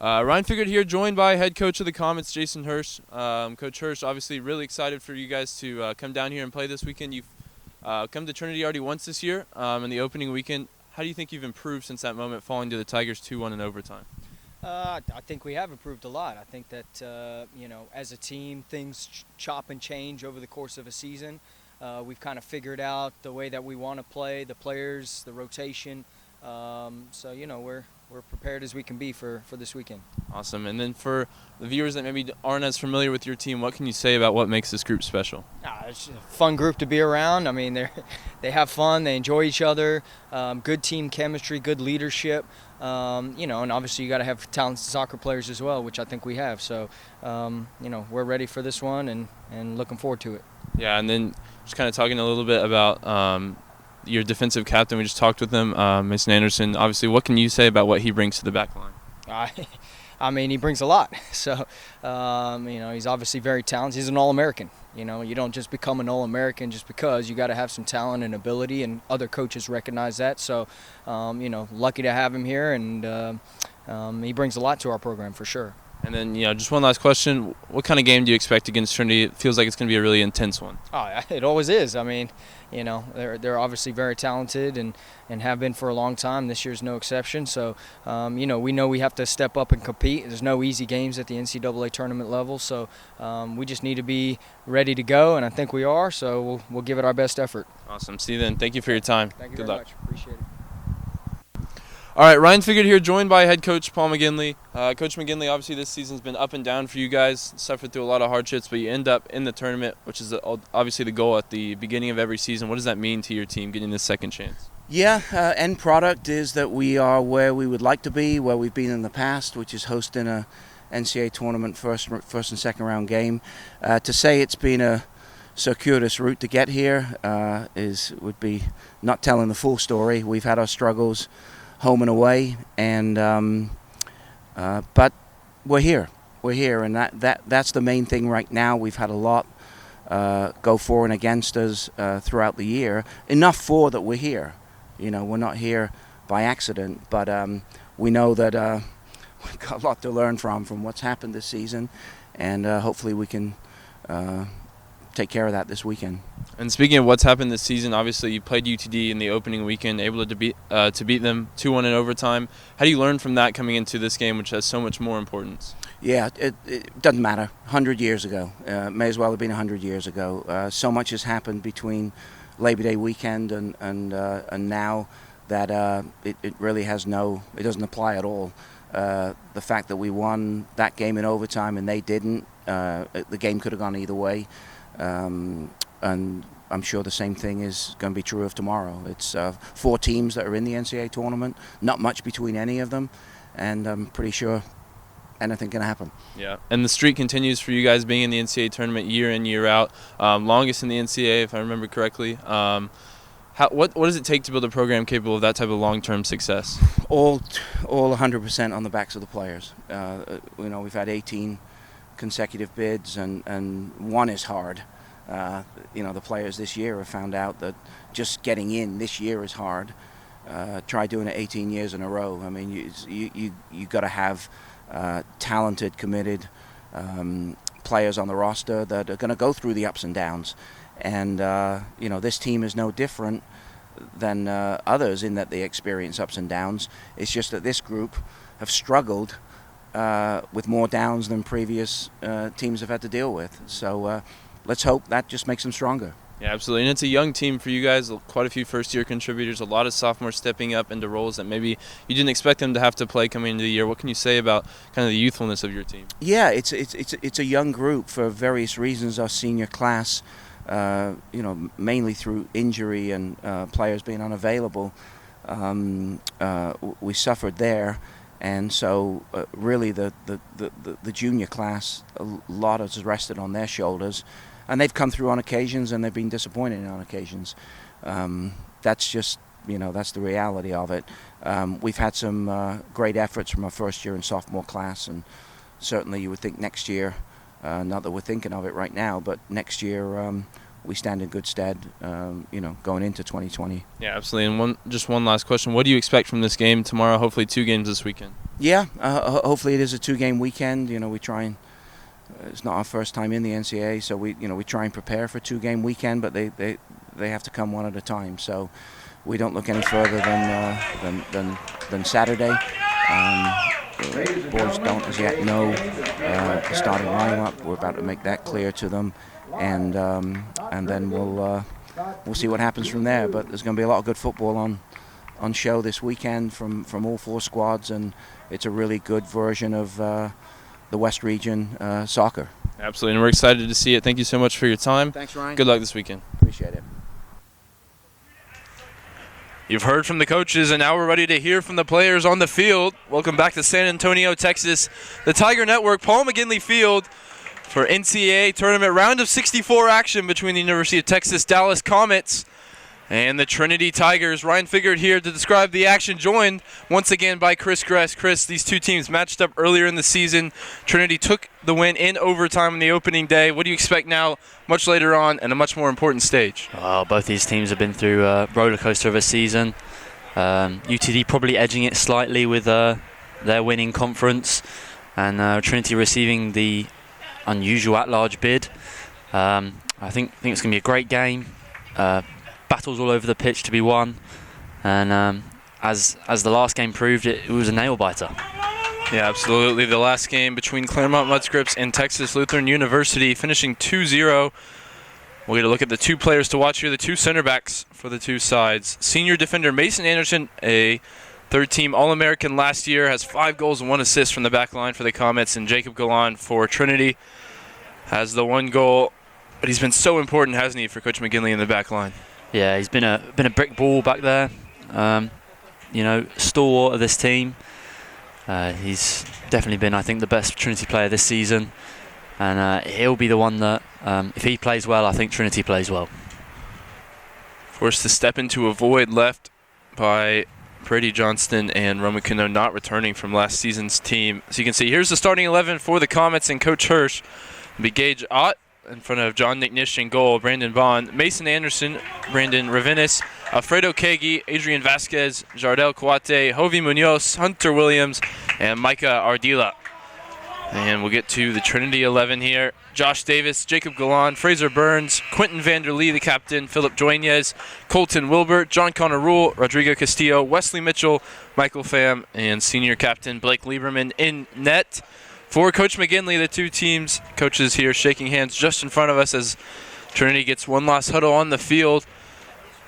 Ryan Figured here, joined by head coach of the Comets, Jason Hirsch. Coach Hirsch, obviously really excited for you guys to come down here and play this weekend. You've come to Trinity already once this year in the opening weekend. How do you think you've improved since that moment, falling to the Tigers 2-1 in overtime? I think we have improved a lot. I think that, as a team, things chop and change over the course of a season. We've kind of figured out the way that we want to play, the players, the rotation. We're prepared as we can be for this weekend. Awesome. And then for the viewers that maybe aren't as familiar with your team, what can you say about what makes this group special? It's a fun group to be around. I mean, they have fun. They enjoy each other. Good team chemistry, good leadership. And obviously you got to have talented soccer players as well, which I think we have. So, we're ready for this one and looking forward to it. Yeah, and then just kind of talking a little bit about your defensive captain. We just talked with him, Mason Anderson. Obviously, what can you say about what he brings to the back line? I mean, he brings a lot. So, he's obviously very talented. He's an All-American. You don't just become an All-American just because. You got to have some talent and ability, and other coaches recognize that. So, lucky to have him here, and he brings a lot to our program for sure. And then, just one last question. What kind of game do you expect against Trinity? It feels like it's going to be a really intense one. Oh, it always is. I mean, they're obviously very talented and have been for a long time. This year's no exception. So, we know we have to step up and compete. There's no easy games at the NCAA tournament level. So, we just need to be ready to go, and I think we are. So, we'll give it our best effort. Awesome. See you then. Thank you for your time. Thank you Good very luck. much. Appreciate it. All right, Ryan Figured here, joined by head coach Paul McGinley. Coach McGinley, obviously this season's been up and down for you guys, suffered through a lot of hardships, but you end up in the tournament, which is obviously the goal at the beginning of every season. What does that mean to your team, getting this second chance? Yeah, end product is that we are where we would like to be, where we've been in the past, which is hosting a NCAA tournament first and second round game. To say it's been a circuitous route to get here would be not telling the full story. We've had our struggles home and away, and but we're here, and that's the main thing right now. We've had a lot go for and against us throughout the year, enough for that we're here. We're not here by accident, but we know that we've got a lot to learn from what's happened this season, and hopefully we can take care of that this weekend. And speaking of what's happened this season, obviously you played UTD in the opening weekend, able to beat them 2-1 in overtime. How do you learn from that coming into this game, which has so much more importance? Yeah, it doesn't matter. 100 years ago, may as well have been 100 years ago. So much has happened between Labor Day weekend and now that it really it doesn't apply at all. The fact that we won that game in overtime and they didn't, the game could have gone either way. And I'm sure the same thing is going to be true of tomorrow. It's 4 teams that are in the NCAA tournament, not much between any of them, and I'm pretty sure anything can happen. Yeah, and the streak continues for you guys being in the NCAA tournament year in, year out. Longest in the NCAA, if I remember correctly. What does it take to build a program capable of that type of long-term success? All 100% on the backs of the players. We've had 18 consecutive bids, and one is hard. The players this year have found out that just getting in this year is hard. Try doing it 18 years in a row. I mean, you got to have talented, committed players on the roster that are going to go through the ups and downs. And this team is no different than others in that they experience ups and downs. It's just that this group have struggled with more downs than previous teams have had to deal with. So let's hope that just makes them stronger. Yeah, absolutely. And it's a young team for you guys, quite a few first-year contributors, a lot of sophomores stepping up into roles that maybe you didn't expect them to have to play coming into the year. What can you say about kind of the youthfulness of your team? Yeah, it's a young group for various reasons. Our senior class, mainly through injury and players being unavailable, we suffered there. And so really the junior class, a lot has rested on their shoulders. And they've come through on occasions and they've been disappointed on occasions. That's just, that's the reality of it. We've had some great efforts from our first year and sophomore class, and certainly you would think next year, not that we're thinking of it right now, but next year we stand in good stead, going into 2020. Yeah, absolutely. And just one last question. What do you expect from this game tomorrow? Hopefully 2 games this weekend. Yeah, hopefully it is a 2-game weekend. We try and it's not our first time in the NCAA, so we try and prepare for a 2-game weekend, but they have to come one at a time. So we don't look any further than Saturday. The boys don't as yet know the starting lineup. We're about to make that clear to them, and then we'll see what happens from there. But there's going to be a lot of good football on show this weekend from all 4 squads, and it's a really good version of the West Region soccer. Absolutely, and we're excited to see it. Thank you so much for your time. Thanks, Ryan. Good luck this weekend. Appreciate it. You've heard from the coaches, and now we're ready to hear from the players on the field. Welcome back to San Antonio, Texas, the Tiger Network, Paul McGinley Field for NCAA tournament round of 64 action between the University of Texas Dallas Comets and the Trinity Tigers. Ryan Figured here to describe the action, joined once again by Chris Gress. Chris, these 2 teams matched up earlier in the season. Trinity took the win in overtime on the opening day. What do you expect now, much later on, and a much more important stage? Oh, both these teams have been through a roller coaster of a season. UTD probably edging it slightly with their winning conference, and Trinity receiving the unusual at-large bid. I think it's going to be a great game. Battles all over the pitch to be won, and as the last game proved, it was a nail-biter. Yeah, absolutely. The last game between Claremont Mudscripts and Texas Lutheran University finishing 2-0. We'll get a look at the 2 players to watch here, the 2 center backs for the 2 sides. Senior defender Mason Anderson, a 3rd-team All-American last year, has 5 goals and 1 assist from the back line for the Comets, and Jacob Galan for Trinity has the 1 goal. But he's been so important, hasn't he, for Coach McGinley in the back line? Yeah, he's been a brick wall back there. Stalwart of this team. He's definitely been, I think, the best Trinity player this season, and he'll be the one that, if he plays well, I think Trinity plays well. Forced to step into a void left by Brady Johnston and Roman Cano not returning from last season's team. So you can see here's the starting 11 for the Comets and Coach Hirsch. It'll be Gage Ott in front of John McNish in goal, Brandon Bond, Mason Anderson, Brandon Ravinis, Alfredo Kagi, Adrian Vasquez, Jardel Coate, Jovi Munoz, Hunter Williams, and Micah Ardila. And we'll get to the Trinity 11 here. Josh Davis, Jacob Galan, Fraser Burns, Quentin Vanderlee, the captain, Philip Dueñez, Colton Wilbert, John Connor Rule, Rodrigo Castillo, Wesley Mitchell, Michael Pham, and senior captain Blake Lieberman in net. For Coach McGinley, the 2 teams coaches here shaking hands just in front of us as Trinity gets one last huddle on the field.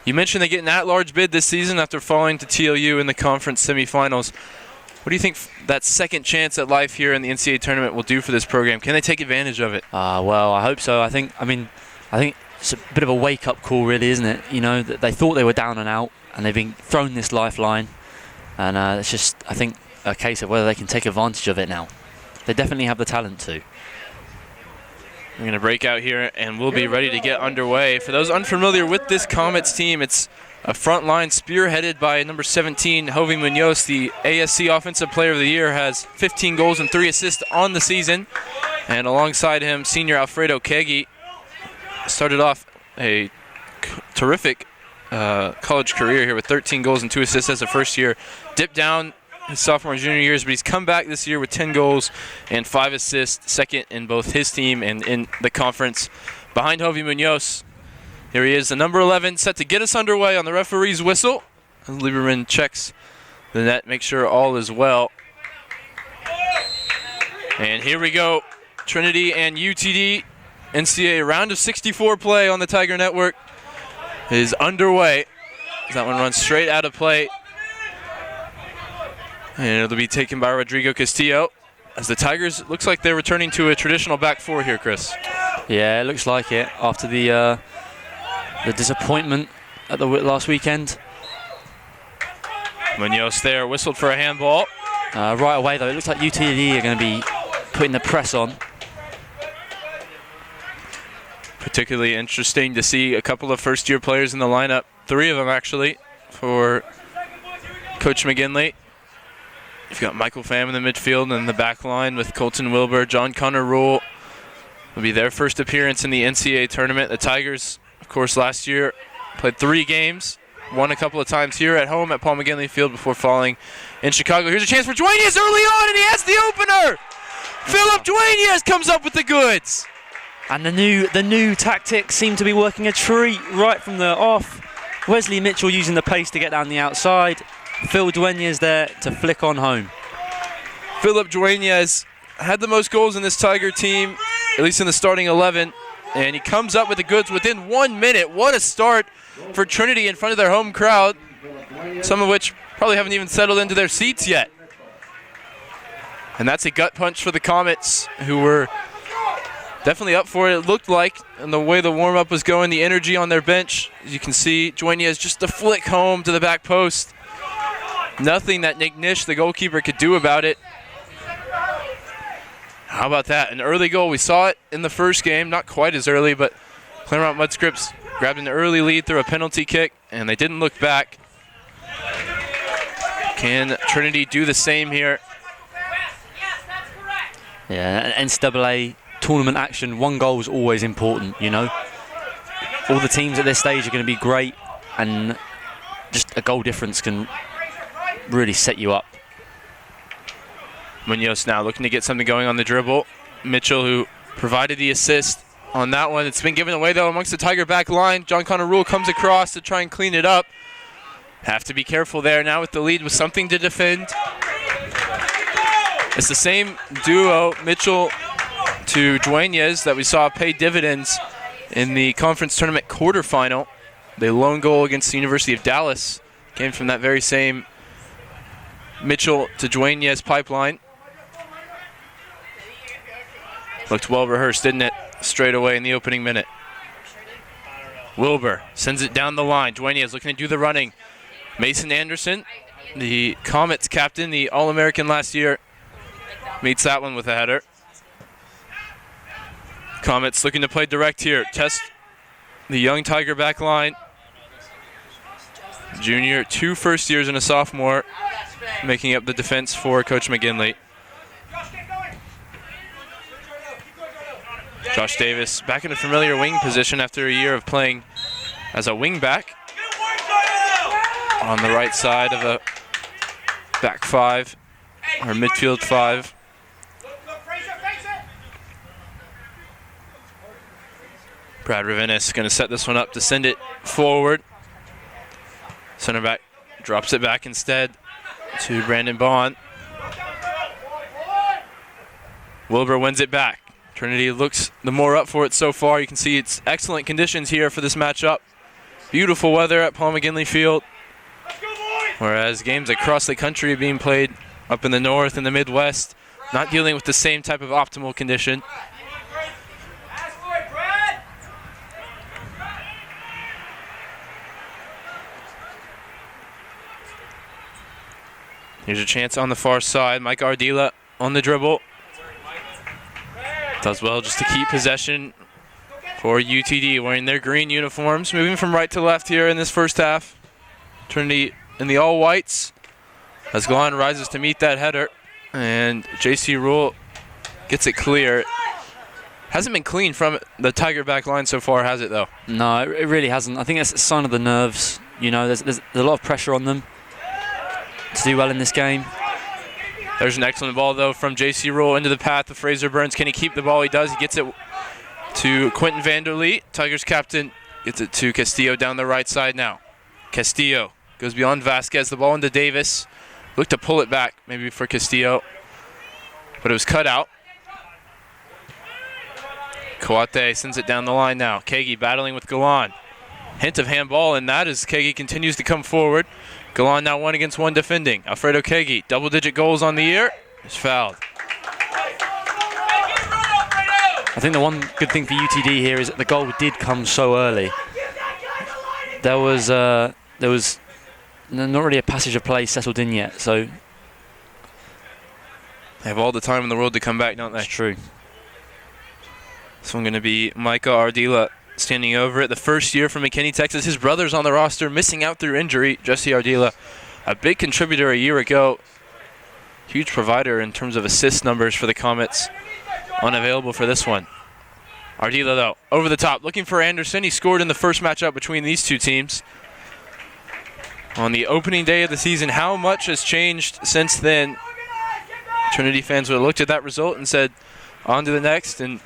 You mentioned they get an at-large bid this season after falling to TLU in the conference semifinals. What do you think that second chance at life here in the NCAA tournament will do for this program? Can they take advantage of it? Well, I hope so. I think it's a bit of a wake-up call, really, isn't it? That they thought they were down and out, and they've been thrown this lifeline, and it's just, I think, a case of whether they can take advantage of it now. They definitely have the talent to. We're going to break out here, and we'll be ready to get underway. For those unfamiliar with this Comets team, it's a front line spearheaded by number 17, Jovi Munoz. The ASC Offensive Player of the Year, has 15 goals and 3 assists on the season. And alongside him, senior Alfredo Kagi started off a terrific college career here with 13 goals and 2 assists as a first year. Dipped down his sophomore and junior years, but he's come back this year with 10 goals and 5 assists, second in both his team and in the conference. Behind Jovi Munoz, here he is, the number 11, set to get us underway on the referee's whistle. As Lieberman checks the net, make sure all is well. And here we go, Trinity and UTD NCAA round of 64 play on the Tiger Network is underway. That one runs straight out of play. And it'll be taken by Rodrigo Castillo. As the Tigers, looks like they're returning to a traditional back 4 here, Chris. Yeah, it looks like it after the disappointment at the last weekend. Munoz there, whistled for a handball. Right away, though, it looks like UTD are going to be putting the press on. Particularly interesting to see a couple of first-year players in the lineup. 3 of them, actually, for Coach McGinley. You've got Michael Pham in the midfield, and in the back line with Colton Wilbur. John Connor Rule will be their first appearance in the NCAA tournament. The Tigers of course, last year played 3 games, won a couple of times here at home at Paul McGinley Field before falling in Chicago. Here's a chance for Duenas early on, and he has the opener. Philip Duenas comes up with the goods. And the new tactics seem to be working a treat right from the off. Wesley Mitchell using the pace to get down the outside. Phil Duenas there to flick on home. Philip Duenas had the most goals in this Tiger team, at least in the starting 11, and he comes up with the goods within 1 minute. What a start for Trinity in front of their home crowd, some of which probably haven't even settled into their seats yet. And that's a gut punch for the Comets, who were definitely up for it looked like, and the way the warm-up was going, the energy on their bench. As you can see, Duenas just a flick home to the back post. Nothing that Nick Nish, the goalkeeper, could do about it. How about that? An early goal. We saw it in the first game, not quite as early, but Claremont Mudscripts grabbed an early lead through a penalty kick, and they didn't look back. Can Trinity do the same here? Yeah, NCAA tournament action, 1 goal is always important, you know. All the teams at this stage are going to be great, and just a goal difference can really set you up. Munoz now looking to get something going on the dribble. Mitchell, who provided the assist on that one. It's been given away, though, amongst the Tiger back line. John Connor Rule comes across to try and clean it up. Have to be careful there now with the lead, with something to defend. It's the same duo, Mitchell to Duenas, that we saw pay dividends in the conference tournament quarterfinal. The lone goal against the University of Dallas came from that very same Mitchell to Duenas pipeline. Looked well rehearsed, didn't it? Straight away in the opening minute. Wilbur sends it down the line. Duenas looking to do the running. Mason Anderson, the Comets captain, the All-American last year, meets that one with a header. Comets looking to play direct here. Test the young Tiger back line. Junior, 2 first years and a sophomore, making up the defense for Coach McGinley. Josh Davis back in a familiar wing position after a year of playing as a wing back on the right side of a back 5 or midfield 5. Brad Ravinis going to set this one up to send it forward. Center back drops it back instead to Brandon Bond. Wilbur wins it back. Trinity looks the more up for it so far. You can see it's excellent conditions here for this matchup. Beautiful weather at Paul McGinley Field. Whereas games across the country are being played up in the north and the Midwest, not dealing with the same type of optimal condition. Here's a chance on the far side. Mike Ardila on the dribble. Does well just to keep possession for UTD, wearing their green uniforms. Moving from right to left here in this first half. Trinity in the all-whites as Galan rises to meet that header. And JC Rule gets it clear. Hasn't been clean from the Tiger back line so far, has it, though? No, it really hasn't. I think it's a sign of the nerves. You know, there's a lot of pressure on them to do well in this game. There's an excellent ball, though, from J.C. Rule into the path of Fraser Burns. Can he keep the ball? He does. He gets it to Quentin Vanderlee. Tigers captain gets it to Castillo down the right side now. Castillo goes beyond Vasquez. The ball into Davis. Looked to pull it back, maybe for Castillo, but it was cut out. Coate sends it down the line now. Kagi battling with Galan. Hint of handball, and that as Kagi continues to come forward. Galan now 1-against-1 defending. Alfredo Kagi, double-digit goals on the year, is fouled. I think the one good thing for UTD here is that the goal did come so early. There was not really a passage of play settled in yet, so they have all the time in the world to come back, don't they? That's true. This one going to be Micah Ardila standing over it. The first year from McKinney, Texas. His brother's on the roster, missing out through injury. Jesse Ardila, a big contributor a year ago. Huge provider in terms of assist numbers for the Comets. Unavailable for this one. Ardila, though, over the top, looking for Anderson. He scored in the first matchup between these two teams. On the opening day of the season, how much has changed since then? Trinity fans would have looked at that result and said, on to the next. And,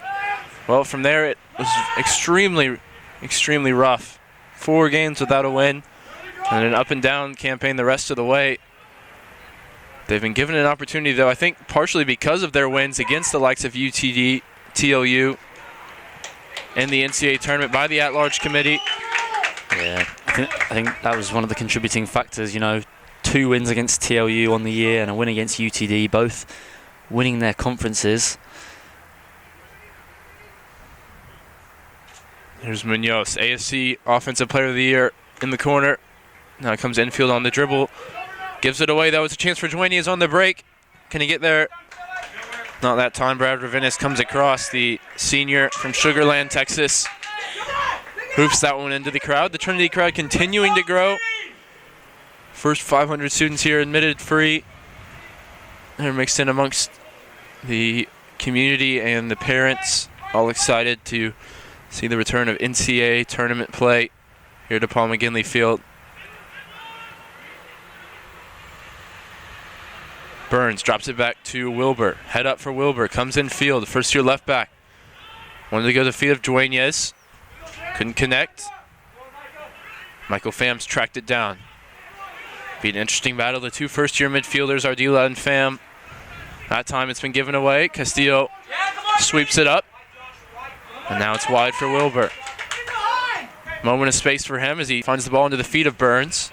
well, from there it was extremely, extremely rough. 4 games without a win and an up-and-down campaign the rest of the way. They've been given an opportunity, though, I think partially because of their wins against the likes of UTD, TLU, and the NCAA tournament by the at-large committee. Yeah, I think that was one of the contributing factors. 2 wins against TLU on the year and a win against UTD, both winning their conferences. Here's Munoz, ASC Offensive Player of the Year in the corner. Now it comes infield on the dribble. Gives it away, though. It's a chance for Duenas on the break. Can he get there? Not that time. Brad Ravinis comes across, the senior from Sugar Land, Texas. Hoops that one into the crowd. The Trinity crowd continuing to grow. First 500 students here admitted free. They're mixed in amongst the community and the parents. All excited to see the return of NCAA tournament play here to Paul McGinley Field. Burns drops it back to Wilbur. Head up for Wilbur. Comes in field. First-year left back. Wanted to go to the feet of Duenas. Couldn't connect. Michael Phams tracked it down. Be an interesting battle. The 2 first-year midfielders, Ardila and Pham. That time it's been given away. Castillo sweeps it up. And now it's wide for Wilbur. Moment of space for him as he finds the ball into the feet of Burns.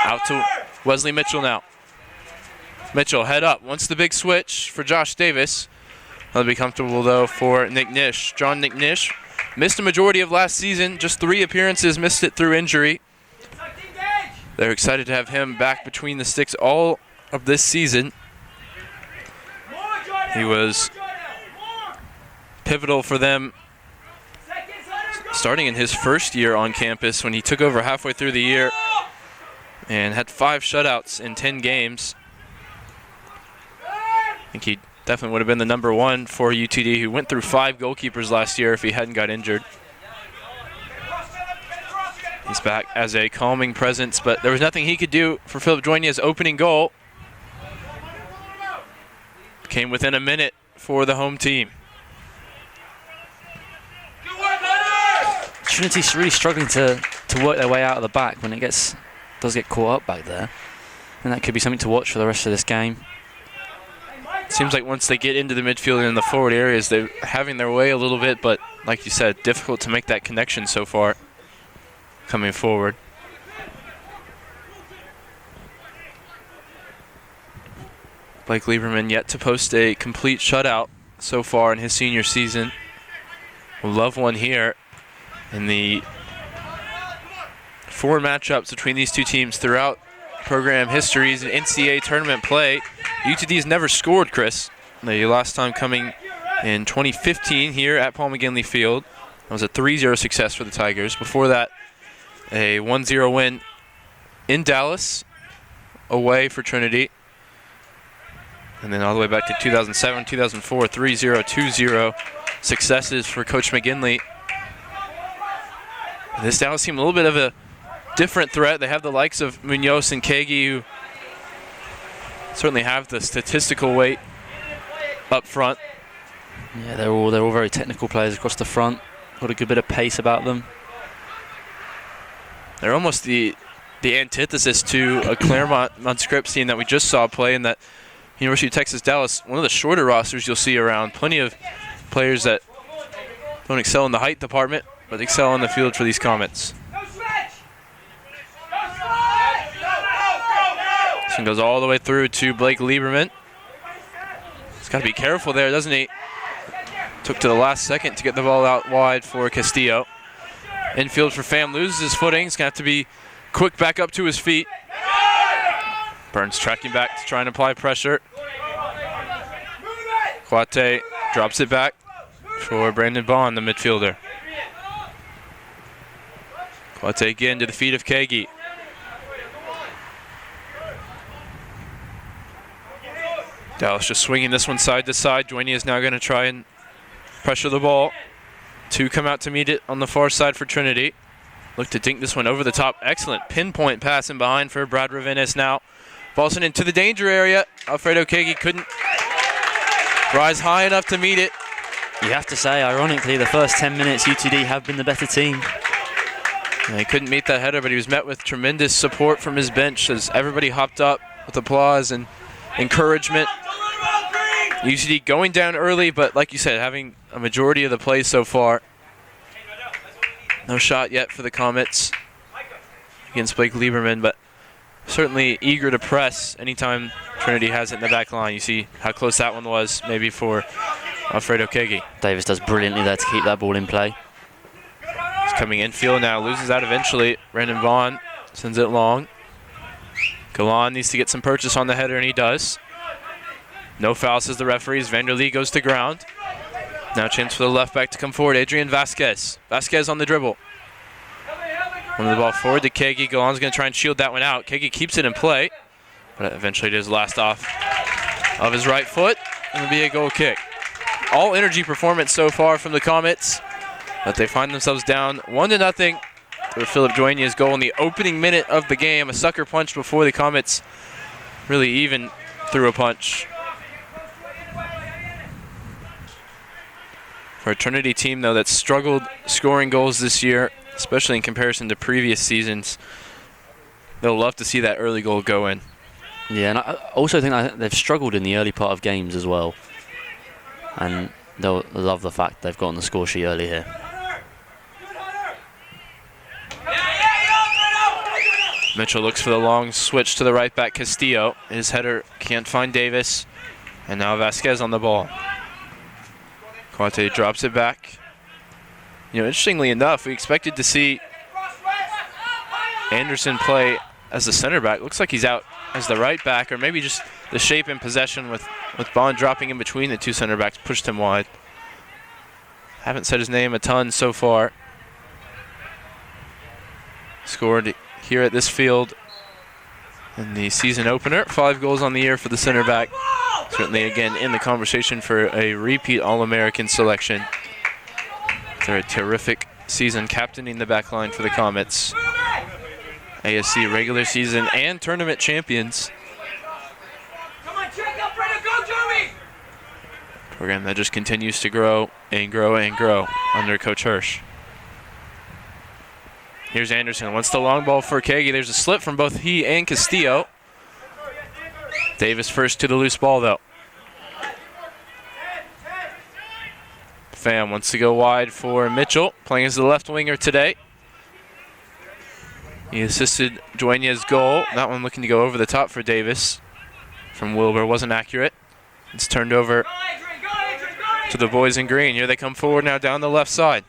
Out to Wesley Mitchell now. Mitchell, head up. Wants the big switch for Josh Davis. That'll be comfortable, though, for Nick Nish. Nick Nish missed a majority of last season. Just 3 appearances, missed it through injury. They're excited to have him back between the sticks all of this season. He was pivotal for them starting in his first year on campus when he took over halfway through the year and had 5 shutouts in 10 games. I think he definitely would have been the number 1 for UTD, who went through 5 goalkeepers last year if he hadn't got injured. He's back as a calming presence, but there was nothing he could do for Philip Duenas' opening goal. Came within a minute for the home team. Trinity's really struggling to work their way out of the back when it does get caught up back there. And that could be something to watch for the rest of this game. Seems like once they get into the midfield and in the forward areas, they're having their way a little bit, but like you said, difficult to make that connection so far coming forward. Blake Lieberman yet to post a complete shutout so far in his senior season. We'll love one here in the 4 matchups between these two teams throughout program histories and NCAA tournament play. UTD's never scored, Chris. The last time coming in 2015 here at Paul McGinley Field. That was a 3-0 success for the Tigers. Before that, a 1-0 win in Dallas, away for Trinity. And then all the way back to 2007, 2004, 3-0, 2-0 successes for Coach McGinley. And this Dallas team, a little bit of a different threat. They have the likes of Munoz and Kagi, who certainly have the statistical weight up front. Yeah, they're all very technical players across the front. Got a good bit of pace about them. They're almost the antithesis to a Claremont Scripps team that we just saw play in that University of Texas Dallas. One of the shorter rosters you'll see around. Plenty of players that don't excel in the height department, but excel on the field for these Comets. This one goes all the way through to Blake Lieberman. He's got to be careful there, doesn't he? Took to the last second to get the ball out wide for Castillo. Infield for Pham, loses his footing. He's going to have to be quick back up to his feet. Burns tracking back to try and apply pressure. Kwate drops it back for Brandon Bond, the midfielder. Kwate again to the feet of Kagi. Dallas just swinging this one side to side. Duenas is now going to try and pressure the ball Two come out to meet it on the far side for Trinity. Look to dink this one over the top. Excellent pinpoint pass in behind for Brad Ravinis now. Ball's into the danger area. Alfredo Kagi couldn't rise high enough to meet it. You have to say, ironically, the first 10 minutes, UTD have been the better team. Yeah, he couldn't meet that header, but he was met with tremendous support from his bench as everybody hopped up with applause and encouragement. UTD going down early, but like you said, having a majority of the play so far. No shot yet for the Comets against Blake Lieberman, but certainly eager to press anytime Trinity has it in the back line. You see how close that one was, maybe for Alfredo Kagi. Davis does brilliantly there to keep that ball in play. He's coming infield now, loses out eventually. Brandon Vaughn sends it long. Galan needs to get some purchase on the header, and he does. No foul, says the referees. Vanderlee goes to ground. Now a chance for the left back to come forward. Adrian Vasquez. Vasquez on the dribble. Run the ball forward to Kagi. Galan's going to try and shield that one out. Kagi keeps it in play, but eventually does last off of his right foot. It'll be a goal kick. All energy performance so far from the Comets, but they find themselves down 1-0 for Philip Joigne's goal in the opening minute of the game. A sucker punch before the Comets really even threw a punch. For a Trinity team, though, that's struggled scoring goals this year, especially in comparison to previous seasons, they'll love to see that early goal go in. Yeah, and I also think that they've struggled in the early part of games as well. And they'll love the fact they've gotten the score sheet early here. Mitchell looks for the long switch to the right back, Castillo. His header can't find Davis. And now Vasquez on the ball. Coate drops it back. You know, interestingly enough, we expected to see Anderson play as the center back. Looks like he's out as the right back, or maybe just the shape and possession with Bond dropping in between the two center backs pushed him wide. Haven't said his name a ton so far. Scored here at this field in the season opener. 5 goals on the year for the center back. Certainly, again, in the conversation for a repeat All-American selection. They're a terrific season captaining the back line for the Comets. ASC regular season and tournament champions. Program that just continues to grow and grow and grow under Coach Hirsch. Here's Anderson, wants the long ball for Kagi. There's a slip from both he and Castillo. Davis first to the loose ball, though. Pham wants to go wide for Mitchell, playing as the left winger today. He assisted Joigne's goal. That one looking to go over the top for Davis from Wilbur. Wasn't accurate. It's turned over to the boys in green. Here they come forward now down the left side.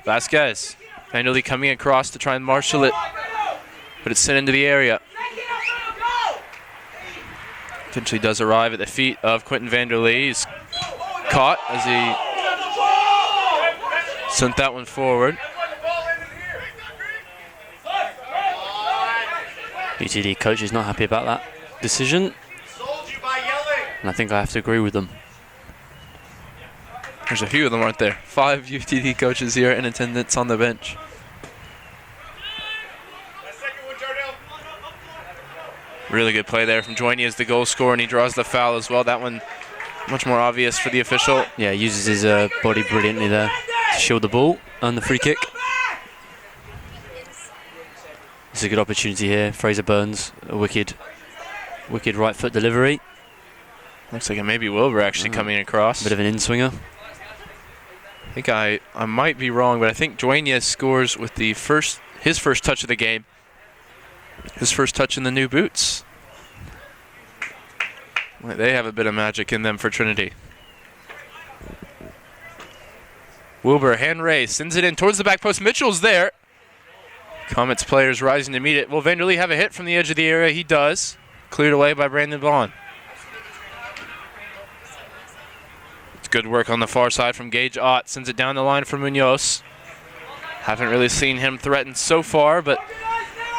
Vasquez. Vanderlee coming across to try and marshal it, but it's sent into the area. Eventually does arrive at the feet of Quentin Vanderlee. He's caught as he sent that one forward. UTD coach is not happy about that decision, and I think I have to agree with them. There's a few of them, aren't there? 5 UTD coaches here in attendance on the bench. Really good play there from Joigne as the goal scorer, and he draws the foul as well. That one much more obvious for the official. Yeah, uses his body brilliantly there to shield the ball and the free kick. It's a good opportunity here. Fraser Burns, a wicked right foot delivery. Looks like it may be Wilbur actually coming across. Bit of an in-swinger. I think I might be wrong, but I think Joigne scores with his first touch of the game. His first touch in the new boots. They have a bit of magic in them for Trinity. Wilbur, hand raised, sends it in towards the back post. Mitchell's there. Comets players rising to meet it. Will Vanderlee have a hit from the edge of the area? He does. Cleared away by Brandon Vaughn. It's good work on the far side from Gage Ott. Sends it down the line for Munoz. Haven't really seen him threatened so far, but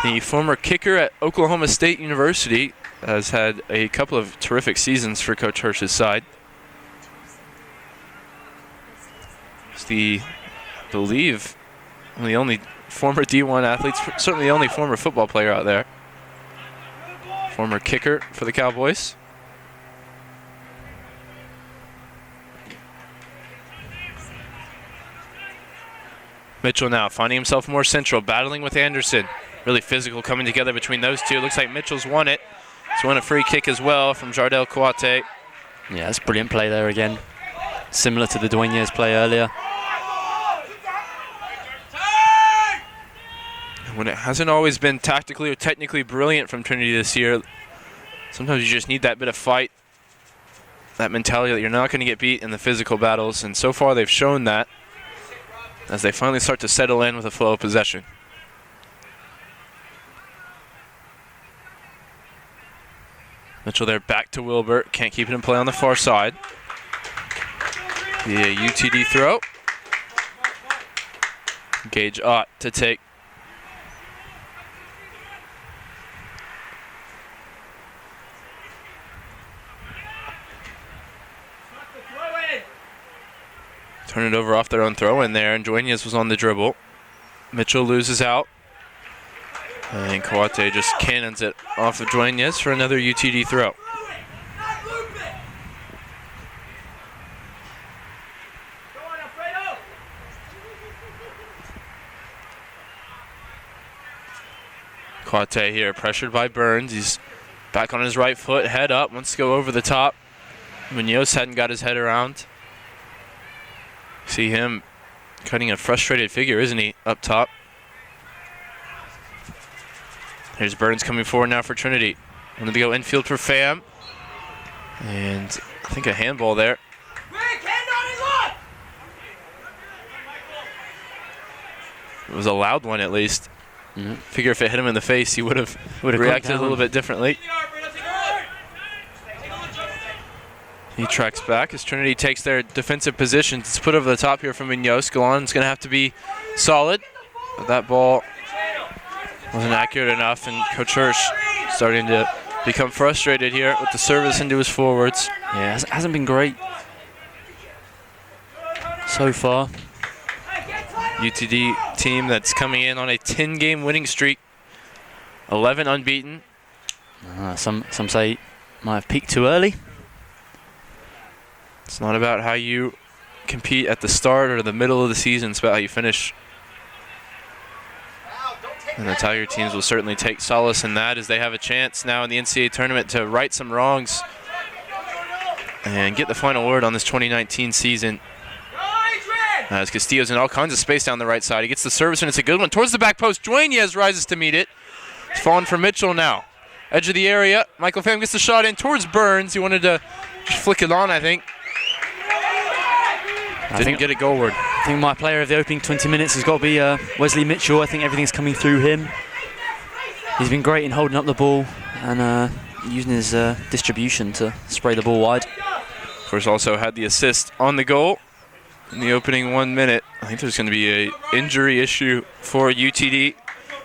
the former kicker at Oklahoma State University has had a couple of terrific seasons for Coach Hirsch's side. It's the believe the only former D1 athletes, certainly the only former football player out there. Former kicker for the Cowboys. Mitchell now finding himself more central, battling with Anderson. Really physical coming together between those two. Looks like Mitchell's won it. He's won a free kick as well from Jardel Kouate. Yeah, that's brilliant play there again. Similar to the Dueñas play earlier. When it hasn't always been tactically or technically brilliant from Trinity this year, sometimes you just need that bit of fight, that mentality that you're not going to get beat in the physical battles, and so far they've shown that as they finally start to settle in with a flow of possession. Mitchell there back to Wilbert, can't keep it in play on the far side. The UTD throw. Gage ought to take. Turn it over off their own throw in there, and Dueñas was on the dribble. Mitchell loses out. And Kouate just cannons it off of Dueñas for another UTD throw. Kouate here, pressured by Burns. He's back on his right foot, head up, wants to go over the top. Munoz hadn't got his head around. See him cutting a frustrated figure, isn't he, up top? Here's Burns coming forward now for Trinity. Wanted to go infield for Pham. And I think a handball there. It was a loud one at least. Figure if it hit him in the face, he would have reacted a little bit differently. He tracks back as Trinity takes their defensive positions. It's put over the top here from Munoz. Galan's going to have to be solid. But that ball wasn't accurate enough, and Coach Hirsch starting to become frustrated here with the service into his forwards. Yeah, it hasn't been great so far. UTD team that's coming in on a 10-game winning streak. 11 unbeaten. Some say might have peaked too early. It's not about how you compete at the start or the middle of the season. It's about how you finish. And the Tiger teams will certainly take solace in that as they have a chance now in the NCAA tournament to right some wrongs and get the final word on this 2019 season. As Castillo's in all kinds of space down the right side. He gets the service, and it's a good one. Towards the back post, Dueñas rises to meet it. It's falling for Mitchell now. Edge of the area. Michael Pham gets the shot in towards Burns. He wanted to just flick it on, I think. Didn't get it goalward. I think my player of the opening 20 minutes has got to be Wesley Mitchell. I think everything's coming through him. He's been great in holding up the ball and using his distribution to spray the ball wide. Of course, also had the assist on the goal in the opening 1 minute. I think there's going to be an injury issue for UTD.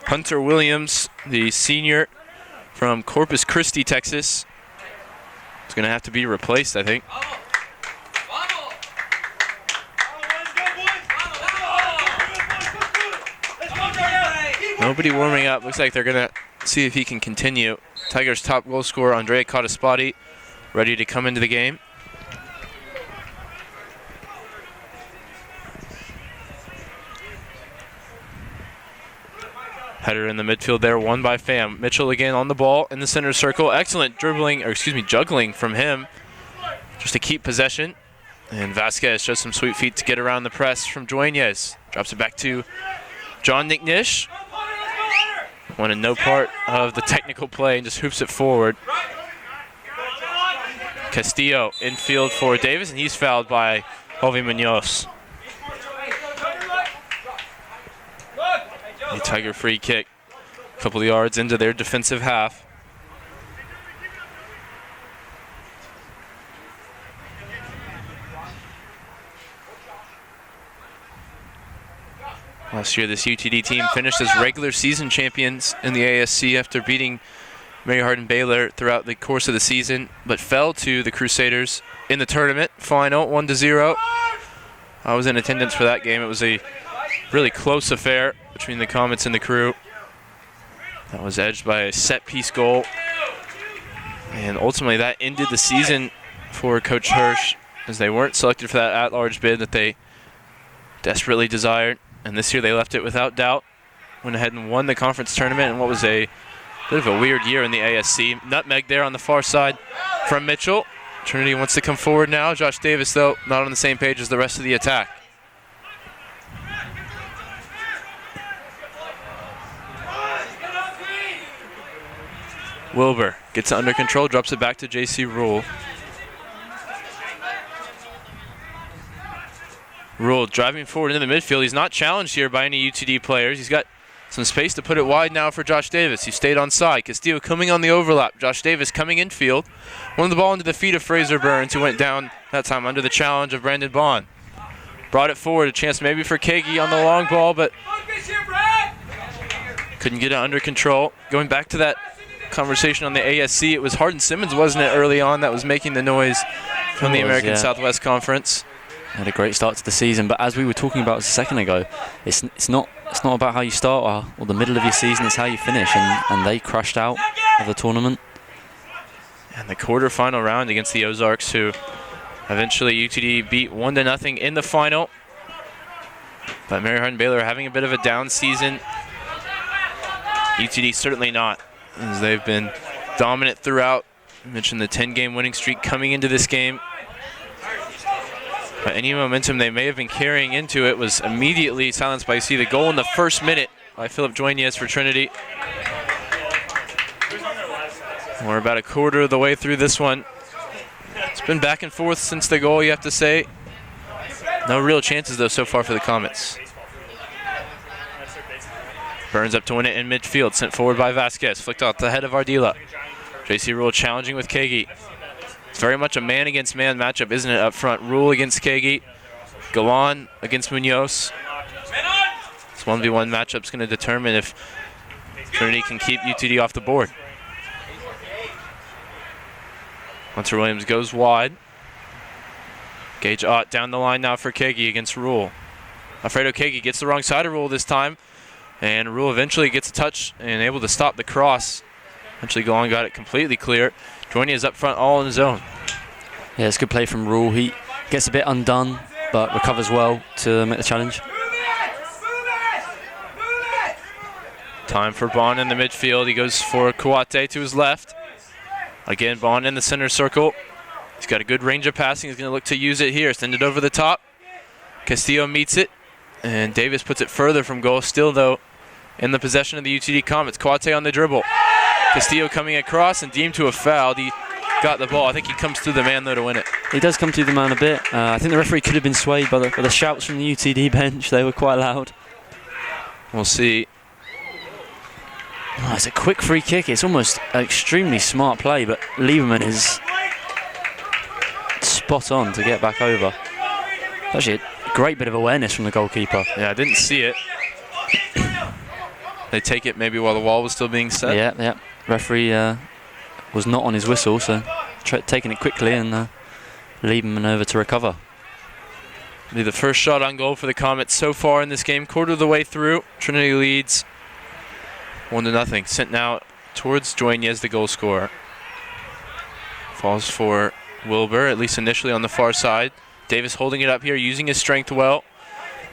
Hunter Williams, the senior from Corpus Christi, Texas, is going to have to be replaced, I think. Nobody warming up. Looks like they're going to see if he can continue. Tigers' top goal scorer, Andrea Cottaspati, ready to come into the game. Header in the midfield there, won by Pham. Mitchell again on the ball in the center circle. Excellent juggling from him just to keep possession. And Vasquez shows some sweet feet to get around the press from Dueñas. Drops it back to John Nicknish. Wanted no part of the technical play and just hoops it forward. Castillo infield for Davis, and he's fouled by Jovi Munoz. A Tiger free kick, a couple of yards into their defensive half. Last year, this UTD team finished as regular season champions in the ASC after beating Mary Hardin Baylor throughout the course of the season, but fell to the Crusaders in the tournament final, 1-0. I was in attendance for that game. It was a really close affair between the Comets and the Crew. That was edged by a set-piece goal. And ultimately that ended the season for Coach Hirsch, as they weren't selected for that at-large bid that they desperately desired. And this year they left it without doubt. Went ahead and won the conference tournament in what was a bit of a weird year in the ASC. Nutmeg there on the far side from Mitchell. Trinity wants to come forward now. Josh Davis, though, not on the same page as the rest of the attack. Wilbur gets it under control, drops it back to J.C. Rule. Rule driving forward into the midfield. He's not challenged here by any UTD players. He's got some space to put it wide now for Josh Davis. He stayed on side. Castillo coming on the overlap. Josh Davis coming infield. Won the ball into the feet of Fraser Burns, who went down that time under the challenge of Brandon Bond. Brought it forward, a chance maybe for Kagi on the long ball, but couldn't get it under control. Going back to that conversation on the ASC, it was Hardin Simmons, wasn't it, early on, that was making the noise from the American Southwest Conference. Had a great start to the season, but as we were talking about a second ago, it's not about how you start or the middle of your season, it's how you finish, and they crashed out of the tournament. And the quarterfinal round against the Ozarks, who eventually UTD beat 1-0 in the final. But Mary Hardin Baylor are having a bit of a down season. UTD certainly not, as they've been dominant throughout. I mentioned the 10-game winning streak coming into this game. But any momentum they may have been carrying into it was immediately silenced by, you see, the goal in the first minute by Philip Joinez for Trinity. We're about a quarter of the way through this one. It's been back and forth since the goal, you have to say. No real chances, though, so far for the Comets. Burns up to win it in midfield, sent forward by Vasquez, flicked off the head of Ardila. J.C. Rule challenging with Kagi. It's very much a man-against-man matchup, isn't it, up front? Rule against Kagi, Galan against Munoz. This 1v1 matchup's going to determine if Trinity can keep UTD off the board. Hunter Williams goes wide. Gage Ott down the line now for Kagi against Rule. Alfredo Kagi gets the wrong side of Rule this time, and Rule eventually gets a touch and able to stop the cross. Eventually Galan got it completely clear. Joining is up front all on his own. Yeah, it's good play from Rule. He gets a bit undone, but recovers well to make the challenge. Time for Bond in the midfield. He goes for Kawate to his left. Again, Bond in the center circle. He's got a good range of passing. He's going to look to use it here. Send it over the top. Castillo meets it, and Davis puts it further from goal. Still, though, in the possession of the UTD Comets. Kawate on the dribble. Castillo coming across and deemed to have fouled. He got the ball. I think he comes through the man, though, to win it. He does come through the man a bit. I think the referee could have been swayed by the shouts from the UTD bench. They were quite loud. We'll see. Oh, it's a quick free kick. It's almost an extremely smart play, but Lieberman is spot on to get back over. Actually, a great bit of awareness from the goalkeeper. Yeah, I didn't see it. They take it maybe while the wall was still being set. Yeah. Referee was not on his whistle, so taking it quickly and Lieberman over to recover. Be the first shot on goal for the Comets so far in this game. Quarter of the way through, Trinity leads 1-0. Sent now towards Joinez, the goal scorer. Falls for Wilbur, at least initially on the far side. Davis holding it up here, using his strength well.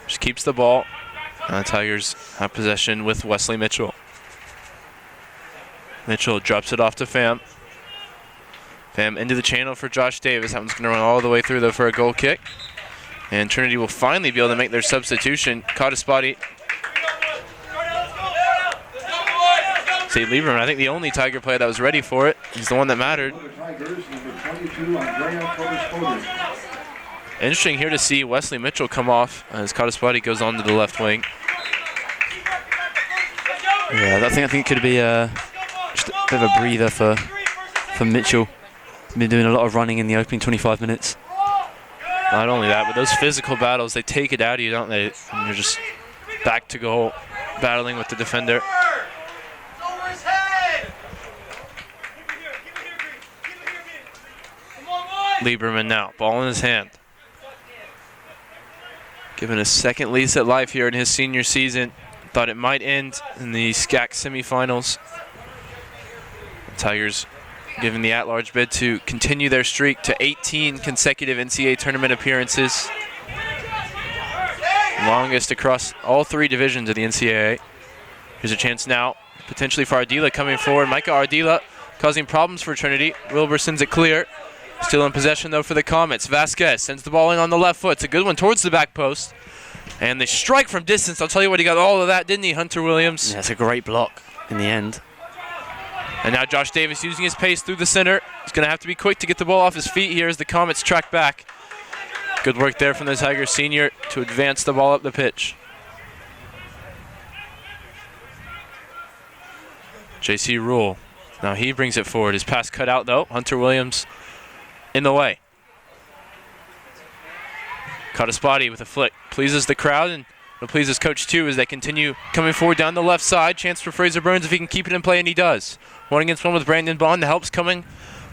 Just keeps the ball. Tigers have possession with Wesley Mitchell. Mitchell drops it off to Pham. Pham into the channel for Josh Davis. That one's going to run all the way through, though, for a goal kick. And Trinity will finally be able to make their substitution. Kataspati. Say Lieberman, I think the only Tiger player that was ready for it. He's the one that mattered. Interesting here to see Wesley Mitchell come off as Kataspati goes on to the left wing. Yeah, I think it could be just a bit of a breather for Mitchell. Been doing a lot of running in the opening 25 minutes. Not only that, but those physical battles, they take it out of you, don't they? And you're just back to goal, battling with the defender. Lieberman now, ball in his hand. given a second lease at life here in his senior season. Thought it might end in the SCAC semifinals. The Tigers given the at-large bid to continue their streak to 18 consecutive NCAA tournament appearances. Longest across all 3 divisions of the NCAA. Here's a chance now, potentially for Ardila coming forward. Micah Ardila causing problems for Trinity. Wilbur sends it clear. Still in possession, though, for the Comets. Vasquez sends the ball in on the left foot. It's a good one towards the back post. And the strike from distance. I'll tell you what, he got all of that, didn't he, Hunter Williams? Yeah, it's a great block in the end. And now Josh Davis using his pace through the center. He's going to have to be quick to get the ball off his feet here as the Comets track back. Good work there from the Tigers senior to advance the ball up the pitch. J.C. Rule. Now he brings it forward. His pass cut out, though. Hunter Williams in the way. Caught a spotty with a flick. Pleases the crowd and it'll please his coach too as they continue coming forward down the left side. Chance for Fraser Burns if he can keep it in play, and he does. 1-against-1 with Brandon Bond. The help's coming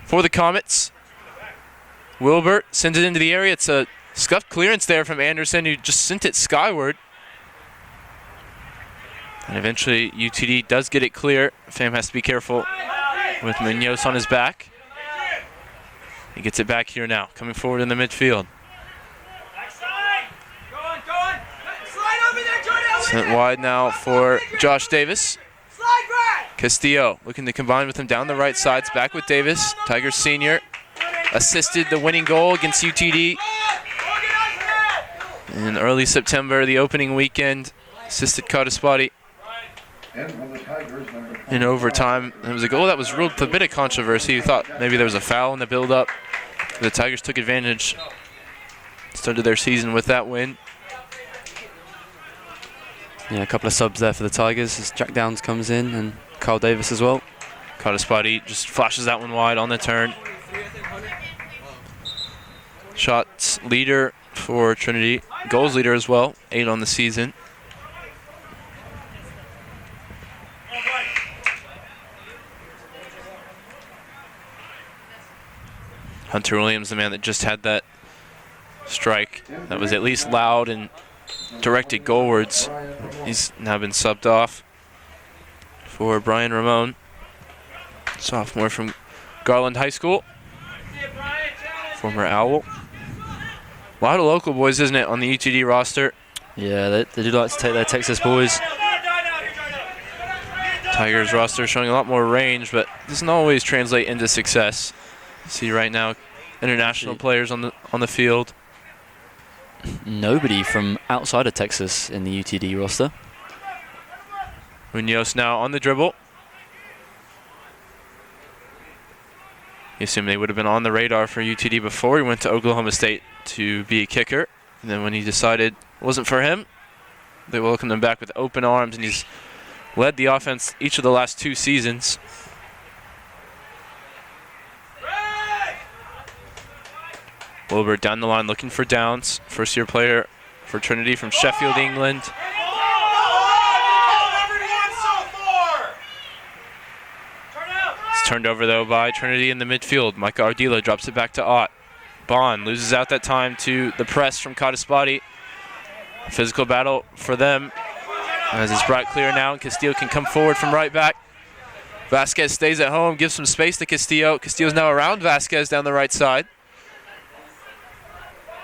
for the Comets. Wilbert sends it into the area. It's a scuffed clearance there from Anderson, who just sent it skyward. And eventually UTD does get it clear. Fam has to be careful with Munoz on his back. He gets it back here now, coming forward in the midfield. Sent wide now for Josh Davis. Castillo looking to combine with him down the right side. It's back with Davis. Tigers senior assisted the winning goal against UTD in early September, the opening weekend. Assisted Kataspati in overtime. It was a goal that was ruled with a bit of controversy. You thought maybe there was a foul in the build-up. The Tigers took advantage. Started their season with that win. Yeah, a couple of subs there for the Tigers as Jack Downs comes in and Kyle Davis as well. Kataspati just flashes that one wide on the turn. Shots leader for Trinity. Goals leader as well, 8 on the season. Hunter Williams, the man that just had that strike that was at least loud and directed goalwards. He's now been subbed off for Brian Ramon, sophomore from Garland High School, former Owl. A lot of local boys, isn't it, on the UTD roster? Yeah, they do like to take their Texas boys. Tigers roster showing a lot more range, but doesn't always translate into success. See right now, international players on the field. Nobody from outside of Texas in the UTD roster. Munoz now on the dribble. You assume they would have been on the radar for UTD before he went to Oklahoma State to be a kicker. And then when he decided it wasn't for him, they welcomed him back with open arms, and he's led the offense each of the last 2 seasons. Wilbur down the line looking for Downs. First-year player for Trinity from Sheffield, England. It's turned over, though, by Trinity in the midfield. Micah Ardila drops it back to Ott. Bond loses out that time to the press from Kataspati. Physical battle for them as it's brought clear now, and Castillo can come forward from right back. Vasquez stays at home, gives some space to Castillo. Castillo's now around Vasquez down the right side.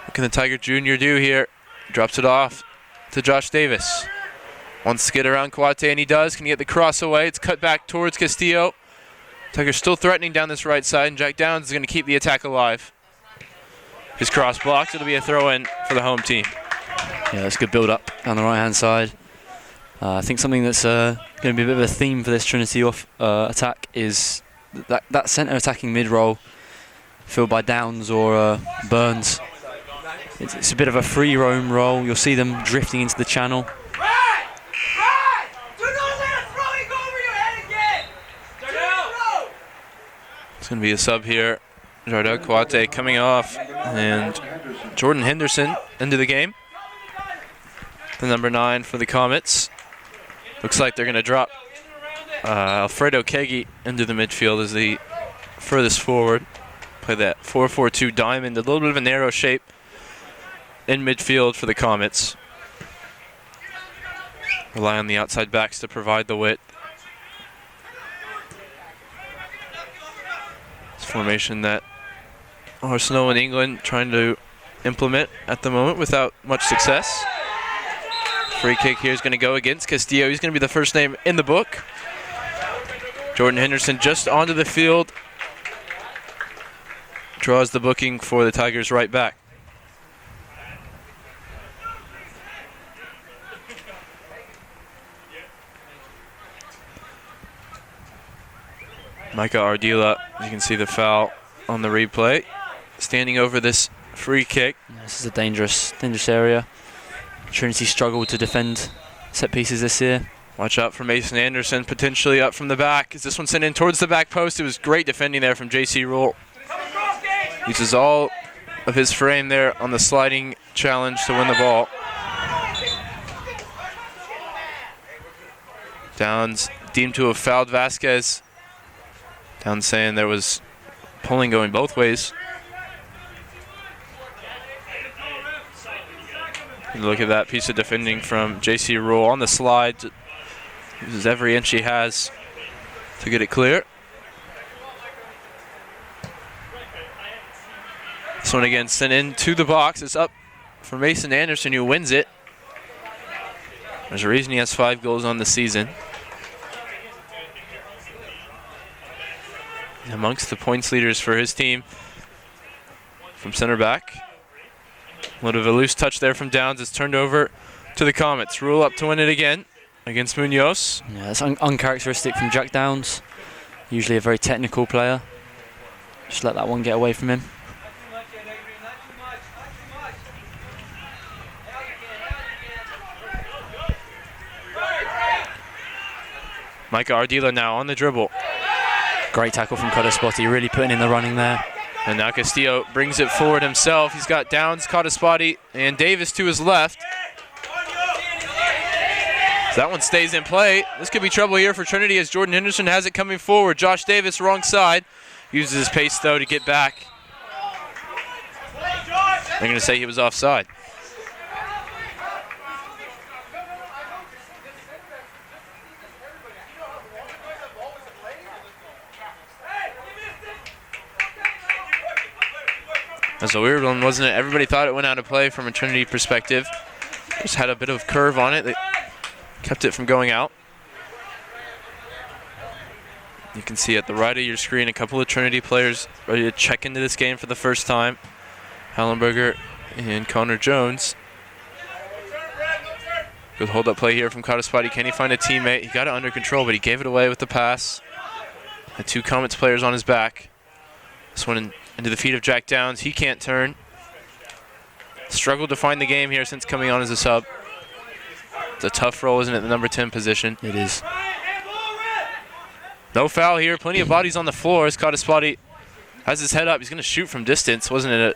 What can the Tiger Jr. do here? Drops it off to Josh Davis. Wants to get around Kawate, and he does. Can he get the cross away? It's cut back towards Castillo. Tiger's still threatening down this right side, and Jack Downs is going to keep the attack alive. His cross blocked. It'll be a throw-in for the home team. Yeah, that's a good build-up down the right-hand side. I think something that's going to be a bit of a theme for this Trinity attack is that centre attacking mid-roll filled by Downs or Burns. It's a bit of a free roam roll. You'll see them drifting into the channel. Do not let a throwing go over your head again! It's going to be a sub here. Jardel Kawate coming off, and Jordan Henderson into the game. The number 9 for the Comets. Looks like they're going to drop Alfredo Kegi into the midfield as the furthest forward. Play that 4-4-2 diamond, a little bit of a narrow shape. in midfield for the Comets. Rely on the outside backs to provide the width. It's a formation that Arsenal and England trying to implement at the moment without much success. Free kick here is going to go against Castillo. He's going to be the first name in the book. Jordan Henderson just onto the field. Draws the booking for the Tigers right back. Micah Ardila, you can see the foul on the replay. Standing over this free kick. This is a dangerous area. Trinity struggled to defend set pieces this year. Watch out for Mason Anderson, potentially up from the back. Is this one sent in towards the back post? It was great defending there from JC Rule. Uses all of his frame there on the sliding challenge to win the ball. Downs deemed to have fouled Vasquez. Downs saying there was pulling going both ways. Look at that piece of defending from JC Rule on the slide. Uses every inch he has to get it clear. This one again sent into the box. It's up for Mason Anderson, who wins it. There's a reason he has 5 goals on the season. Amongst the points leaders for his team from center back. A little bit of a loose touch there from Downs. It's turned over to the Comets. Rule up to win it again against Munoz. Yeah, that's uncharacteristic from Jack Downs. Usually a very technical player. Just let that one get away from him. Micah Ardila now on the dribble. Great tackle from Codaspoti, really putting in the running there. And now Castillo brings it forward himself. He's got Downs, Codaspoti, and Davis to his left. So that one stays in play. This could be trouble here for Trinity as Jordan Henderson has it coming forward. Josh Davis, wrong side. Uses his pace, though, to get back. I'm going to say he was offside. That's a weird one, wasn't it? Everybody thought it went out of play from a Trinity perspective. Just had a bit of curve on it that kept it from going out. You can see at the right of your screen a couple of Trinity players ready to check into this game for the first time. Hallenberger and Connor Jones. Good hold-up play here from Codaspoti. Can he find a teammate? He got it under control, but he gave it away with the pass. Had 2 Comets players on his back. This one into the feet of Jack Downs. He can't turn. Struggled to find the game here since coming on as a sub. It's a tough role, isn't it, the number 10 position? It is. No foul here. Plenty of bodies on the floor as Codaspoti has his head up. He's going to shoot from distance. Wasn't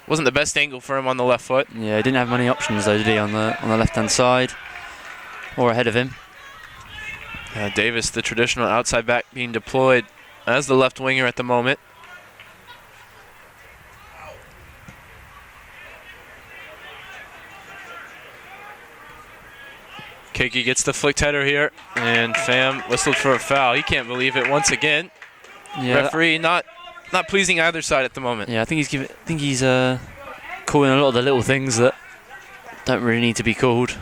the best angle for him on the left foot. Yeah, he didn't have many options though, did he, on the left-hand side or ahead of him. Davis, the traditional outside back, being deployed as the left winger at the moment. Keiki gets the flicked header here, and Pham whistled for a foul. He can't believe it once again. Yeah, referee not pleasing either side at the moment. Yeah, I think he's calling a lot of the little things that don't really need to be called.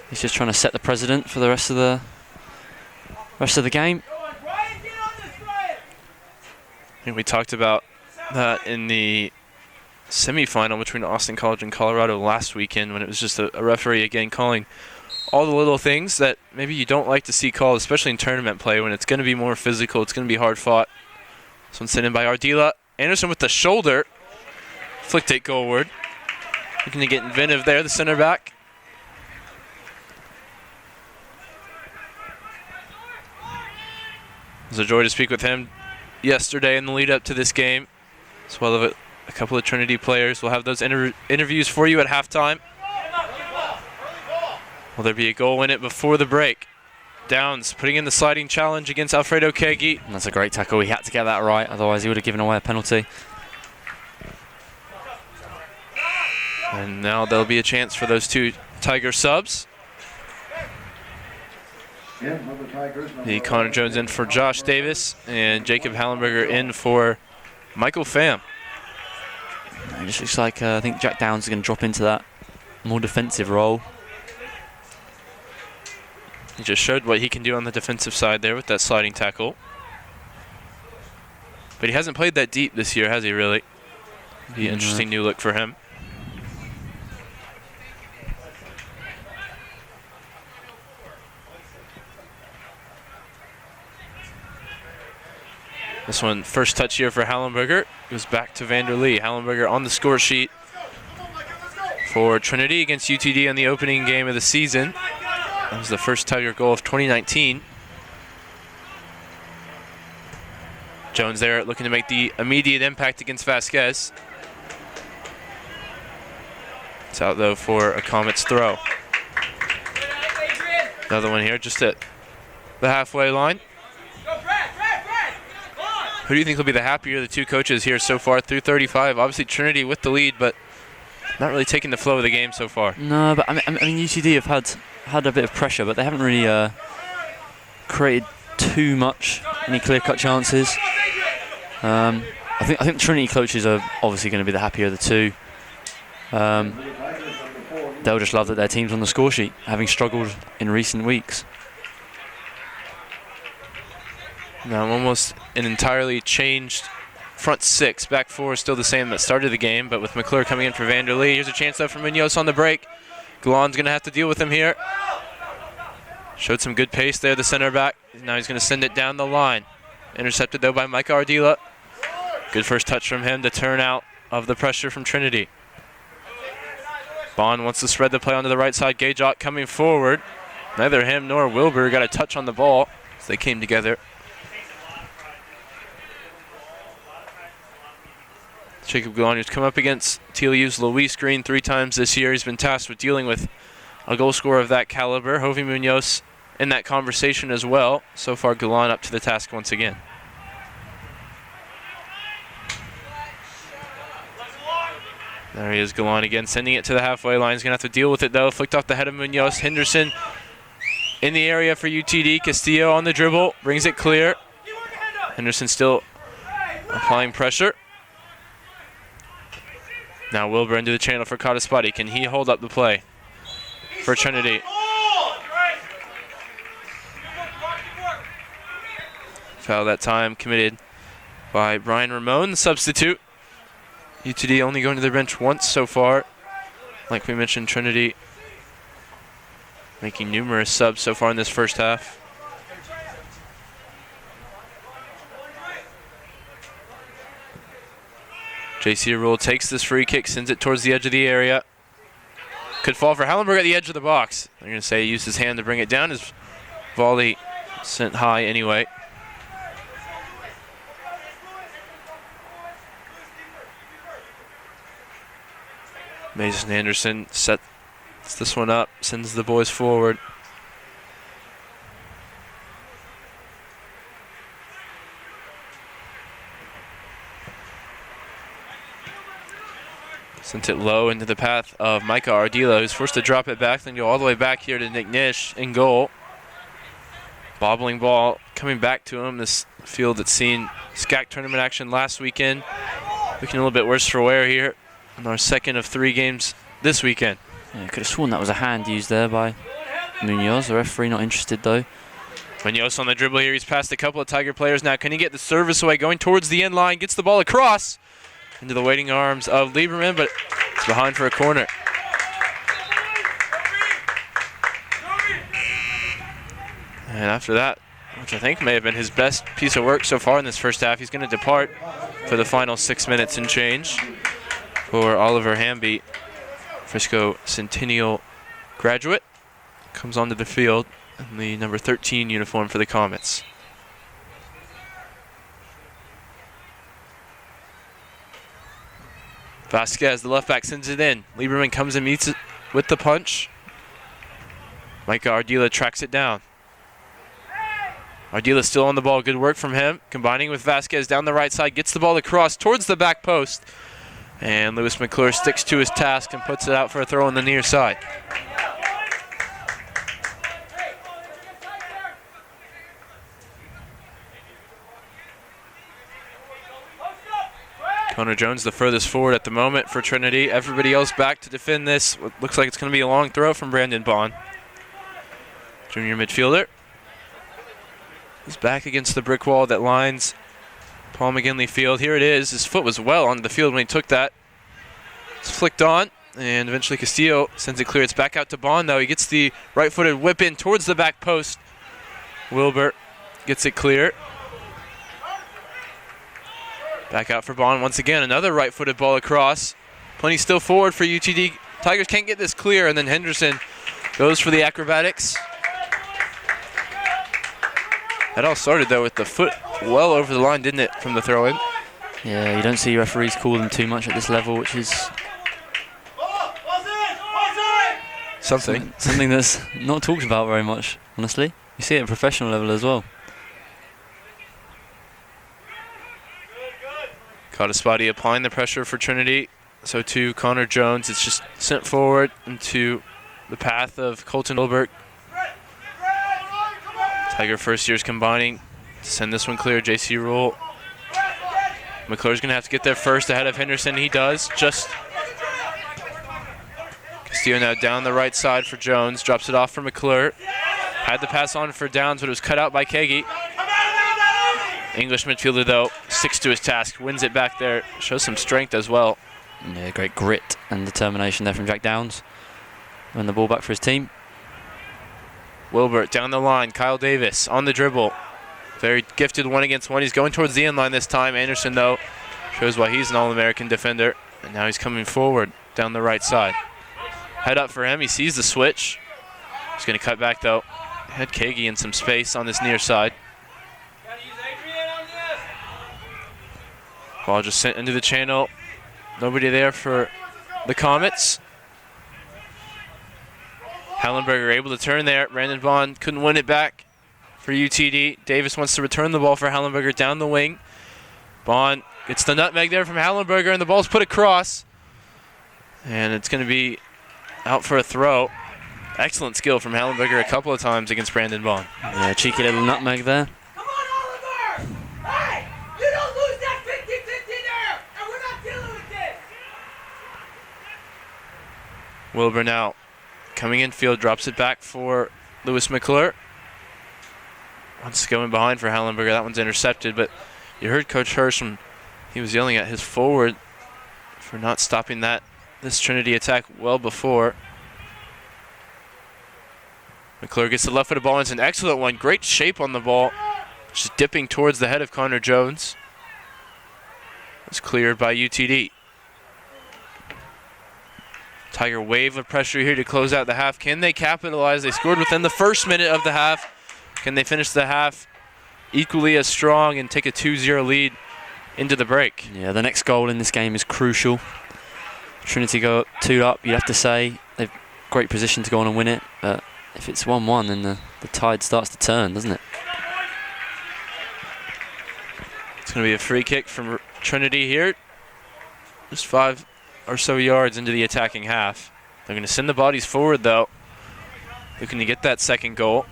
He's just trying to set the precedent for the rest of the game. I think we talked about that in the semifinal between Austin College and Colorado last weekend when it was just a referee again calling all the little things that maybe you don't like to see called, especially in tournament play when it's going to be more physical, it's going to be hard fought. This one's sent in by Ardila. Anderson with the shoulder. Flicked it goalward. Looking to get inventive there, the center back. It was a joy to speak with him yesterday in the lead up to this game, as well as a couple of Trinity players. We'll have those interviews for you at halftime. Will there be a goal in it before the break? Downs putting in the sliding challenge against Alfredo Kegi. And that's a great tackle. He had to get that right, otherwise he would have given away a penalty. And now there'll be a chance for those two Tiger subs. The Connor Jones in for Josh Davis and Jacob Hallenberger in for Michael Pham. It just looks like I think Jack Downs is going to drop into that more defensive role. He just showed what he can do on the defensive side there with that sliding tackle. But he hasn't played that deep this year, has he really? Be an interesting new look for him. This one, first touch here for Hallenberger. Goes back to Vanderlee. Hallenberger on the score sheet for Trinity against UTD in the opening game of the season. That was the first Tiger goal of 2019. Jones there looking to make the immediate impact against Vasquez. It's out though for a Comets throw. Another one here just at the halfway line. Who do you think will be the happier of the two coaches here so far through 35? Obviously Trinity with the lead, but not really taking the flow of the game so far. No, but I mean UTD have had a bit of pressure, but they haven't really created too much, any clear-cut chances. I think Trinity coaches are obviously going to be the happier of the two. They'll just love that their team's on the score sheet, having struggled in recent weeks. Now almost an entirely changed front six. Back four is still the same that started the game, but with McClure coming in for Vanderlee. Here's a chance though for Munoz on the break. Galan's going to have to deal with him here. Showed some good pace there, the center back. Now he's going to send it down the line. Intercepted though by Micah Ardila. Good first touch from him to turn out of the pressure from Trinity. Bond wants to spread the play onto the right side. Gajot coming forward. Neither him nor Wilbur got a touch on the ball as they came together. Jacob Galan, who's come up against TLU's Luis Green 3 times this year. He's been tasked with dealing with a goal scorer of that caliber. Jovi Munoz in that conversation as well. So far, Galan up to the task once again. There he is, Galan again, sending it to the halfway line. He's going to have to deal with it, though. Flicked off the head of Munoz. Henderson in the area for UTD. Castillo on the dribble, brings it clear. Henderson still applying pressure. Now Wilbur into the channel for Kataspati. Can he hold up the play for Trinity? Foul that time committed by Brian Ramon, the substitute. UTD only going to the bench once so far. Like we mentioned, Trinity making numerous subs so far in this first half. JC Rule takes this free kick, sends it towards the edge of the area. Could fall for Hallenberg at the edge of the box. They're going to say he used his hand to bring it down. His volley sent high anyway. Mason Anderson sets this one up, sends the boys forward. Sent it low into the path of Micah Ardila, who's forced to drop it back, then go all the way back here to Nick Nish in goal. Bobbling ball coming back to him. This field that's seen SCAC tournament action last weekend. Looking a little bit worse for wear here in our second of 3 games this weekend. Yeah, could have sworn that was a hand used there by Munoz. The referee not interested though. Munoz on the dribble here. He's passed a couple of Tiger players now. Can he get the service away? Going towards the end line. Gets the ball across into the waiting arms of Lieberman, but it's behind for a corner. And after that, which I think may have been his best piece of work so far in this first half, he's going to depart for the final 6 minutes and change for Oliver Hamby, Frisco Centennial graduate. Comes onto the field in the number 13 uniform for the Comets. Vasquez, the left back, sends it in. Lieberman comes and meets it with the punch. Micah Ardila tracks it down. Ardila still on the ball. Good work from him. Combining with Vasquez down the right side. Gets the ball across towards the back post. And Lewis McClure sticks to his task and puts it out for a throw on the near side. Connor Jones, the furthest forward at the moment for Trinity. Everybody else back to defend this. What looks like it's going to be a long throw from Brandon Bond. Junior midfielder. He's back against the brick wall that lines Paul McGinley Field. Here it is. His foot was well onto the field when he took that. It's flicked on, and eventually Castillo sends it clear. It's back out to Bond, though. He gets the right-footed whip in towards the back post. Wilbert gets it clear. Back out for Bond once again. Another right-footed ball across. Plenty still forward for UTD. Tigers can't get this clear, and then Henderson goes for the acrobatics. That all started, though, with the foot well over the line, didn't it, from the throw-in? Yeah, you don't see referees call them too much at this level, which is something that's not talked about very much, honestly. You see it at professional level as well. Cottaspati applying the pressure for Trinity. So too Connor Jones. It's just sent forward into the path of Colton Wilbert. Tiger first years combining to send this one clear. JC Rule. McClure's going to have to get there first ahead of Henderson. He does. Just Castillo now down the right side for Jones. Drops it off for McClure. Had the pass on for Downs, but it was cut out by Kagi. English midfielder, though, sticks to his task, wins it back there, shows some strength as well. Yeah, great grit and determination there from Jack Downs. Win the ball back for his team. Wilbert down the line, Kyle Davis on the dribble. Very gifted 1-against-1. He's going towards the end line this time. Anderson, though, shows why he's an All-American defender. And now he's coming forward down the right side. Head up for him. He sees the switch. He's going to cut back, though. Had Kagi in some space on this near side. Ball just sent into the channel. Nobody there for the Comets. Hallenberger able to turn there. Brandon Bond couldn't win it back for UTD. Davis wants to return the ball for Hallenberger down the wing. Bond gets the nutmeg there from Hallenberger, and the ball's put across. And it's going to be out for a throw. Excellent skill from Hallenberger a couple of times against Brandon Bond. Yeah, cheeky little nutmeg there. Come on, Oliver! Hey! You don't lose that 50-50 there! And we're not dealing with this! Wilbur now coming in field, drops it back for Lewis McClure. Wants going behind for Hallenberger. That one's intercepted, but you heard Coach Hirsch when he was yelling at his forward for not stopping this Trinity attack well before. McClure gets the left-footed ball, and it's an excellent one. Great shape on the ball. Just dipping towards the head of Connor Jones. It's cleared by UTD. Tiger wave of pressure here to close out the half. Can they capitalize? They scored within the first minute of the half. Can they finish the half equally as strong and take a 2-0 lead into the break? Yeah, the next goal in this game is crucial. Trinity go up 2 up, you'd have to say. They've great position to go on and win it, but if it's 1-1, then the tide starts to turn, doesn't it? It's going to be a free kick from Trinity here. Just 5 or so yards into the attacking half. They're going to send the bodies forward, though. Looking to get that second goal.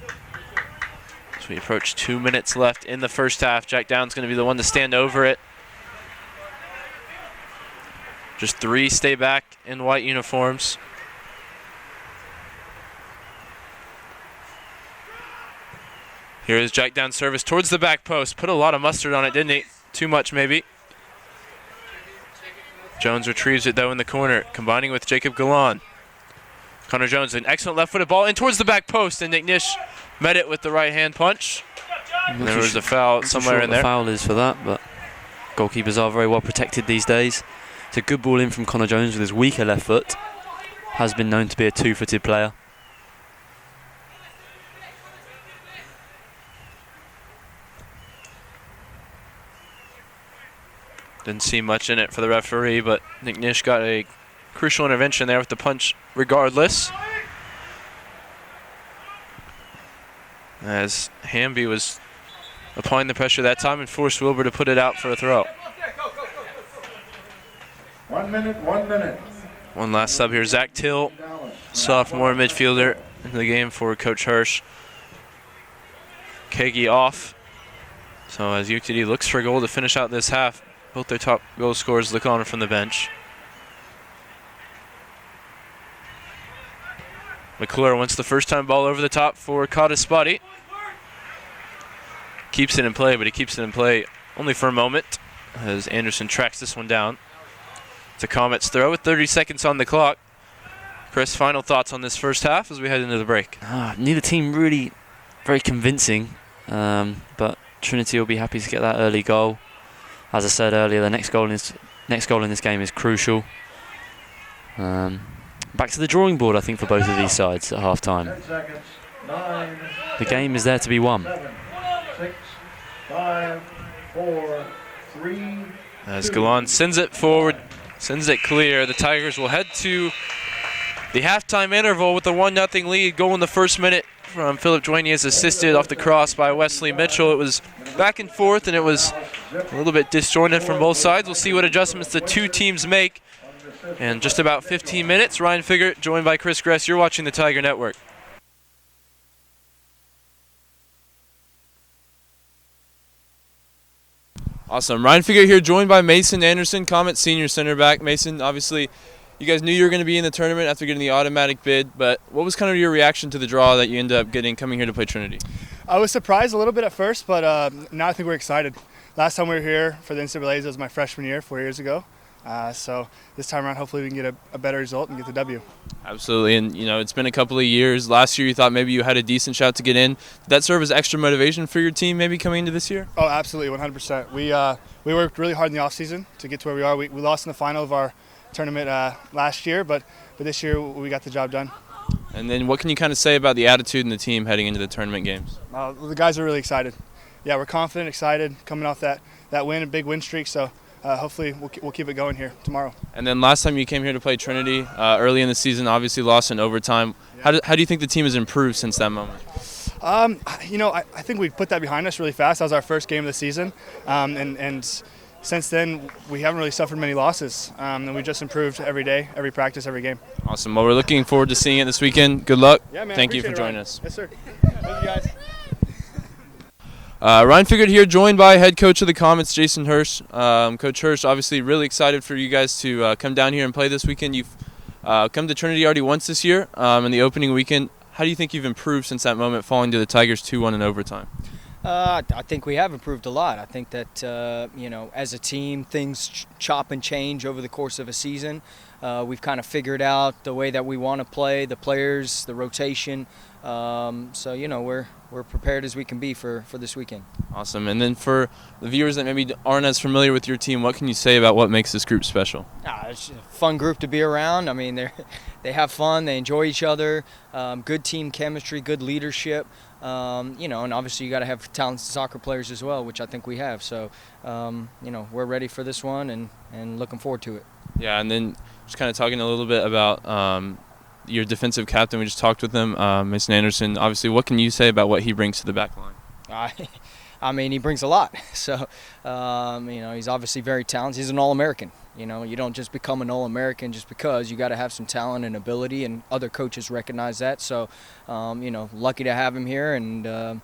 As we approach 2 minutes left in the first half, Jack Down's going to be the one to stand over it. Just 3 stay back in white uniforms. Here is Jack Down's service towards the back post. Put a lot of mustard on it, didn't he? Too much, maybe. Jones retrieves it, though, in the corner, combining with Jacob Galan. Connor Jones, an excellent left-footed ball in towards the back post, and Nick Nish met it with the right-hand punch. And there was a foul somewhere in there. The foul is for that, but goalkeepers are very well protected these days. It's a good ball in from Connor Jones with his weaker left foot. Has been known to be a 2-footed player. Didn't see much in it for the referee, but Nick Nish got a crucial intervention there with the punch regardless. As Hamby was applying the pressure that time and forced Wilbur to put it out for a throw. 1 minute. One last sub here. Zach Till, sophomore midfielder in the game for Coach Hirsch. Kagi off. So as UTD looks for a goal to finish out this half, both their top goal scorers look on from the bench. McClure wants the first time ball over the top for Kadaspati. Keeps it in play, but he keeps it in play only for a moment as Anderson tracks this one down. It's a Comets throw with 30 seconds on the clock. Chris, final thoughts on this first half as we head into the break? Neither team really very convincing, but Trinity will be happy to get that early goal. As I said earlier, the next goal in this game is crucial. Back to the drawing board, I think, for both of these sides at half-time. 10 seconds. 9. The game is there to be won. 7, 6, 5, 4, 3. As Galan sends it forward, sends it clear, the Tigers will head to the halftime interval with a 1-0 lead. Goal in the first minute from Philip Duenas, assisted off the cross by Wesley Mitchell. It was back and forth, and it was a little bit disjointed from both sides. We'll see what adjustments the two teams make. In just about 15 minutes, Ryan Figert, joined by Chris Gress. You're watching the Tiger Network. Awesome. Ryan Figert here, joined by Mason Anderson, Comet senior center back. Mason, obviously, you guys knew you were going to be in the tournament after getting the automatic bid, but what was kind of your reaction to the draw that you ended up getting coming here to play Trinity? I was surprised a little bit at first, but now I think we're excited. Last time we were here for the NCAAs, it was my freshman year, 4 years ago. So this time around, hopefully we can get a better result and get the W. Absolutely, and it's been a couple of years. Last year you thought maybe you had a decent shot to get in. Did that serve as extra motivation for your team maybe coming into this year? Oh, absolutely, 100%. We worked really hard in the offseason to get to where we are. We lost in the final of our tournament last year, but this year we got the job done. And then what can you kind of say about the attitude in the team heading into the tournament games? The guys are really excited. Yeah, we're confident, excited, coming off that win, a big win streak, so hopefully we'll keep it going here tomorrow. And then last time you came here to play Trinity, early in the season, obviously lost in overtime. Yeah. How do you think the team has improved since that moment? I think we put that behind us really fast. That was our first game of the season, and since then we haven't really suffered many losses, and we just improved every day, every practice, every game. Awesome. Well, we're looking forward to seeing it this weekend. Good luck. Yeah, man. Thank you for joining us. Yes, sir. Thank you, guys. Ryan Figert here, joined by head coach of the Comets, Jason Hirsch. Coach Hirsch, obviously really excited for you guys to come down here and play this weekend. You've come to Trinity already once this year in the opening weekend. How do you think you've improved since that moment, falling to the Tigers 2-1 in overtime? I think we have improved a lot. I think that, as a team, things chop and change over the course of a season. We've kind of figured out the way that we want to play, the players, the rotation. We're prepared as we can be for this weekend. Awesome. And then for the viewers that maybe aren't as familiar with your team, what can you say about what makes this group special? It's a fun group to be around. I mean, they have fun, they enjoy each other, good team chemistry, good leadership. And obviously you got to have talented soccer players as well, which I think we have. So, we're ready for this one and looking forward to it. Yeah, and then just kind of talking a little bit about your defensive captain. We just talked with him, Mason Anderson. Obviously, what can you say about what he brings to the back line? I mean, he brings a lot. So, he's obviously very talented. He's an All-American. You don't just become an All-American just because. You got to have some talent and ability, and other coaches recognize that. So, lucky to have him here, and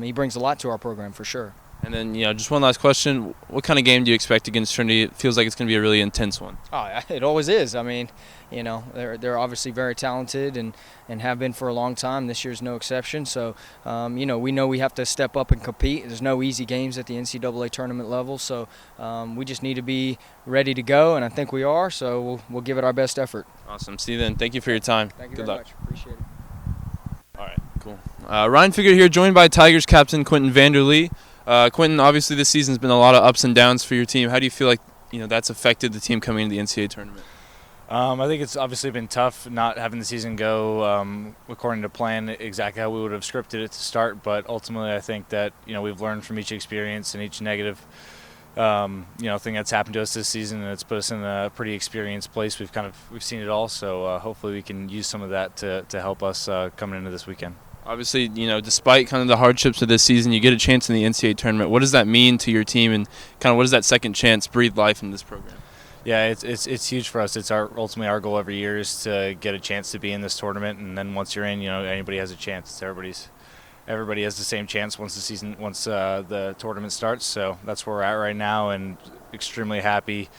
he brings a lot to our program for sure. And then, just one last question. What kind of game do you expect against Trinity? It feels like it's going to be a really intense one. Oh, it always is. I mean, they're obviously very talented and have been for a long time. This year's no exception. So, we know we have to step up and compete. There's no easy games at the NCAA tournament level. So, we just need to be ready to go, and I think we are. So, we'll give it our best effort. Awesome. See you then. Thank you for your time. Thank you Good very luck. much. Appreciate it. All right, cool. Ryan Figert here, joined by Tigers captain Quentin Vanderlee. Quentin, obviously this season's been a lot of ups and downs for your team. How do you feel like that's affected the team coming into the NCAA tournament? I think it's obviously been tough not having the season go according to plan, exactly how we would have scripted it to start. But ultimately, I think that we've learned from each experience and each negative thing that's happened to us this season, and it's put us in a pretty experienced place. We've seen it all, so hopefully we can use some of that to help us coming into this weekend. Obviously, despite kind of the hardships of this season, you get a chance in the NCAA tournament. What does that mean to your team, and kind of what does that second chance breathe life in this program? Yeah, it's huge for us. It's ultimately our goal every year is to get a chance to be in this tournament, and then once you're in, anybody has a chance. Everybody has the same chance once the tournament starts. So that's where we're at right now, and extremely happy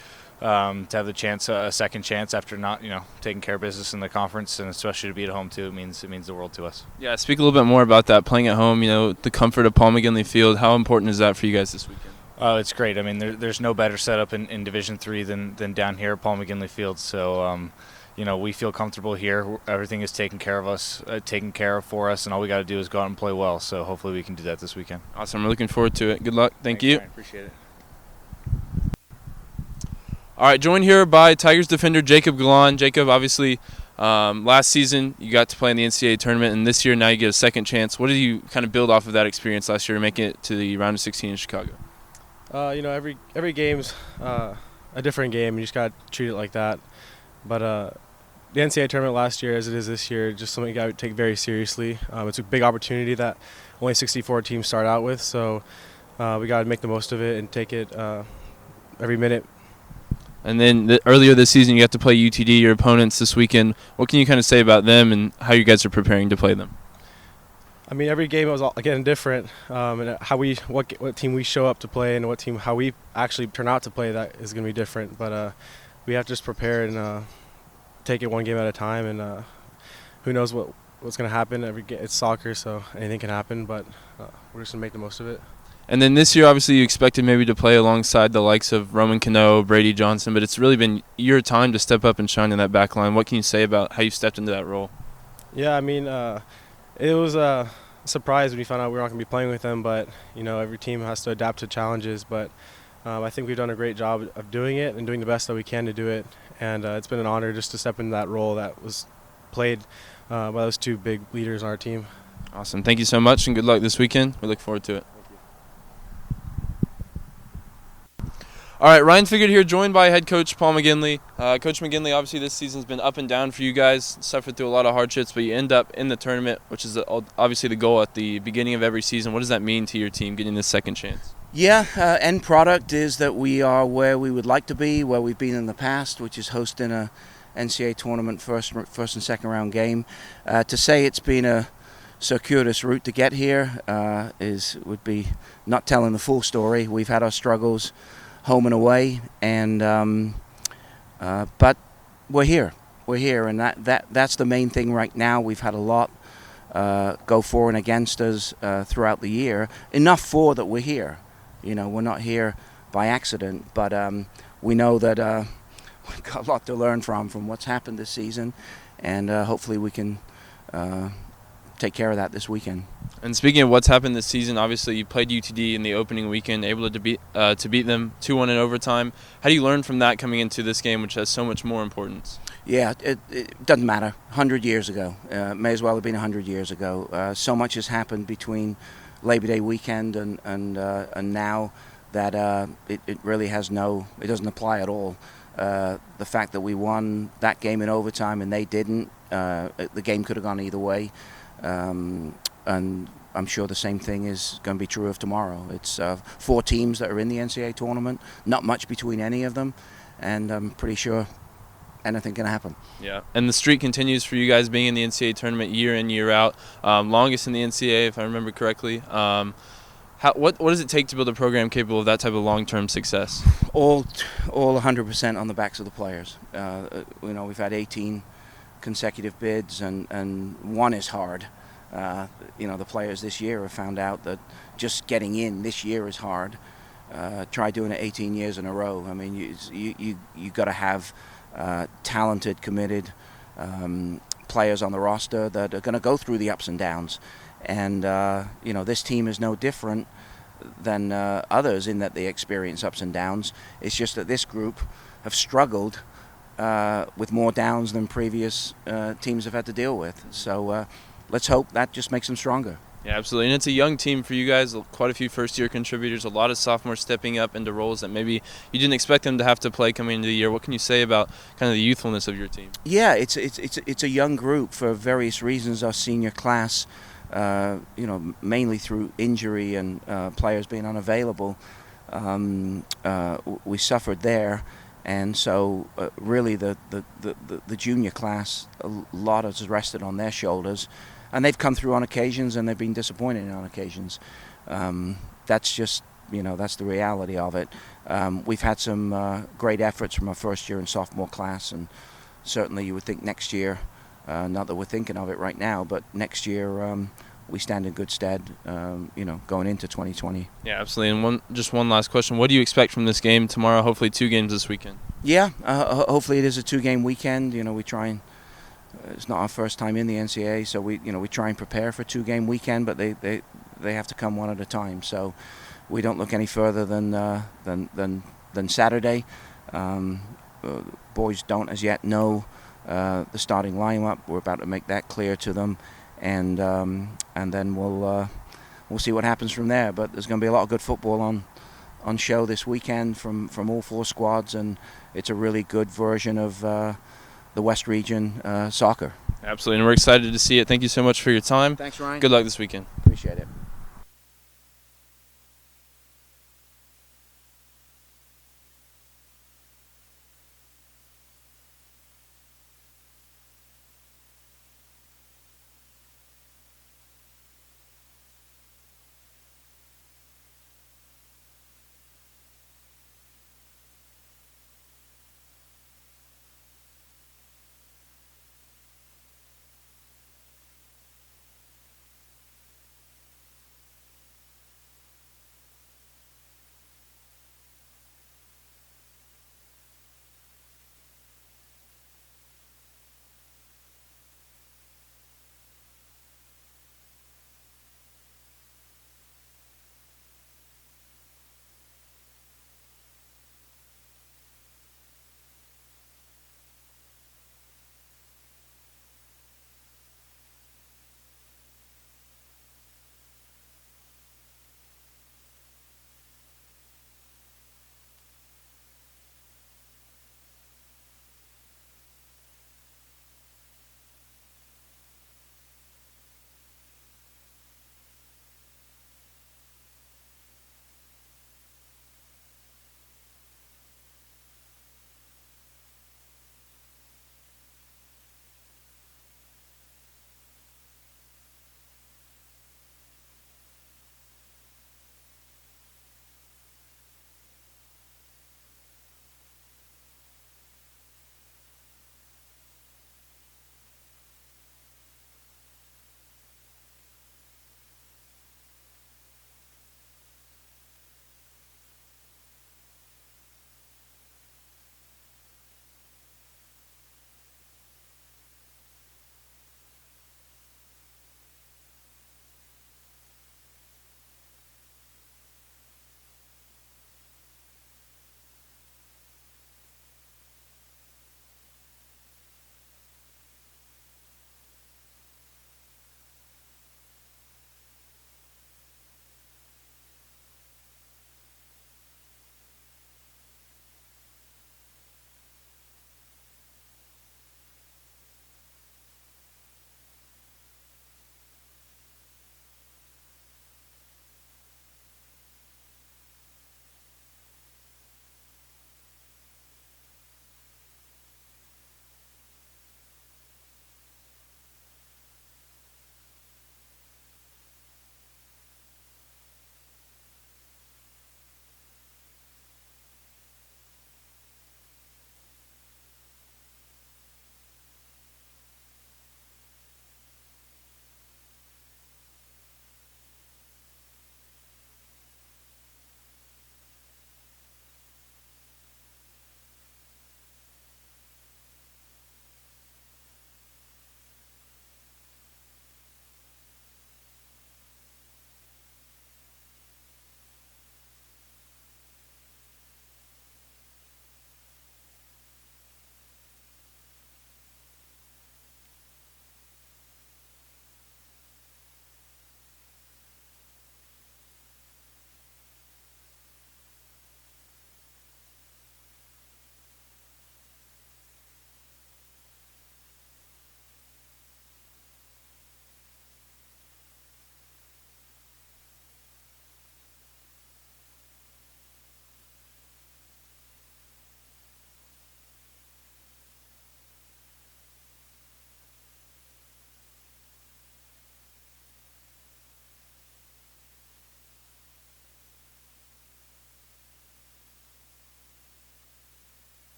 to have a second chance after not taking care of business in the conference, and especially to be at home too. It means the world to us. Yeah, speak a little bit more about that. Playing at home, the comfort of Paul McGinley Field. How important is that for you guys this weekend? Oh, it's great. I mean, there's no better setup in Division III than down here at Paul McGinley Field. So, we feel comfortable here. Everything is taken care of for us, and all we got to do is go out and play well. So hopefully we can do that this weekend. Awesome. We're looking forward to it. Good luck. Thanks, you. Ryan. Appreciate it. All right, joined here by Tigers defender Jacob Galan. Jacob, obviously, last season you got to play in the NCAA tournament, and this year now you get a second chance. What did you kind of build off of that experience last year to make it to the round of 16 in Chicago? Every game's a different game. You just got to treat it like that. But the NCAA tournament last year, as it is this year, just something you got to take very seriously. It's a big opportunity that only 64 teams start out with, so we got to make the most of it and take it every minute. And then earlier this season, you got to play UTD, your opponents this weekend. What can you kind of say about them and how you guys are preparing to play them? I mean, every game was again different, and what team we show up to play and how we actually turn out to play, that is going to be different. But we have to just prepare and take it one game at a time. And who knows what's going to happen? It's soccer, so anything can happen. But we're just going to make the most of it. And then this year, obviously, you expected maybe to play alongside the likes of Roman Cano, Brady Johnson, but it's really been your time to step up and shine in that back line. What can you say about how you stepped into that role? Yeah, I mean, it was a surprise when we found out we were not going to be playing with them, but every team has to adapt to challenges. But I think we've done a great job of doing it and doing the best that we can to do it. And it's been an honor just to step into that role that was played by those two big leaders on our team. Awesome. Thank you so much, and good luck this weekend. We look forward to it. All right, Ryan Figured here, joined by head coach Paul McGinley. Coach McGinley, obviously this season's been up and down for you guys, suffered through a lot of hardships, but you end up in the tournament, which is obviously the goal at the beginning of every season. What does that mean to your team, getting this second chance? Yeah, end product is that we are where we would like to be, where we've been in the past, which is hosting a NCAA tournament first and second round game. To say it's been a circuitous route to get here would be not telling the full story. We've had our struggles home and away, and but we're here, and that's the main thing right now. We've had a lot go for and against us throughout the year, enough for that we're here. We're not here by accident, but we know that we've got a lot to learn from what's happened this season, and hopefully we can take care of that this weekend. And speaking of what's happened this season, obviously you played UTD in the opening weekend, able to beat them 2-1 in overtime. How do you learn from that coming into this game, which has so much more importance? Yeah, it doesn't matter. 100 years ago, may as well have been 100 years ago. So much has happened between Labor Day weekend and now that it really it doesn't apply at all. The fact that we won that game in overtime and they didn't, the game could have gone either way. And I'm sure the same thing is going to be true of tomorrow. It's 4 teams that are in the NCAA tournament, not much between any of them, and I'm pretty sure anything can happen. Yeah, and the streak continues for you guys being in the NCAA tournament year in, year out. Longest in the NCAA, if I remember correctly. What does it take to build a program capable of that type of long-term success? All 100% on the backs of the players. We've had 18 consecutive bids, and one is hard. The players this year have found out that just getting in this year is hard. Try doing it 18 years in a row. I mean, you got to have talented, committed players on the roster that are going to go through the ups and downs. And this team is no different than others in that they experience ups and downs. It's just that this group have struggled with more downs than previous teams have had to deal with. So let's hope that just makes them stronger. Yeah, absolutely. And it's a young team for you guys, quite a few first-year contributors, a lot of sophomores stepping up into roles that maybe you didn't expect them to have to play coming into the year. What can you say about kind of the youthfulness of your team? Yeah, it's a young group for various reasons. Our senior class, mainly through injury and players being unavailable, we suffered there. And so really the junior class, a lot is rested on their shoulders, and they've come through on occasions and they've been disappointed on occasions. That's just, that's the reality of it. We've had some great efforts from our first year and sophomore class, and certainly you would think next year, not that we're thinking of it right now, but next year we stand in good stead, going into 2020. Yeah, absolutely. And just one last question. What do you expect from this game tomorrow? Hopefully 2 games this weekend. Yeah, hopefully it is a 2-game weekend. We try and it's not our first time in the NCAA, so we try and prepare for a 2-game weekend, but they have to come one at a time. So we don't look any further than Saturday. Boys don't as yet know the starting lineup. We're about to make that clear to them, and then we'll see what happens from there. But there's going to be a lot of good football on show this weekend from all 4 squads, and it's a really good version of the West Region soccer. Absolutely, and we're excited to see it. Thank you so much for your time. Thanks, Ryan. Good luck this weekend. Appreciate it.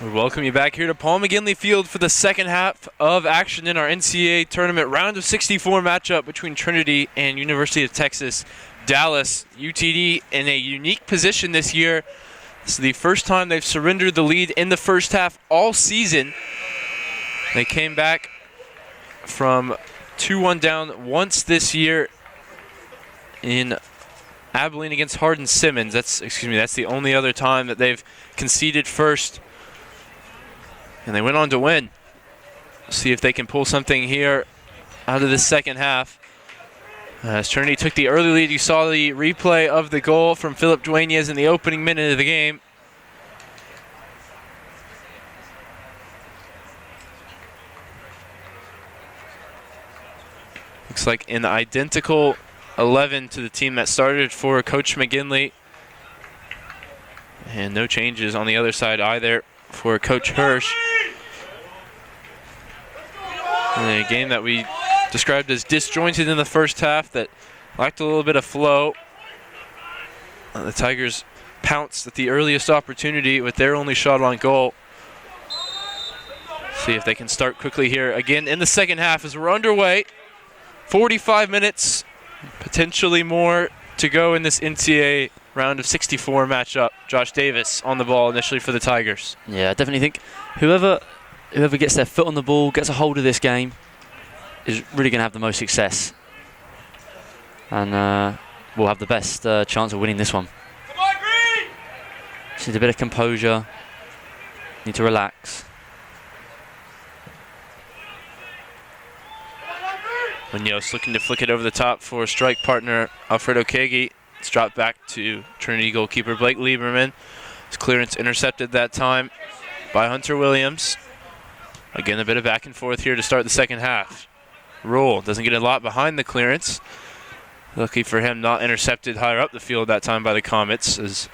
We welcome you back here to Paul McGinley Field for the second half of action in our NCAA tournament round of 64 matchup between Trinity and University of Texas Dallas. UTD in a unique position this year. This is the first time they've surrendered the lead in the first half all season. They came back from 2-1 down once this year in Abilene against Hardin-Simmons. That's the only other time that they've conceded first. And they went on to win. See if they can pull something here out of the second half. As Trinity took the early lead, you saw the replay of the goal from Philip Dueñez in the opening minute of the game. Looks like an identical 11 to the team that started for Coach McGinley. And no changes on the other side either for Coach Hirsch. In a game that we described as disjointed in the first half that lacked a little bit of flow. The Tigers pounced at the earliest opportunity with their only shot on goal. See if they can start quickly here again in the second half as we're underway. 45 minutes, potentially more to go in this NCAA round of 64 matchup. Josh Davis on the ball initially for the Tigers. Yeah, I definitely think whoever gets their foot on the ball, gets a hold of this game, is really going to have the most success. And will have the best chance of winning this one. Come on, Green! Just need a bit of composure. Need to relax. Munoz looking to flick it over the top for strike partner Alfredo Kagi. It's dropped back to Trinity goalkeeper Blake Lieberman. His clearance intercepted that time by Hunter Williams. Again, a bit of back and forth here to start the second half. Rule doesn't get a lot behind the clearance. Lucky for him, not intercepted higher up the field that time by the Comets, as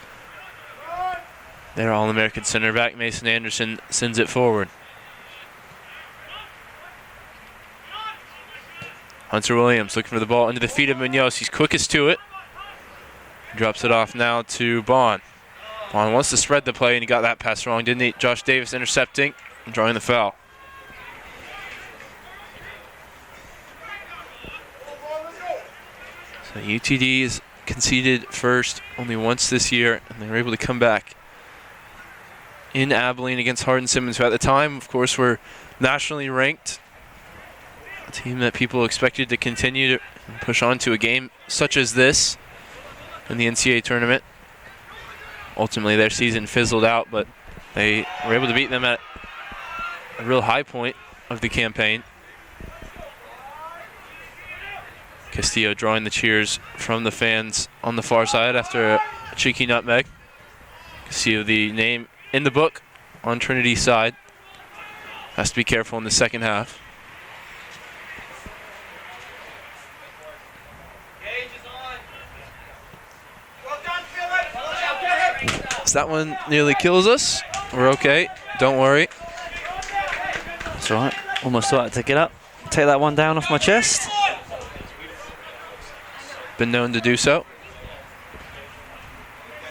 their All-American center back Mason Anderson sends it forward. Hunter Williams looking for the ball into the feet of Munoz. He's quickest to it. Drops it off now to Bond. Bond wants to spread the play, and he got that pass wrong, didn't he? Josh Davis intercepting and drawing the foul. So UTD is conceded first only once this year, and they were able to come back in Abilene against Hardin-Simmons, who at the time, of course, were nationally ranked. A team that people expected to continue to push on to a game such as this in the NCAA tournament. Ultimately, their season fizzled out, but they were able to beat them at a real high point of the campaign. Castillo drawing the cheers from the fans on the far side after a cheeky nutmeg. Castillo, the name in the book on Trinity's side. Has to be careful in the second half. So that one nearly kills us. We're okay. Don't worry. That's all right. Almost thought I'd take it up. Take that one down off my chest. Been known to do so.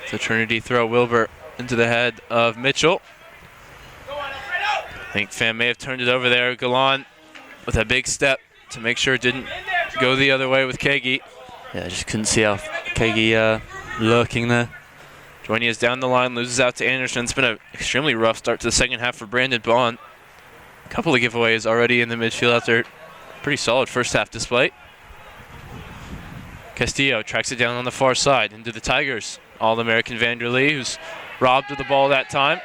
So Trinity throw Wilbur into the head of Mitchell. I think Fan may have turned it over there. Galan with a big step to make sure it didn't go the other way with Kagi. Yeah, I just couldn't see how Kagi lurking there. Dueñez down the line, loses out to Anderson. It's been an extremely rough start to the second half for Brandon Bond. A couple of giveaways already in the midfield after a pretty solid first half display. Castillo tracks it down on the far side into the Tigers. All-American Vanderlee, who's robbed of the ball that time.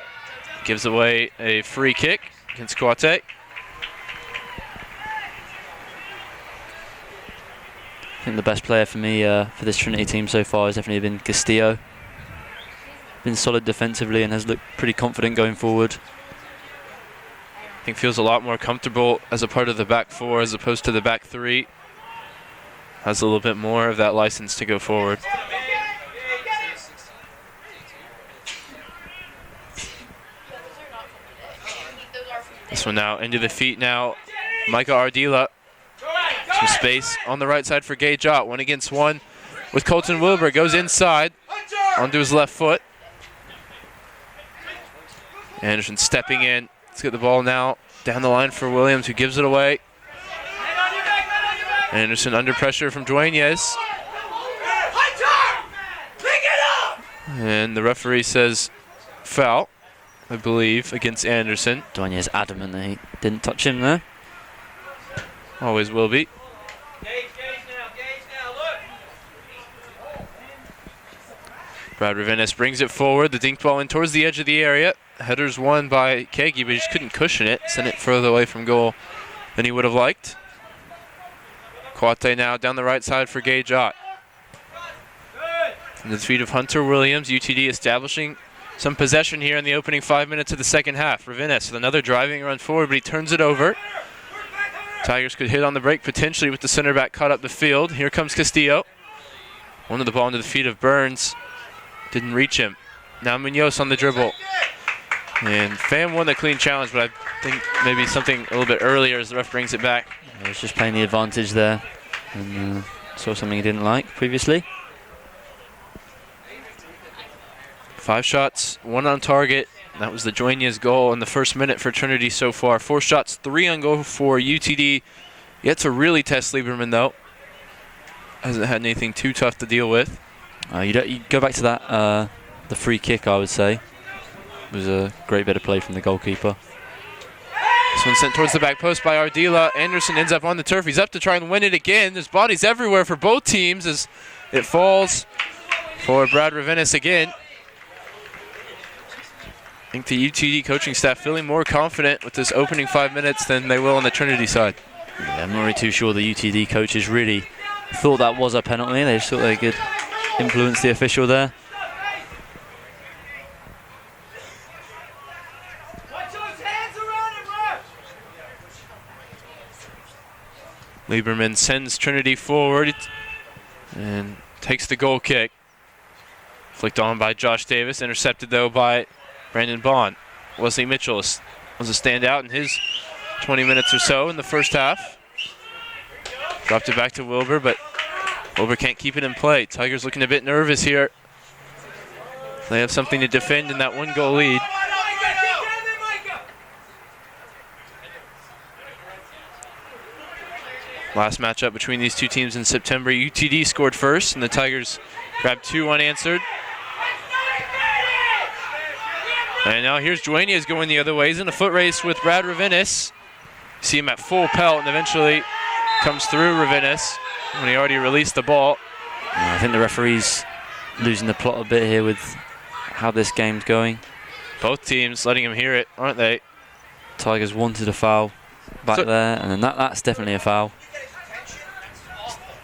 Gives away a free kick against Coate. I think the best player for me for this Trinity team so far has definitely been Castillo. Been solid defensively and has looked pretty confident going forward. I think feels a lot more comfortable as a part of the back four as opposed to the back three. Has a little bit more of that license to go forward. This one now into the feet now. Micah Ardila. Some space on the right side for Gay Jott. 1-against-1 with Colton Wilbur. Goes inside onto his left foot. Anderson stepping in. Let's get the ball now down the line for Williams, who gives it away. Anderson under pressure from Dueñez. And the referee says foul, I believe, against Anderson. Dueñez adamant that he didn't touch him there. Always will be. Brad Ravinis brings it forward. The dink ball in towards the edge of the area. Header's won by Kagi, but he just couldn't cushion it. Sent it further away from goal than he would have liked. Kwate now down the right side for Gage Ott. In the feet of Hunter Williams, UTD establishing some possession here in the opening 5 minutes of the second half. Ravinis with another driving run forward, but he turns it over. Tigers could hit on the break potentially with the center back caught up the field. Here comes Castillo. Wanted the ball into the feet of Burns. Didn't reach him. Now Munoz on the dribble. And Pham won the clean challenge, but I think maybe something a little bit earlier as the ref brings it back. He was just playing the advantage there and saw something he didn't like previously. 5 shots, 1 on target. That was the Dueñez goal in the first minute for Trinity so far. 4 shots, 3 on goal for UTD. Yet to really test Lieberman though. Hasn't had anything too tough to deal with. You go back to that, the free kick, I would say. It was a great bit of play from the goalkeeper. This one sent towards the back post by Ardila. Anderson ends up on the turf. He's up to try and win it again. There's bodies everywhere for both teams as it falls for Brad Ravinis again. I think the UTD coaching staff feeling more confident with this opening 5 minutes than they will on the Trinity side. Yeah, I'm not really too sure the UTD coaches really thought that was a penalty. They just thought they could influence the official there. Lieberman sends Trinity forward and takes the goal kick. Flicked on by Josh Davis, intercepted though by Brandon Bond. Wesley Mitchell was a standout in his 20 minutes or so in the first half. Dropped it back to Wilbur, but Wilbur can't keep it in play. Tigers looking a bit nervous here. They have something to defend in that 1-goal lead. Last matchup between these two teams in September, UTD scored first, and the Tigers grabbed 2 unanswered. And now here's Dueñez going the other way. He's in a foot race with Brad Ravinis. See him at full pelt and eventually comes through Ravinis when he already released the ball. Yeah, I think the referee's losing the plot a bit here with how this game's going. Both teams letting him hear it, aren't they? Tigers wanted a foul back there, and then that's definitely a foul.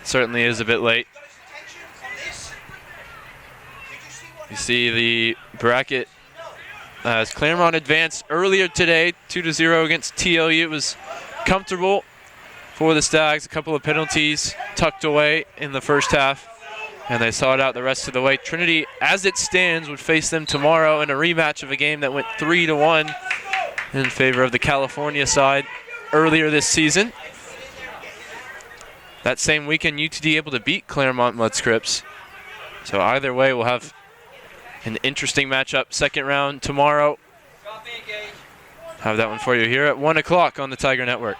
Certainly is a bit late. You see the bracket as Claremont advanced earlier today, 2-0 against TLU. It was comfortable for the Stags. A couple of penalties tucked away in the first half, and they saw it out the rest of the way. Trinity, as it stands, would face them tomorrow in a rematch of a game that went 3-1 in favor of the California side earlier this season. That same weekend, UTD able to beat Claremont Mudscripts. So either way, we'll have an interesting matchup. Second round tomorrow. Have that one for you here at 1 o'clock on the Tiger Network.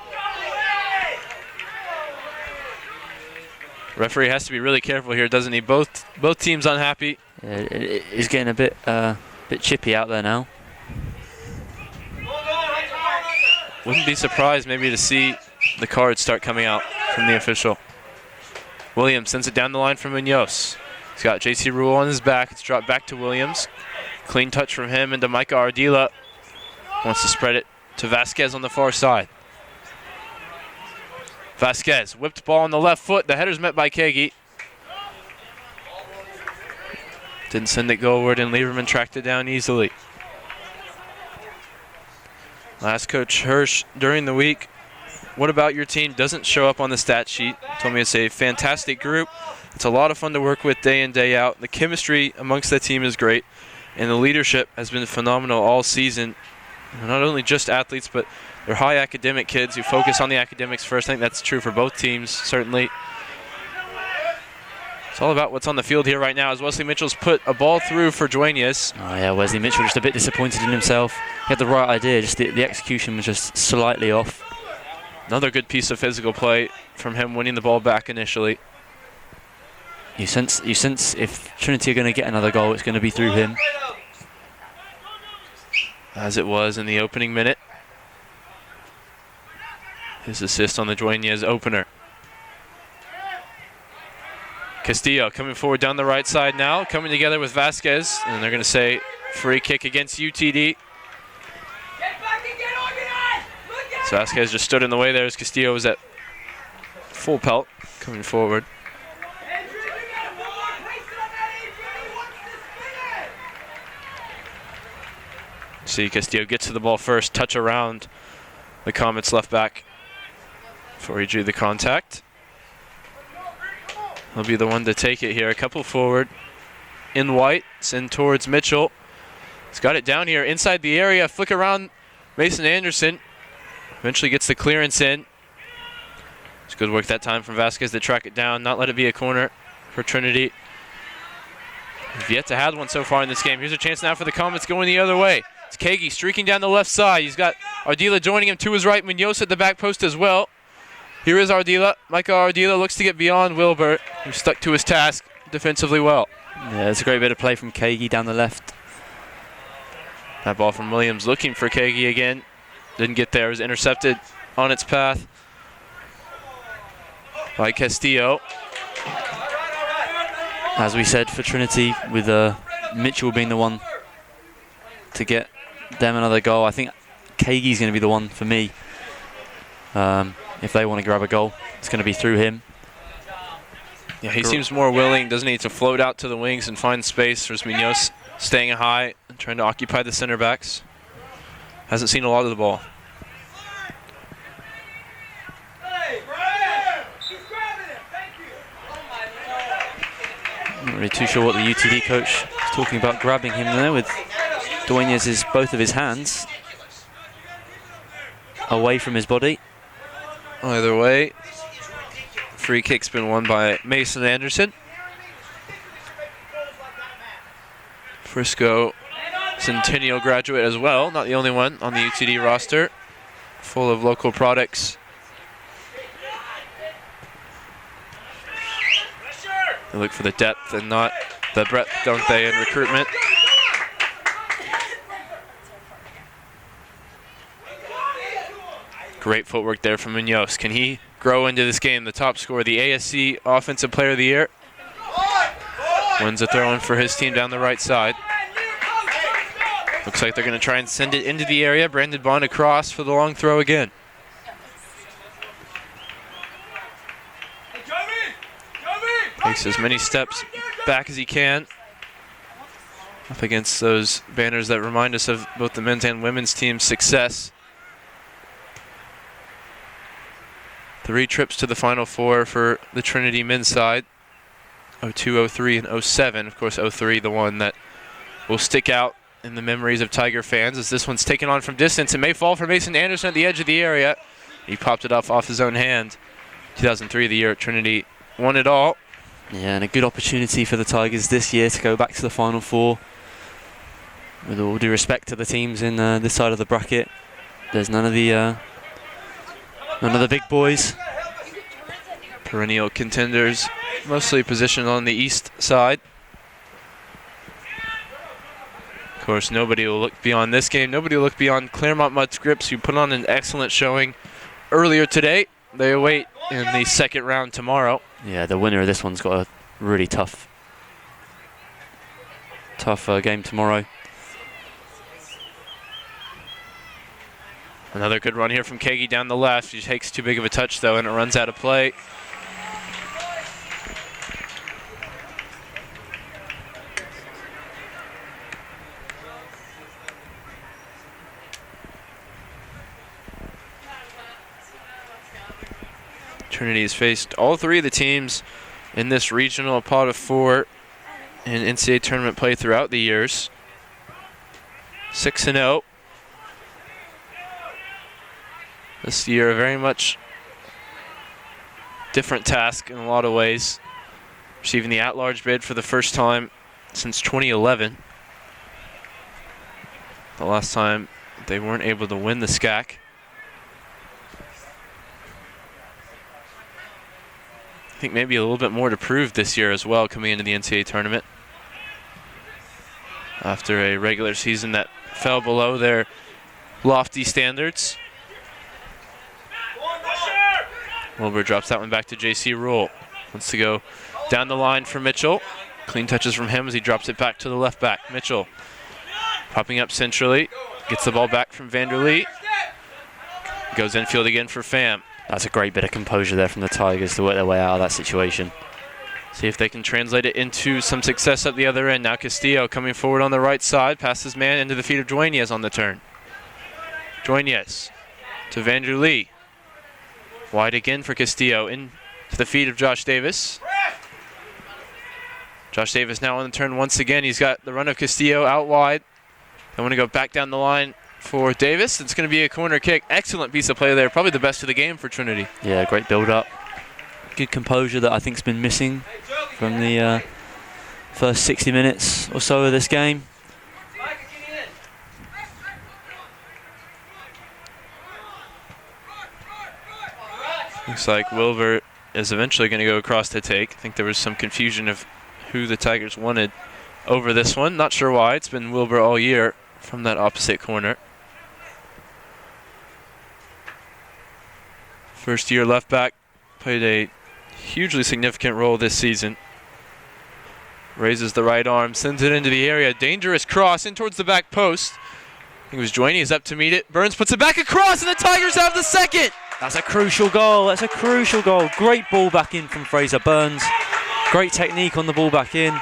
Referee has to be really careful here, doesn't he? Both teams unhappy. Yeah, it's getting a bit chippy out there now. Wouldn't be surprised maybe to see the cards start coming out from the official. Williams sends it down the line for Munoz. He's got JC Rule on his back. It's dropped back to Williams. Clean touch from him into Micah Ardila. Wants to spread it to Vasquez on the far side. Vasquez, whipped ball on the left foot. The header's met by Kagi. Didn't send it goalward, and Lieberman tracked it down easily. Last Coach Hirsch during the week. What about your team? Doesn't show up on the stat sheet. Told me it's a fantastic group. It's a lot of fun to work with day in, day out. The chemistry amongst the team is great, and the leadership has been phenomenal all season. Not only just athletes, but they're high academic kids who focus on the academics first. I think that's true for both teams, certainly. It's all about what's on the field here right now as Wesley Mitchell's put a ball through for Duenas. Oh yeah, Wesley Mitchell just a bit disappointed in himself. He had the right idea, just the execution was just slightly off. Another good piece of physical play from him winning the ball back initially. You sense if Trinity are going to get another goal, it's going to be through him. As it was in the opening minute. His assist on the Duenas opener. Castillo coming forward down the right side now, coming together with Vasquez, and they're going to say free kick against UTD. So Vasquez just stood in the way there as Castillo was at full pelt coming forward. See Castillo gets to the ball first, touch around the Comets left back before he drew the contact. He'll be the one to take it here. A couple forward in white. Send towards Mitchell. He's got it down here inside the area. Flick around Mason Anderson. Eventually gets the clearance in. It's good work that time from Vasquez to track it down, not let it be a corner for Trinity. We've yet to have one so far in this game. Here's a chance now for the Comets going the other way. It's Kagi streaking down the left side. He's got Ardila joining him to his right. Munoz at the back post as well. Here is Ardila. Michael Ardila looks to get beyond Wilbur, who stuck to his task defensively well. Yeah, it's a great bit of play from Kagi down the left. That ball from Williams looking for Kagi again. Didn't get there. It was intercepted on its path by Castillo. As we said for Trinity, with Mitchell being the one to get them another goal, I think Kagi's going to be the one for me. If they want to grab a goal, it's going to be through him. Yeah, he seems more willing, doesn't he, to float out to the wings and find space. There's Munoz staying high and trying to occupy the center backs. Hasn't seen a lot of the ball. Not really too sure what the UTD coach is talking about grabbing him there with Duenas' both of his hands away from his body. Either way, free kick's been won by Mason Anderson. Frisco Centennial graduate as well, not the only one on the UTD roster, full of local products. They look for the depth and not the breadth, don't they, in recruitment. Great footwork there from Munoz. Can he grow into this game? The top scorer, the ASC Offensive Player of the Year. Wins a throw in for his team down the right side. Looks like they're going to try and send it into the area. Brandon Bond across for the long throw again. Takes as many steps back as he can. Up against those banners that remind us of both the men's and women's team's success. 3 trips to the Final Four for the Trinity men's side. 02, 03, and 07. Of course, 03, the one that will stick out in the memories of Tiger fans, as this one's taken on from distance. It may fall for Mason Anderson at the edge of the area. He popped it off his own hand. 2003, the year at Trinity won it all. Yeah, and a good opportunity for the Tigers this year to go back to the Final Four. With all due respect to the teams in this side of the bracket, there's none of the big boys. Perennial contenders, mostly positioned on the east side. Of course, nobody will look beyond this game. Nobody will look beyond Claremont Mud Scripps, who put on an excellent showing earlier today. They await in the second round tomorrow. Yeah, the winner of this one's got a really tough game tomorrow. Another good run here from Kagi down the left. He takes too big of a touch, though, and it runs out of play. Trinity has faced all 3 of the teams in this regional pot of 4 in NCAA tournament play throughout the years. 6-0. This year, a very much different task in a lot of ways. receiving the at-large bid for the first time since 2011. The last time they weren't able to win the SCAC. I think maybe a little bit more to prove this year as well, coming into the NCAA tournament. After a regular season that fell below their lofty standards. Wilbur drops that one back to J.C. Rule. Wants to go down the line for Mitchell. Clean touches from him as he drops it back to the left back. Mitchell popping up centrally. Gets the ball back from Vanderlee. Goes infield again for Pham. That's a great bit of composure there from the Tigers to work their way out of that situation. See if they can translate it into some success up the other end. Now Castillo coming forward on the right side. Passes man into the feet of Dueñez on the turn. Dueñez to Vanderlee. Wide again for Castillo. Into the feet of Josh Davis. Josh Davis now on the turn once again. He's got the run of Castillo out wide. I want to go back down the line for Davis. It's going to be a corner kick. Excellent piece of play there. Probably the best of the game for Trinity. Yeah, great build-up. Good composure that I think's been missing from the first 60 minutes or so of this game. Looks like Wilbur is eventually going to go across to take. I think there was some confusion of who the Tigers wanted over this one. Not sure why. It's been Wilbur all year from that opposite corner. First year left back, played a hugely significant role this season. Raises the right arm, sends it into the area. Dangerous cross in towards the back post. I think it was Dueñez up to meet it. Burns puts it back across, and the Tigers have the second. That's a crucial goal. That's a crucial goal. Great ball back in from Fraser Burns. Great technique on the ball back in. And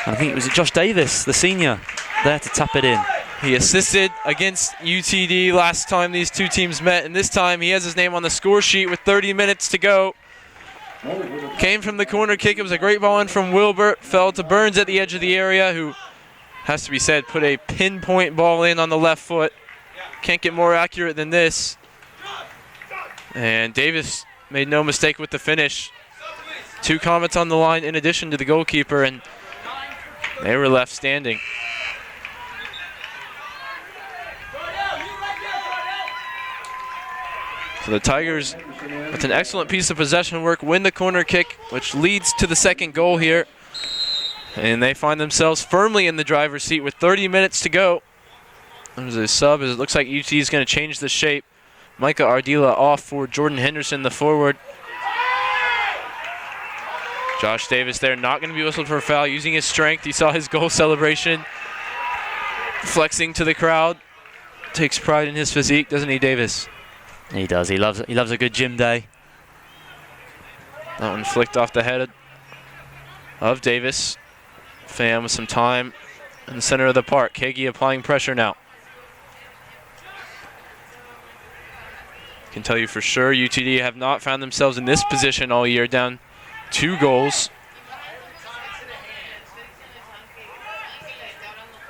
I think it was Josh Davis, the senior, there to tap it in. He assisted against UTD last time these two teams met, and this time he has his name on the score sheet with 30 minutes to go. Came from the corner kick. It was a great ball in from Wilbur. Fell to Burns at the edge of the area, who, has to be said, put a pinpoint ball in on the left foot. Can't get more accurate than this. And Davis made no mistake with the finish. 2 Comets on the line in addition to the goalkeeper, and they were left standing. So the Tigers, with an excellent piece of possession work, win the corner kick, which leads to the second goal here. And they find themselves firmly in the driver's seat with 30 minutes to go. There's a sub as it looks like UT is going to change the shape. Micah Ardila off for Jordan Henderson, the forward. Josh Davis there, not going to be whistled for a foul, using his strength. You saw his goal celebration, flexing to the crowd. Takes pride in his physique, doesn't he, Davis? He does. He loves a good gym day. That one flicked off the head of Davis. Pham with some time in the center of the park. Kagi applying pressure now. Can tell you for sure UTD have not found themselves in this position all year, down 2 goals.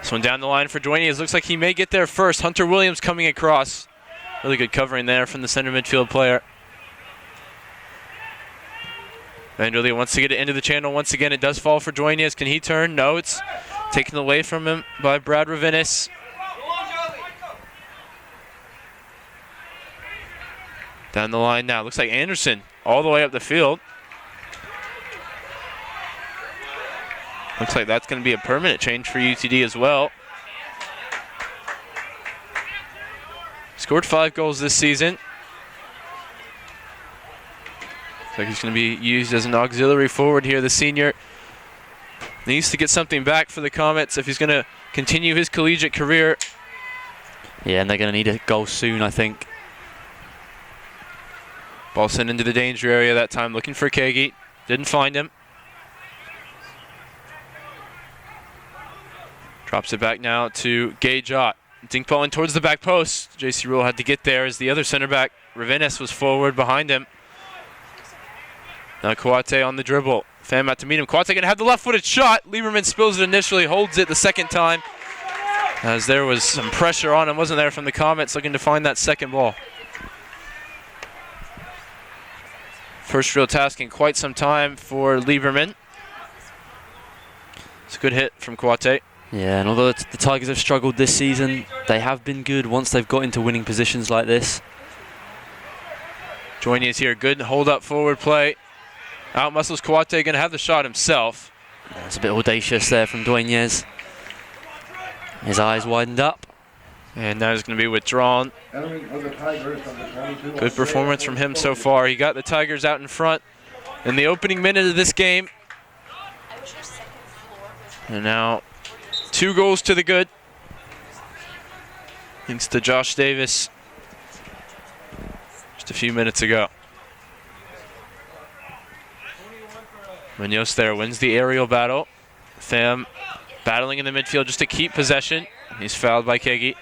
This one down the line for Dueñez. Looks like he may get there first. Hunter Williams coming across. Really good covering there from the center midfield player. Vanderlee wants to get it into the channel once again. It does fall for Dueñez. Can he turn? No, it's taken away from him by Brad Ravinis. Down the line now. Looks like Anderson all the way up the field. Looks like that's going to be a permanent change for UTD as well. Scored 5 goals this season. Looks like he's going to be used as an auxiliary forward here. The senior needs to get something back for the Comets if he's going to continue his collegiate career. Yeah, and they're going to need a goal soon, I think. Ball sent into the danger area that time, looking for Kagi. Didn't find him. Drops it back now to Gay Jott. Dink ball in towards the back post. J.C. Rule had to get there as the other center back, Ravinis, was forward behind him. Now Kouate on the dribble. Pham out to meet him. Kouate going to have the left-footed shot. Lieberman spills it initially, holds it the second time, as there was some pressure on him, wasn't there, from the Comets, looking to find that second ball. First real task in quite some time for Lieberman. It's a good hit from Kawate. Yeah, and although the Tigers have struggled this season, they have been good once they've got into winning positions like this. Joining us here, good hold up forward play. Out muscles Kawate, going to have the shot himself. It's a bit audacious there from Dueñez. His eyes widened up. And now he's going to be withdrawn. Enemy of the Tigers from the 22. Good performance from him so far. He got the Tigers out in front in the opening minute of this game. And now 2 goals to the good. Thanks to Josh Davis just a few minutes ago. Munoz there wins the aerial battle. Pham battling in the midfield just to keep possession. He's fouled by Kegi.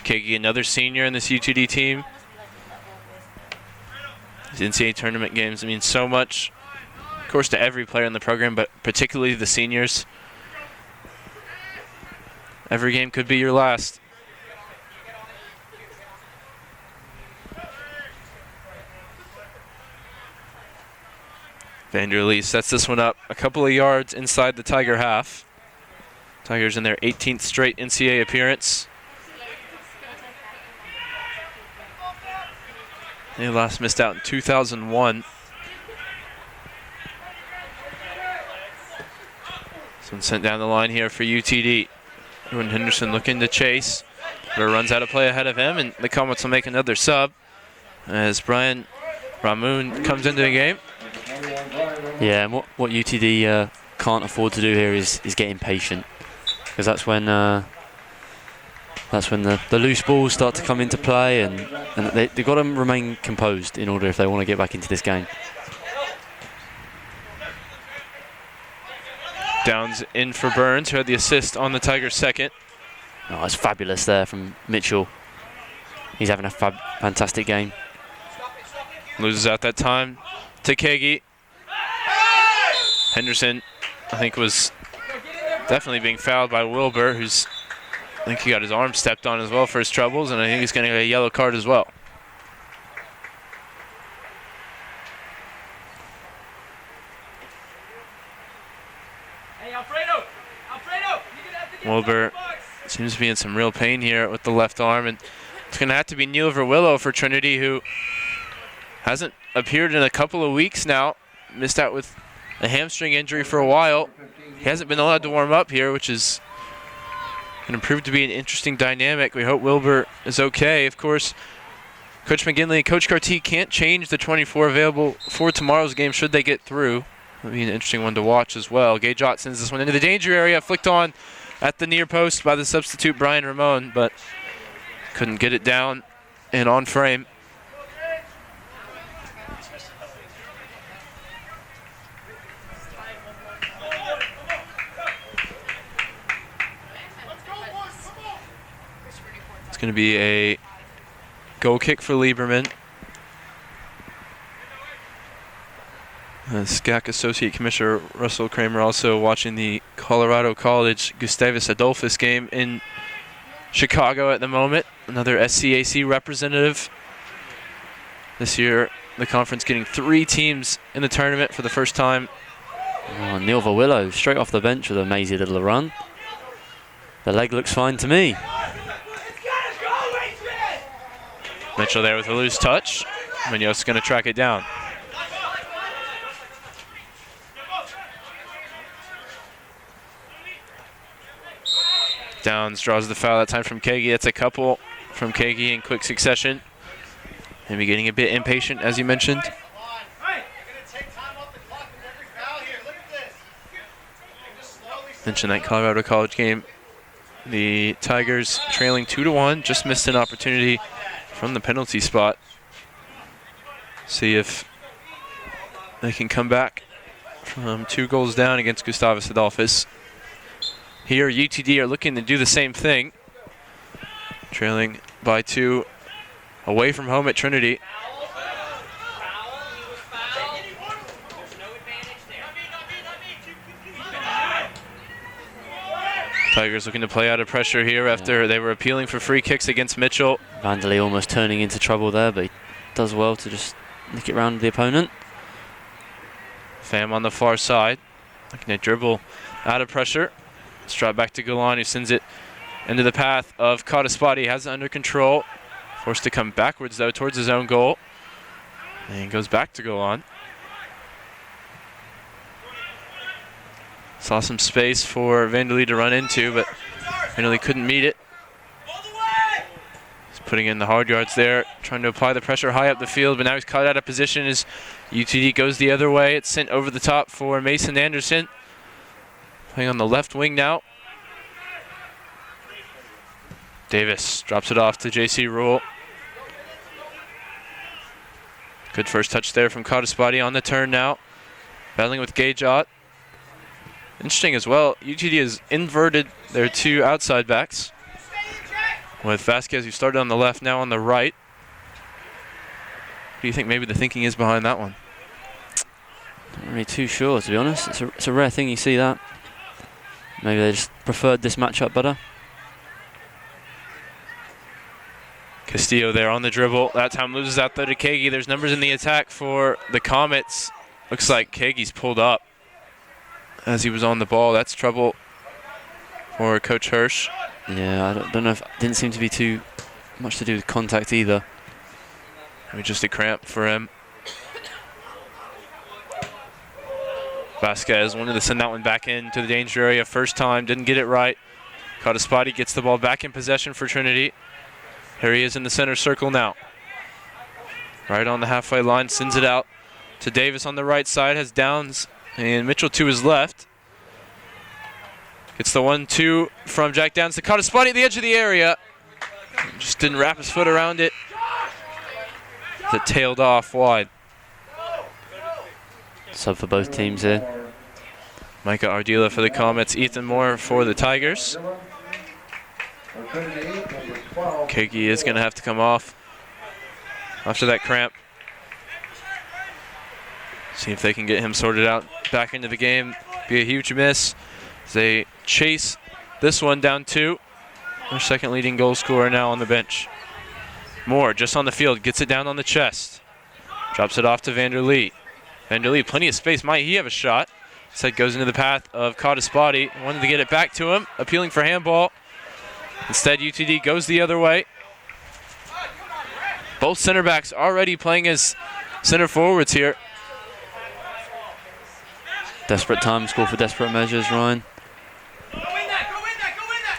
Kegi, another senior in this UTD team. These NCAA tournament games mean so much, of course, to every player in the program, but particularly the seniors. Every game could be your last. Vanderlee sets this one up a couple of yards inside the Tiger half. Tigers in their 18th straight NCAA appearance. They last missed out in 2001. This one sent down the line here for UTD. Edwin Henderson looking to chase, but runs out of play ahead of him, and the Comets will make another sub as Brian Ramoon comes into the game. Yeah, and what UTD can't afford to do here is get impatient, because that's when the loose balls start to come into play, and they've got to remain composed in order if they want to get back into this game. Downs in for Burns, who had the assist on the Tigers' second. Oh, it's fabulous there from Mitchell. He's having a fantastic game. Loses out that time to Kegi. Henderson, I think, was definitely being fouled by Wilbur, I think he got his arm stepped on as well for his troubles, and I think he's going to get a yellow card as well. Hey, Alfredo! Wilbur seems to be in some real pain here with the left arm, and it's going to have to be Neil Verwillow for Trinity, who hasn't appeared in a couple of weeks now. Missed out with a hamstring injury for a while. He hasn't been allowed to warm up here, which is going to prove to be an interesting dynamic. We hope Wilbur is okay. Of course, Coach McGinley and Coach Carty can't change the 24 available for tomorrow's game should they get through. That'll be an interesting one to watch as well. Gay-Jot sends this one into the danger area, flicked on at the near post by the substitute Brian Ramon, but couldn't get it down and on frame. It's going to be a goal kick for Lieberman. SCAC Associate Commissioner Russell Kramer also watching the Colorado College Gustavus Adolphus game in Chicago at the moment. Another SCAC representative. This year, the conference getting 3 teams in the tournament for the first time. Oh, Neil Verwillow straight off the bench with a mazy little run. The leg looks fine to me. Mitchell there with a loose touch. Munoz going to track it down. Downs draws the foul that time from Kegi. That's a couple from Kegi in quick succession. Maybe getting a bit impatient, as you mentioned. Mentioned that Colorado College game. The Tigers trailing 2-1, just missed an opportunity from the penalty spot. See if they can come back from 2 goals down against Gustavus Adolphus. Here, UTD are looking to do the same thing. Trailing by 2 away from home at Trinity. Tigers looking to play out of pressure here after they were appealing for free kicks against Mitchell. Vanderlee almost turning into trouble there, but he does well to just nick it round the opponent. Pham on the far side, looking to dribble out of pressure. Straight back to Golan, who sends it into the path of Kataspati. Has it under control. Forced to come backwards, though, towards his own goal. And goes back to Golan. Saw some space for Vanderlee to run into, but Vanderlee couldn't meet it. He's putting in the hard yards there, trying to apply the pressure high up the field, but now he's caught out of position as UTD goes the other way. It's sent over the top for Mason Anderson. Playing on the left wing now. Davis drops it off to JC Rule. Good first touch there from Kataspati on the turn now. Battling with Gajot. Interesting as well, UTD has inverted their two outside backs. With Vasquez, who started on the left, now on the right. What do you think maybe the thinking is behind that one? Not really too sure, to be honest. It's a rare thing you see that. Maybe they just preferred this matchup better. Castillo there on the dribble. That time loses out though to Kagi. There's numbers in the attack for the Comets. Looks like Kagi's pulled up as he was on the ball. That's trouble for Coach Hirsch. Yeah, I don't know if didn't seem to be too much to do with contact either. Maybe just a cramp for him. Vasquez wanted to send that one back into the danger area first time, didn't get it right. Kataspati gets the ball back in possession for Trinity. Here he is in the center circle now. Right on the halfway line, sends it out to Davis on the right side, has Downs and Mitchell to his left. Gets the 1-2 from Jack Downs to Kataspati at the edge of the area. Just didn't wrap his foot around it. It tailed off wide. Sub for both teams here. Micah Ardila for the Comets, Ethan Moore for the Tigers. Keiki is going to have to come off after that cramp. See if they can get him sorted out back into the game. Be a huge miss as they chase this one down 2. Their second leading goal scorer now on the bench. Moore just on the field, gets it down on the chest. Drops it off to Vanderlee. Vanderlee, plenty of space. Might he have a shot? Instead goes into the path of Kataspati. Wanted to get it back to him, appealing for handball. Instead, UTD goes the other way. Both center backs already playing as center forwards here. Desperate times call for desperate measures, Ryan.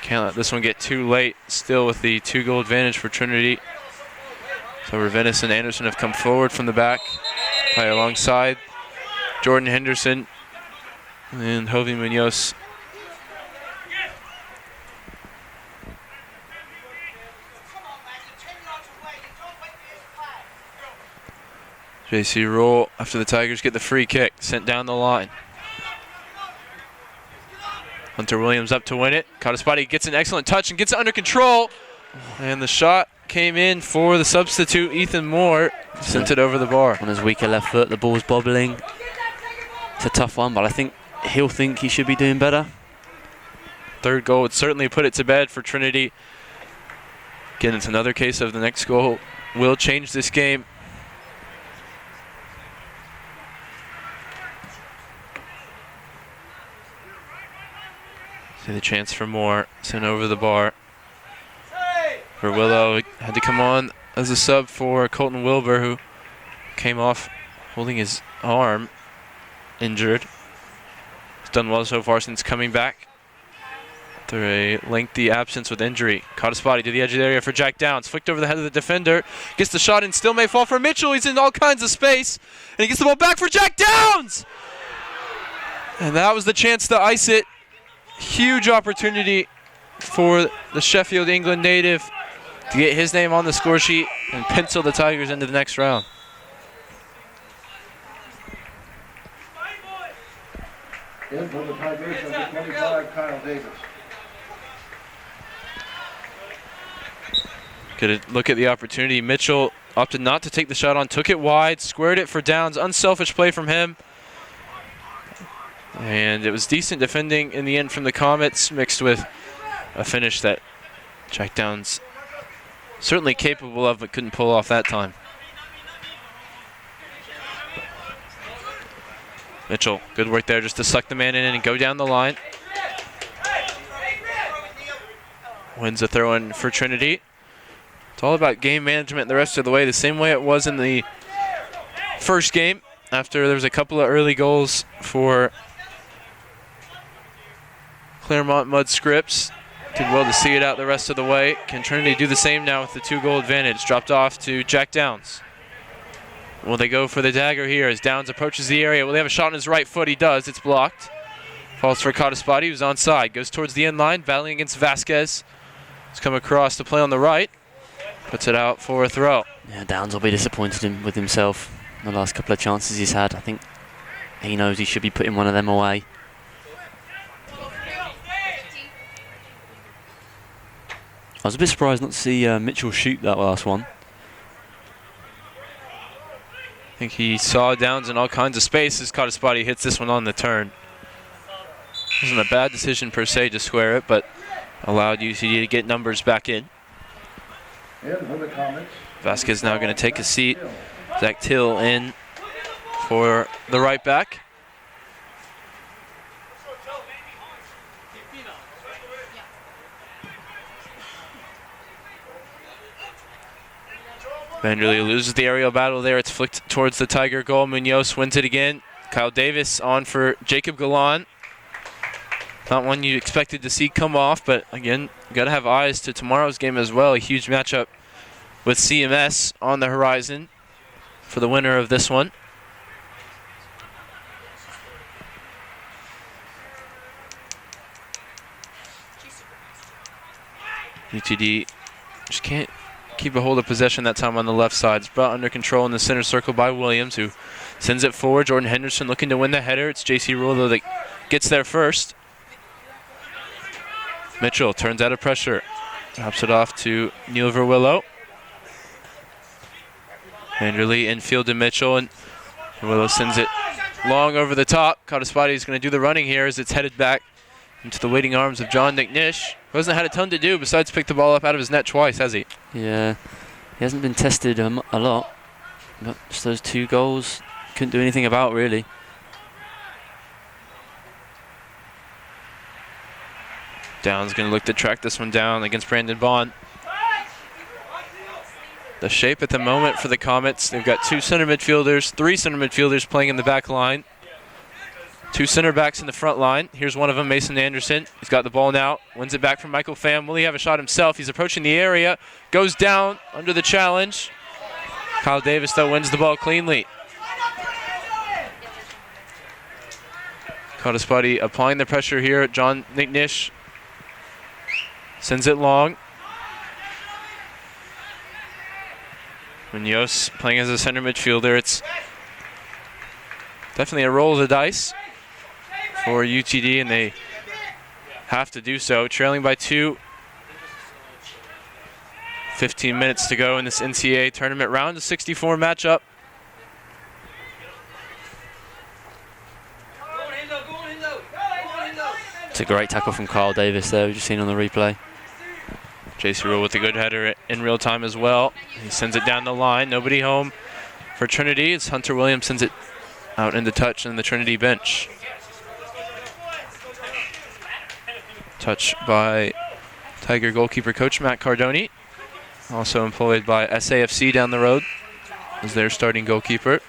Can't let this one get too late. Still with the 2-goal advantage for Trinity. So Ravenis and Anderson have come forward from the back. Play alongside Jordan Henderson and Jovi Munoz. JC Rule after the Tigers get the free kick, sent down the line. Hunter Williams up to win it. Kataspati gets an excellent touch and gets it under control. And the shot came in for the substitute, Ethan Moore. Sent it over the bar. On his weaker left foot, the ball's bobbling. It's a tough one, but I think he'll think he should be doing better. Third goal would certainly put it to bed for Trinity. Again, it's another case of the next goal will change this game. See the chance for Moore, sent over the bar. For Willow, had to come on as a sub for Colton Wilbur, who came off holding his arm, injured. He's done well so far since coming back after a lengthy absence with injury. Kataspati to the edge of the area for Jack Downs. Flicked over the head of the defender. Gets the shot and still may fall for Mitchell. He's in all kinds of space. And he gets the ball back for Jack Downs! And that was the chance to ice it. Huge opportunity for the Sheffield, England native to get his name on the score sheet and pencil the Tigers into the next round. In for the Tigers, number 25, Kyle Davis. Good look at the opportunity. Mitchell opted not to take the shot on, took it wide, squared it for Downs. Unselfish play from him. And it was decent defending in the end from the Comets, mixed with a finish that Jack Downs certainly capable of, but couldn't pull off that time. Mitchell, good work there just to suck the man in and go down the line. Wins a throw in for Trinity. It's all about game management the rest of the way, the same way it was in the first game after there was a couple of early goals for Claremont Mud Scripps. Did well to see it out the rest of the way. Can Trinity do the same now with the 2-goal advantage? Dropped off to Jack Downs. Will they go for the dagger here as Downs approaches the area? Will they have a shot on his right foot? He does. It's blocked. Falls for Cottaspati, who's onside. Goes towards the end line, battling against Vasquez. He's come across to play on the right. Puts it out for a throw. Yeah, Downs will be disappointed with himself in the last couple of chances he's had. I think he knows he should be putting one of them away. I was a bit surprised not to see Mitchell shoot that last one. I think he saw Downs in all kinds of spaces. Cottaspati hits this one on the turn. Wasn't a bad decision per se to square it, but allowed UCD to get numbers back in. Vasquez now going to take a seat. Zach Till in for the right back. Vanderlee loses the aerial battle there. It's flicked towards the Tiger goal. Munoz wins it again. Kyle Davis on for Jacob Galan. Not one you expected to see come off, but again, got to have eyes to tomorrow's game as well. A huge matchup with CMS on the horizon for the winner of this one. UTD just can't keep a hold of possession that time on the left side. It's brought under control in the center circle by Williams, who sends it forward. Jordan Henderson looking to win the header. It's JC Rulo that gets there first. Mitchell turns out of pressure. Drops it off to Neil Verwillow. Vanderlee infield to Mitchell, and Verwillow sends it long over the top. Cottaspati is going to do the running here as it's headed back into the waiting arms of John McNish. Who hasn't had a ton to do besides pick the ball up out of his net twice, has he? Yeah, he hasn't been tested a lot, but just those 2 goals, couldn't do anything about really. Downs going to look to track this one down against Brandon Bond. The shape at the moment for the Comets, they've got 2 center midfielders, 3 center midfielders playing in the back line. 2 center backs in the front line. Here's one of them, Mason Anderson. He's got the ball now. Wins it back from Michael Pham. Will he have a shot himself? He's approaching the area. Goes down under the challenge. Kyle Davis, though, wins the ball cleanly. Cottaspati applying the pressure here. John McNish sends it long. Munoz playing as a center midfielder. It's definitely a roll of the dice for UTD, and they have to do so. Trailing by 2. 15 minutes to go in this NCAA tournament round of 64 matchup. It's a great tackle from Kyle Davis there, we've just seen on the replay. JC Rule with a good header in real time as well. He sends it down the line. Nobody home for Trinity. It's Hunter Williams sends it out into touch on the Trinity bench. Touch by Tiger goalkeeper coach Matt Cardoni. Also employed by SAFC down the road as their starting goalkeeper.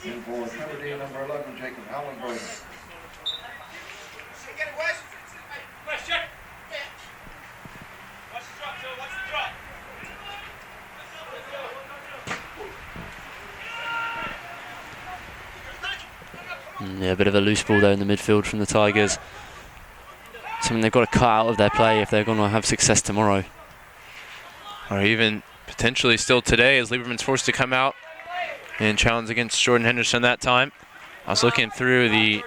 And for Trinity, number 11, Jacob Hallenberger. Yeah, a bit of a loose ball there in the midfield from the Tigers. Something they've got to cut out of their play if they're going to have success tomorrow. Or even potentially still today, as Lieberman's forced to come out and challenge against Jordan Henderson that time. I was looking through the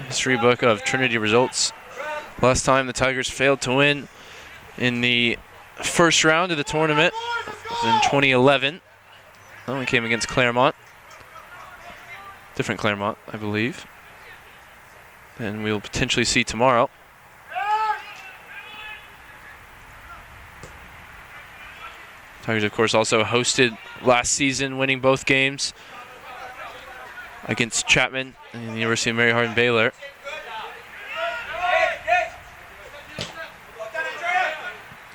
history book of Trinity results. Last time the Tigers failed to win in the first round of the tournament was in 2011. That one came against Claremont. Different Claremont, I believe. And we'll potentially see tomorrow. Tigers, of course, also hosted last season, winning both games against Chapman and the University of Mary Hardin Baylor.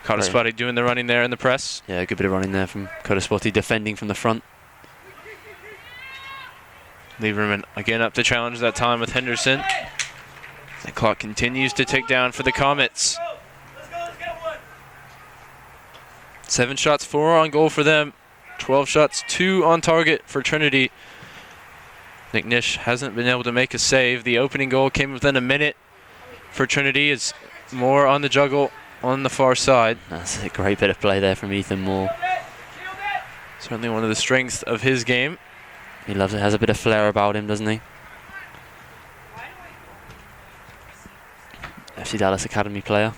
Kodespotty doing the running there in the press. Yeah, a good bit of running there from Kodespotty, defending from the front. Lieberman again up to challenge that time with Henderson. The clock continues to tick down for the Comets. 7 shots, 4 on goal for them. 12 shots, 2 on target for Trinity. Nick Nish hasn't been able to make a save. The opening goal came within a minute for Trinity. It's Moore on the juggle on the far side. That's a great bit of play there from Ethan Moore. Certainly one of the strengths of his game. He loves it, has a bit of flair about him, doesn't he? FC Dallas Academy player.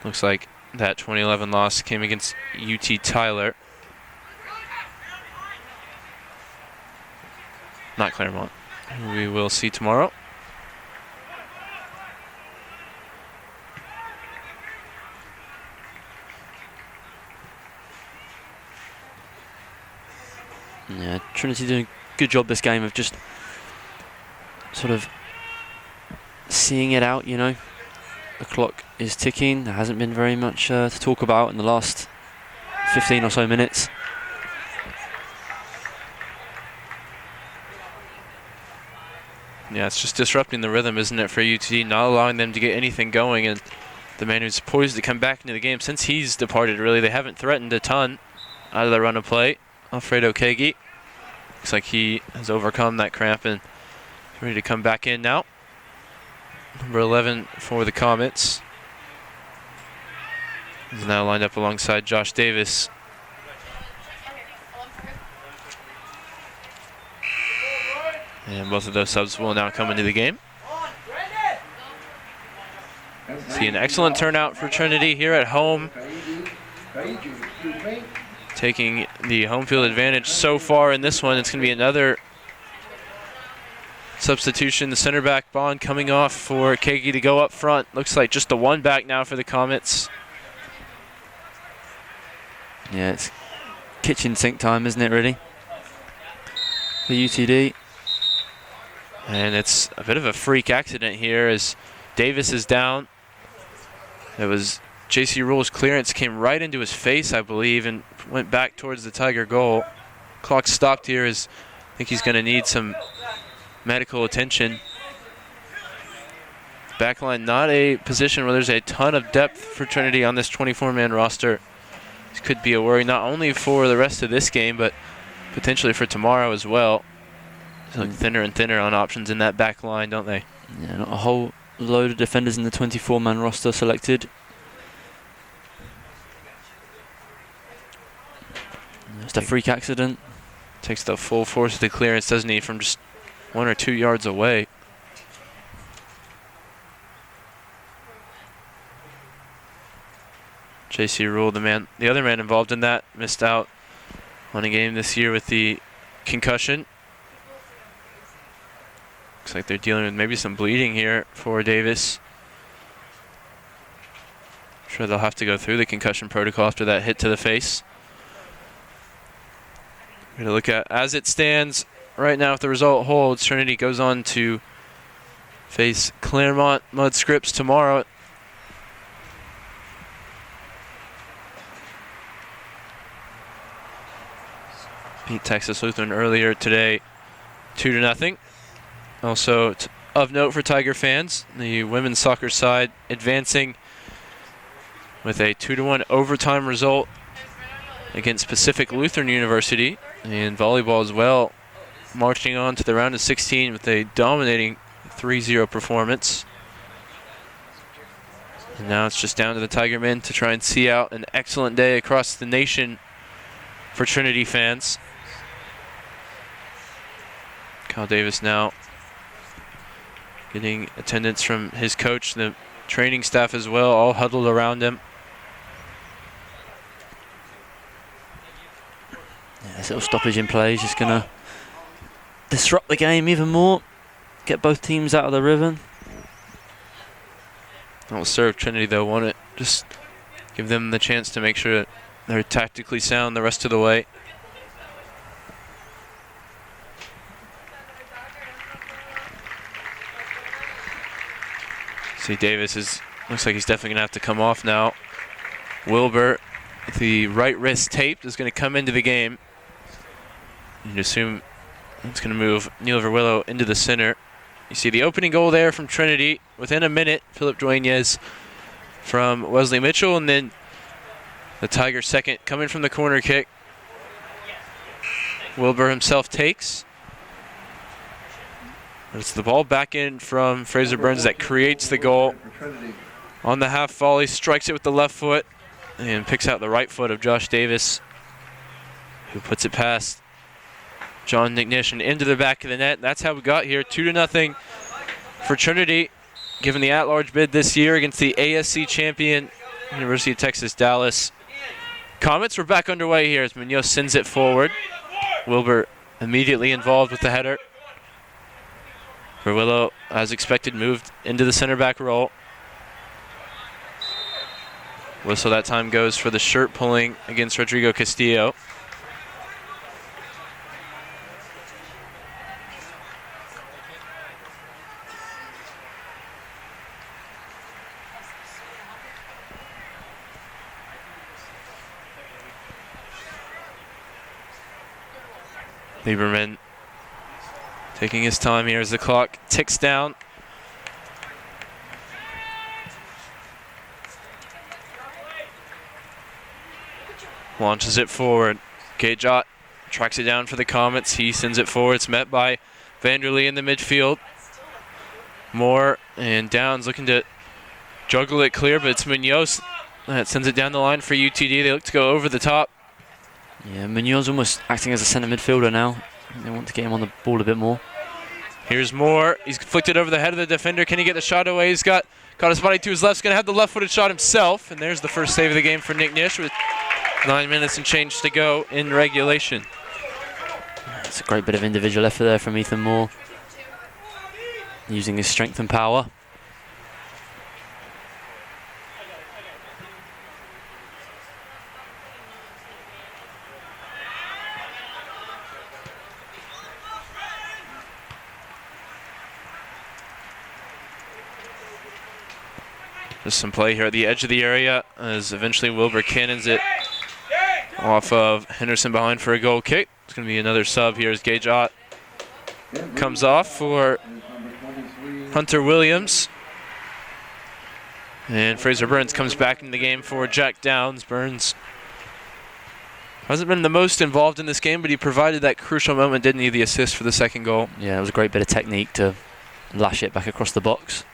Looks like that 2011 loss came against UT Tyler. Not Claremont. We will see tomorrow. Yeah, Trinity doing a good job this game of just sort of seeing it out, you know. The clock is ticking. There hasn't been very much to talk about in the last 15 or so minutes. Yeah, it's just disrupting the rhythm, isn't it, for UT, not allowing them to get anything going. And the man who's poised to come back into the game, since he's departed, really, they haven't threatened a ton out of the run of play. Alfredo Kagi. Looks like he has overcome that cramp and is ready to come back in now. Number 11 for the Comets. He's now lined up alongside Josh Davis. And both of those subs will now come into the game. See an excellent turnout for Trinity here at home. Taking the home field advantage so far in this one. It's going to be another substitution. The center back Bond coming off for Kagi to go up front. Looks like just the one back now for the Comets. Yeah, it's kitchen sink time, isn't it, really? For UTD. And it's a bit of a freak accident here as Davis is down. It was J.C. Rule's clearance came right into his face, I believe, and went back towards the Tiger goal. Clock stopped here as I think he's going to need some medical attention. Backline, not a position where there's a ton of depth for Trinity on this 24-man roster. This could be a worry not only for the rest of this game, but potentially for tomorrow as well. They look thinner and thinner on options in that back line, don't they? Yeah, not a whole load of defenders in the 24-man roster selected. Just a freak accident. Takes the full force of the clearance, doesn't he, from just 1 or 2 yards away. J.C. Rule, the other man involved in that, missed out on a game this year with the concussion. Looks like they're dealing with maybe some bleeding here for Davis. I'm sure they'll have to go through the concussion protocol after that hit to the face. We're going to look at, as it stands right now, if the result holds, Trinity goes on to face Claremont Mud Scripps tomorrow. Beat Texas Lutheran earlier today, 2-0. Also of note for Tiger fans, the women's soccer side advancing with a 2-1 overtime result against Pacific Lutheran University, and volleyball as well, marching on to the round of 16 with a dominating 3-0 performance. And now it's just down to the Tiger men to try and see out an excellent day across the nation for Trinity fans. Kyle Davis now getting attendance from his coach, the training staff as well, all huddled around him. Yeah, this little stoppage in play is just going to disrupt the game even more, get both teams out of the rhythm. That will serve Trinity, though, won't it? Just give them the chance to make sure that they're tactically sound the rest of the way. See, Davis looks like he's definitely going to have to come off now. Wilbur, with the right wrist taped, is going to come into the game. You'd assume it's going to move Neil Verwillow into the center. You see the opening goal there from Trinity. Within a minute, Philip Dueñez from Wesley Mitchell, and then the Tigers' second coming from the corner kick. Wilbur himself takes. But it's the ball back in from Fraser Burns that creates the goal. On the half volley, strikes it with the left foot and picks out the right foot of Josh Davis, who puts it past John McNish and into the back of the net. That's how we got here, 2-0 for Trinity, given the at-large bid this year against the ASC champion, University of Texas Dallas. Comets were back underway here as Munoz sends it forward. Wilbur immediately involved with the header. Verwillow, as expected, moved into the center back role. Whistle that time goes for the shirt pulling against Rodrigo Castillo. Lieberman taking his time here as the clock ticks down. Launches it forward. Gajot tracks it down for the Comets. He sends it forward. It's met by Vanderlee in the midfield. Moore and Downs looking to juggle it clear, but it's Munoz that sends it down the line for UTD. They look to go over the top. Yeah, Munoz almost acting as a centre midfielder now. They want to get him on the ball a bit more. Here's Moore. He's flicked it over the head of the defender. Can he get the shot away? He's got caught his body to his left. He's going to have the left-footed shot himself. And there's the first save of the game for Nick Nish with 9 minutes and change to go in regulation. It's a great bit of individual effort there from Ethan Moore, using his strength and power. Just some play here at the edge of the area as eventually Wilbur cannons it off of Henderson behind for a goal kick. It's going to be another sub here as Gage Ott comes off for Hunter Williams. And Fraser Burns comes back in the game for Jack Downs. Burns hasn't been the most involved in this game, but he provided that crucial moment, didn't he, the assist for the second goal. Yeah, it was a great bit of technique to lash it back across the box.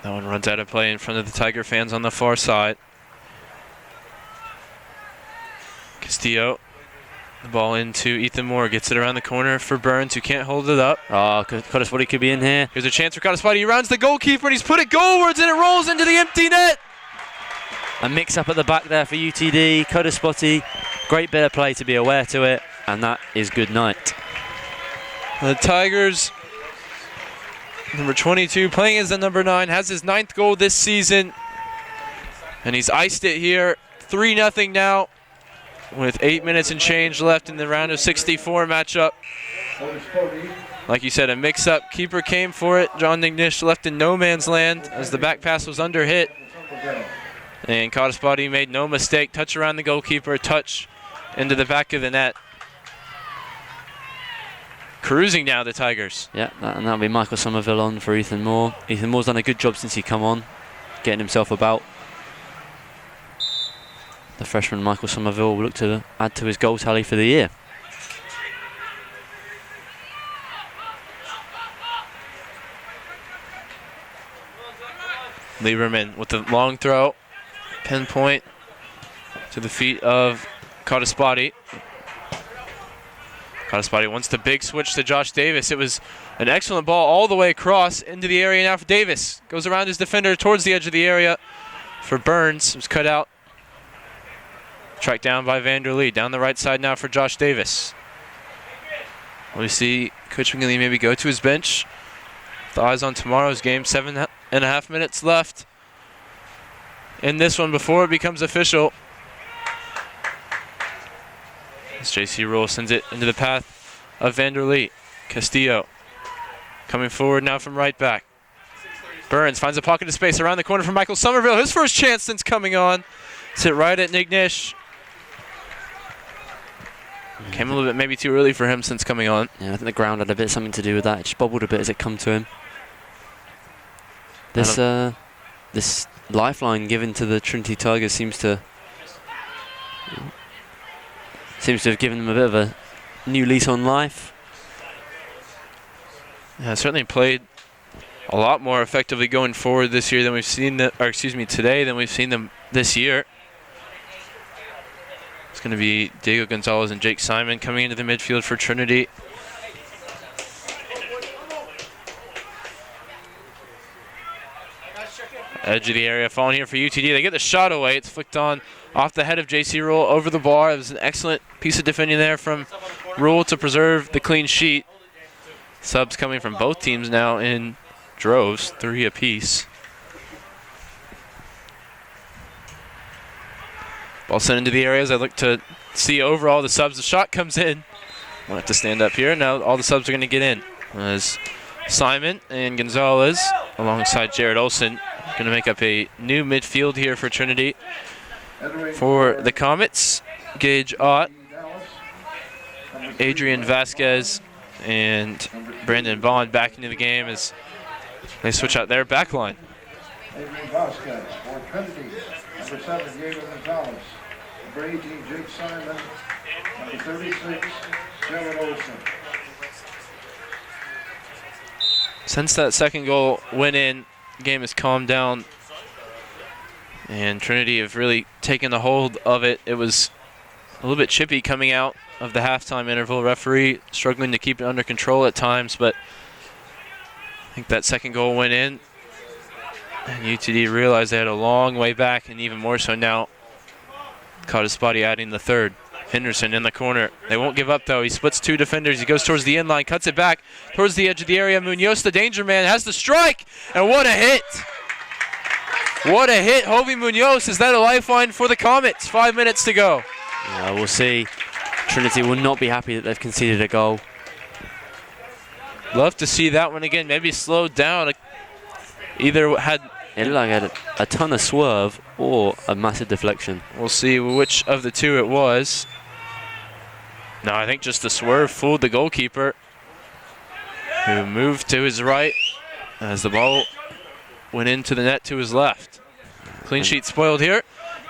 That one runs out of play in front of the Tiger fans on the far side. Castillo, the ball into Ethan Moore, gets it around the corner for Burns, who can't hold it up. Oh, Kodaspoti could be in here. Here's a chance for Kodaspoti. He rounds the goalkeeper and he's put it goalwards and it rolls into the empty net. A mix-up at the back there for UTD. Kodaspoti, great bit of play to be aware to it, and that is good night. The Tigers, number 22, playing as the number 9, has his 9th goal this season. And he's iced it here. 3-0 now with 8 minutes and change left in the round of 64 matchup. Like you said, a mix-up. Keeper came for it. John Nignish left in no man's land as the back pass was under hit. And Kodaspoti made no mistake. Touch around the goalkeeper, touch into the back of the net. Cruising now, the Tigers. Yeah, and that'll be Michael Somerville on for Ethan Moore. Ethan Moore's done a good job since he come on, getting himself about. The freshman Michael Somerville will look to add to his goal tally for the year. Lieberman with the long throw, pinpoint to the feet of Kodaspoti. Cottespotty wants the big switch to Josh Davis. It was an excellent ball all the way across into the area now for Davis. Goes around his defender towards the edge of the area for Burns. It was cut out. Tracked down by Vanderlee. Down the right side now for Josh Davis. We see Coach McGinley maybe go to his bench. The eyes on tomorrow's game. 7.5 minutes left in this one before it becomes official. As J.C. Rule sends it into the path of Vanderlee. Castillo coming forward now from right back. Burns finds a pocket of space around the corner for Michael Somerville. His first chance since coming on. It's hit right at Nick Nish. Came a little bit maybe too early for him since coming on. Yeah, I think the ground had a bit something to do with that. It just bobbled a bit as it come to him. This lifeline given to the Trinity Tigers seems to have given them a bit of a new lease on life. Yeah, certainly played a lot more effectively going forward this year than we've seen today than we've seen them this year. It's going to be Diego Gonzalez and Jake Simon coming into the midfield for Trinity. Edge of the area falling here for UTD. They get the shot away. It's flicked on off the head of JC Rule over the bar. It was an excellent piece of defending there from Rule to preserve the clean sheet. Subs coming from both teams now in droves, 3 apiece. Ball sent into the area as I look to see overall the subs. The shot comes in. I'll have to stand up here. Now all the subs are going to get in. As Simon and Gonzalez alongside Jared Olson going to make up a new midfield here for Trinity. For the Comets, Gage Ott, Adrian Vasquez, and Brandon Bond back into the game as they switch out their back line. Adrian Vasquez for Trinity. Number 7, Diego Gonzalez. Number 18, Jake Simon. Number 36, Jared Olson. Since that second goal went in, the game has calmed down. And Trinity have really taken the hold of it. It was a little bit chippy coming out of the halftime interval. Referee struggling to keep it under control at times, but I think that second goal went in. And UTD realized they had a long way back, and even more so now. Cottespotty adding the third. Henderson in the corner. They won't give up, though. He splits 2 defenders. He goes towards the end line, cuts it back towards the edge of the area. Munoz, the danger man, has the strike, and what a hit. What a hit, Hovey Munoz. Is that a lifeline for the Comets? 5 minutes to go. Yeah, we'll see. Trinity will not be happy that they've conceded a goal. Love to see that one again. Maybe slowed down. Either had... It looked like a ton of swerve or a massive deflection. We'll see which of the two it was. No, I think just the swerve fooled the goalkeeper, who moved to his right as the ball went into the net to his left. Clean sheet spoiled here.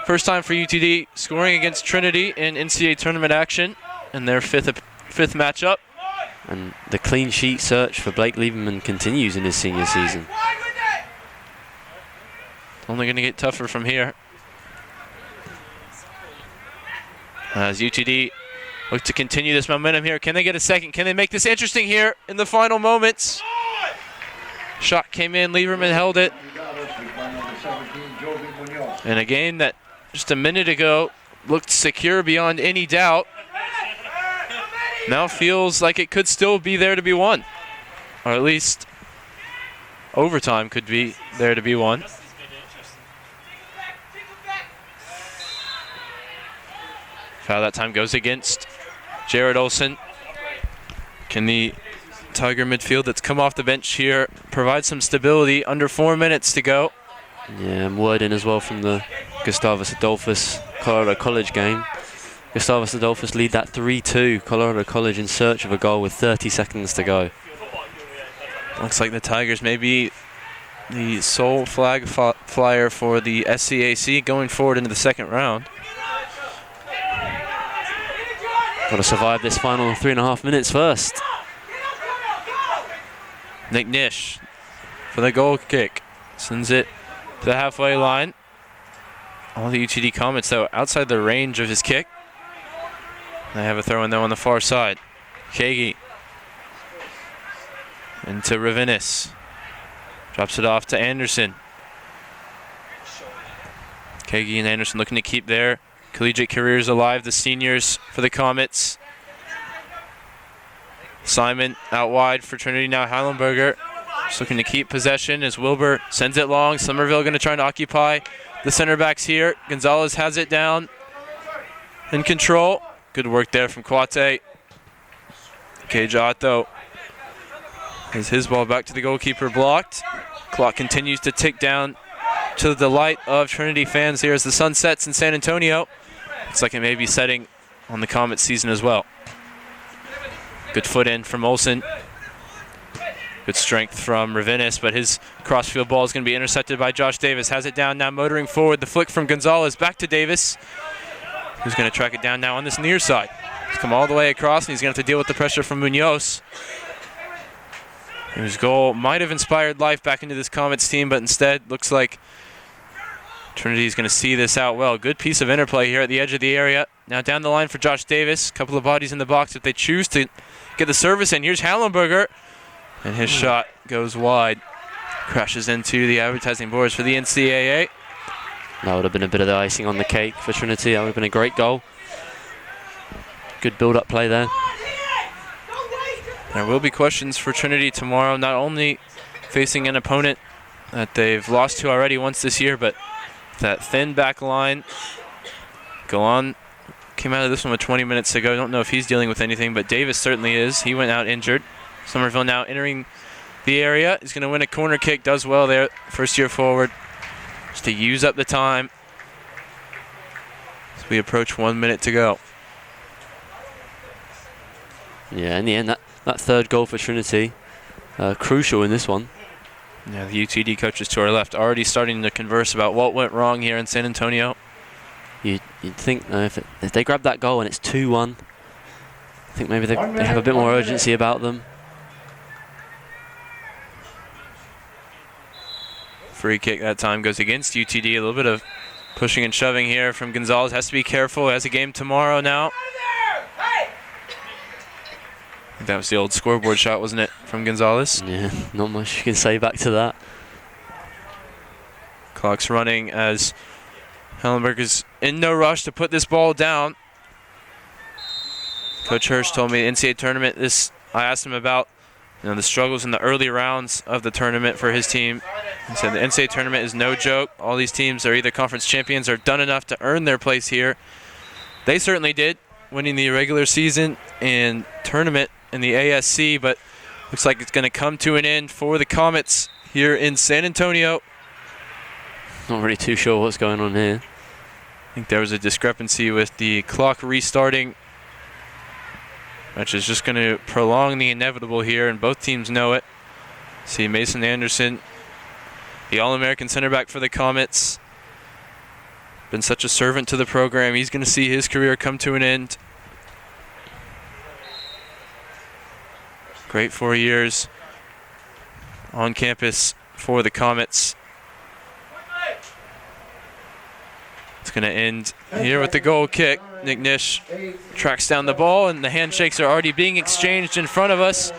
First time for UTD scoring against Trinity in NCAA tournament action in their fifth matchup. And the clean sheet search for Blake Lieberman continues in his senior season. Only going to get tougher from here. As UTD look to continue this momentum here. Can they get a second? Can they make this interesting here in the final moments? Shot came in. Lieberman held it. And a game that just a minute ago looked secure beyond any doubt now feels like it could still be there to be won. Or at least overtime could be there to be won. Foul that time goes against Jared Olson. Can the Tiger midfield that's come off the bench here provide some stability under 4 minutes to go? Yeah, and word in as well from the Gustavus Adolphus Colorado College game. Gustavus Adolphus lead that 3-2. Colorado College in search of a goal with 30 seconds to go. Looks like the Tigers may be the sole flag flyer for the SCAC going forward into the second round. Got to survive this final 3.5 minutes first. Nick Nish for the goal kick. Sends it to the halfway line. All the UTD Comets, though, outside the range of his kick. They have a throw in, though, on the far side. Kagi into Ravinis. Drops it off to Anderson. Kagi and Anderson looking to keep their collegiate careers alive, the seniors for the Comets. Simon out wide for Trinity now. Heilenberger just looking to keep possession as Wilbur sends it long. Somerville going to try and occupy the center backs here. Gonzalez has it down in control. Good work there from Kwate. Kejato has his ball back to the goalkeeper, blocked. Clock continues to tick down to the delight of Trinity fans here as the sun sets in San Antonio. Looks like it may be setting on the Comet season as well. Good foot in from Olsen. Good strength from Ravinis, but his crossfield ball is going to be intercepted by Josh Davis. Has it down now, motoring forward. The flick from Gonzalez back to Davis, who's going to track it down now on this near side. He's come all the way across, and he's going to have to deal with the pressure from Munoz. His goal might have inspired life back into this Comets team, but instead looks like Trinity is going to see this out well. Good piece of interplay here at the edge of the area. Now down the line for Josh Davis. Couple of bodies in the box if they choose to get the service in. Here's Hallenberger, and his shot goes wide. Crashes into the advertising boards for the NCAA. That would have been a bit of the icing on the cake for Trinity. That would have been a great goal. Good build-up play there. There will be questions for Trinity tomorrow, not only facing an opponent that they've lost to already once this year, but that thin back line. Galon came out of this one with 20 minutes to go. Don't know if he's dealing with anything, but Davis certainly is. He went out injured. Somerville now entering the area. He's going to win a corner kick. Does well there, first year forward. Just to use up the time as we approach 1 minute to go. Yeah, in the end, that third goal for Trinity, crucial in this one. Yeah, the UTD coaches to our left already starting to converse about what went wrong here in San Antonio. You'd think if they grab that goal and it's 2-1, I think maybe they have a bit more urgency about them. Free kick that time goes against UTD. A little bit of pushing and shoving here from Gonzalez. Has to be careful. Has a game tomorrow now. That was the old scoreboard shot, wasn't it, from Gonzalez? Yeah, not much you can say back to that. Clock's running as Hellenberg is in no rush to put this ball down. Coach Hirsch told me the NCAA tournament, I asked him about the struggles in the early rounds of the tournament for his team. He said the NCAA tournament is no joke. All these teams are either conference champions or done enough to earn their place here. They certainly did, winning the regular season and tournament in the ASC, but looks like it's going to come to an end for the Comets here in San Antonio. Not really too sure what's going on here. I think there was a discrepancy with the clock restarting, which is just going to prolong the inevitable here, and both teams know it. See Mason Anderson, the All-American center back for the Comets. Been such a servant to the program. He's going to see his career come to an end. Great 4 years on campus for the Comets. It's going to end here with the goal kick. Nick Nish tracks down the ball, and the handshakes are already being exchanged in front of us.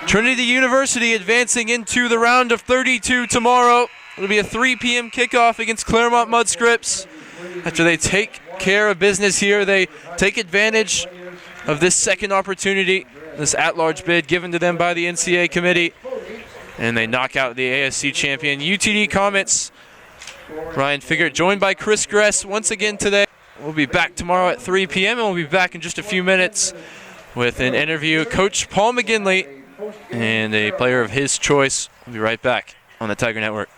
Trinity University advancing into the round of 32 tomorrow. It'll be a 3 p.m. kickoff against Claremont Mudscripts. After they take care of business here, they take advantage of this second opportunity, this at-large bid given to them by the NCAA committee, and they knock out the ASC champion UTD Comets. Ryan Figert joined by Chris Gress once again today. We'll be back tomorrow at 3 p.m. and we'll be back in just a few minutes with an interview. Coach Paul McGinley and a player of his choice. We'll be right back on the Tiger Network.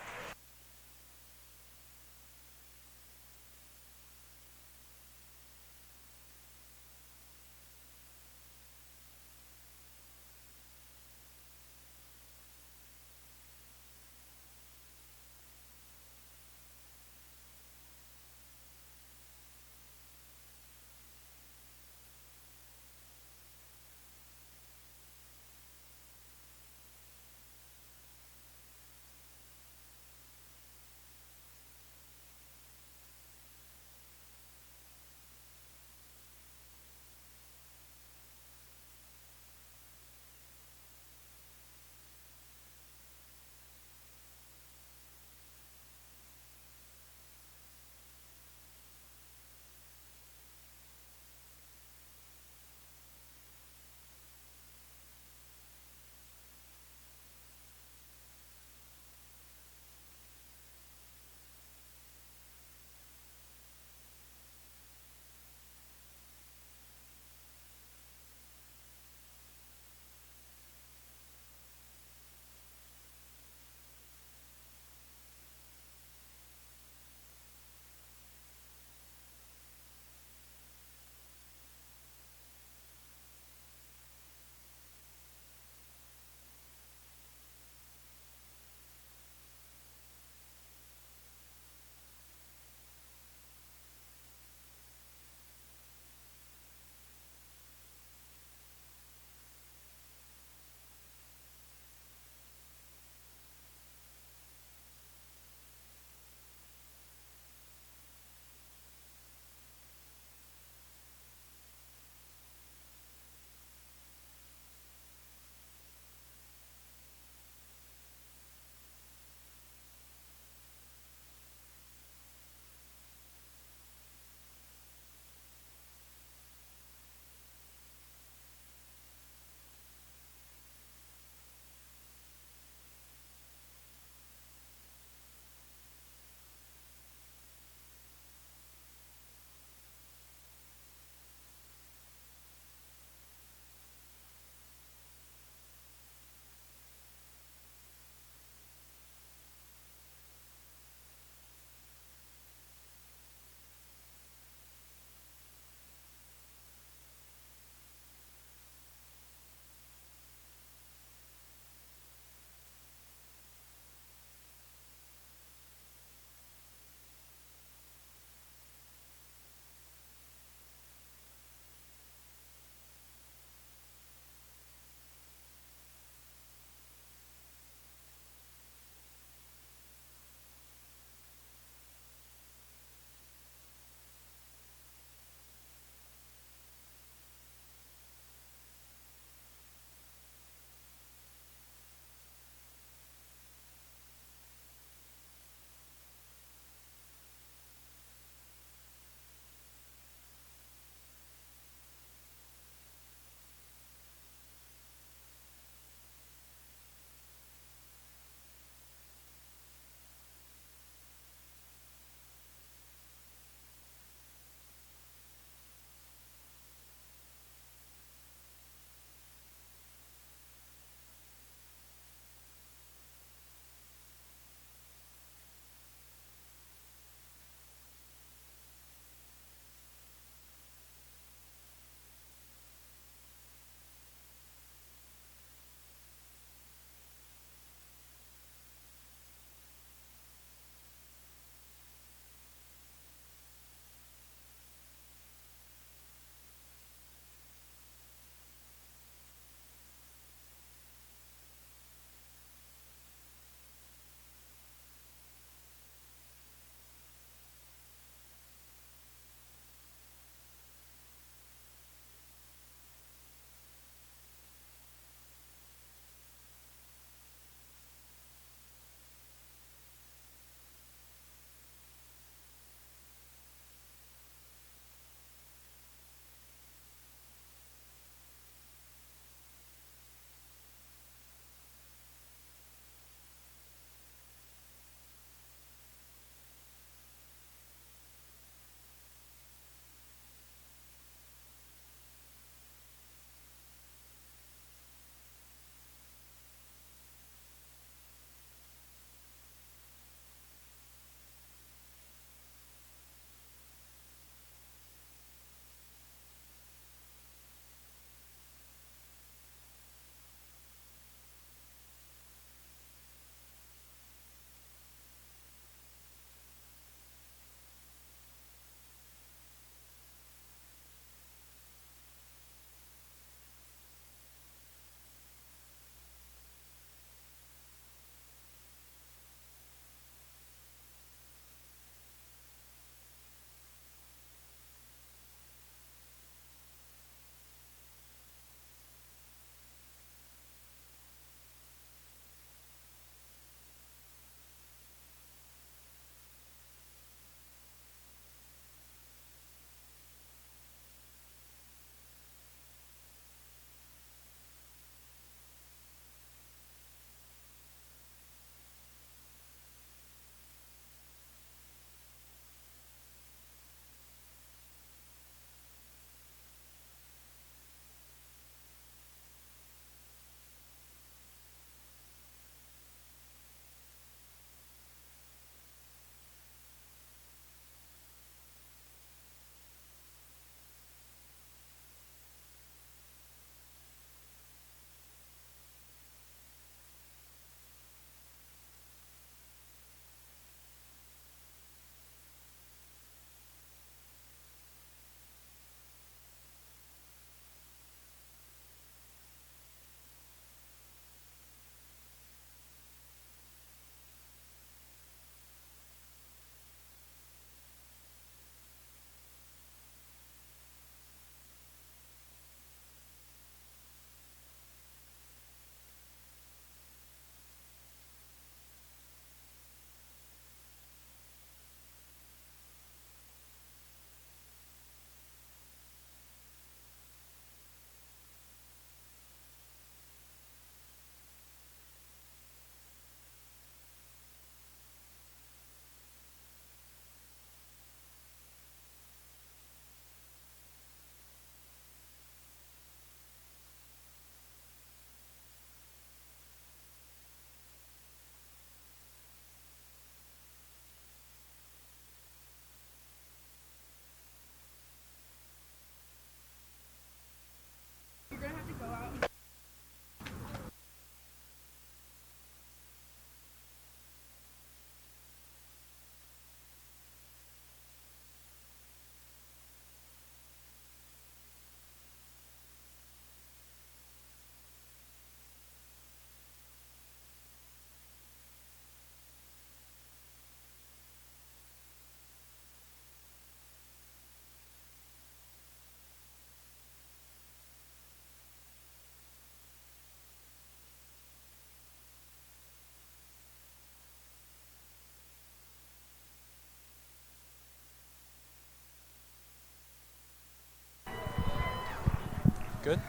Good?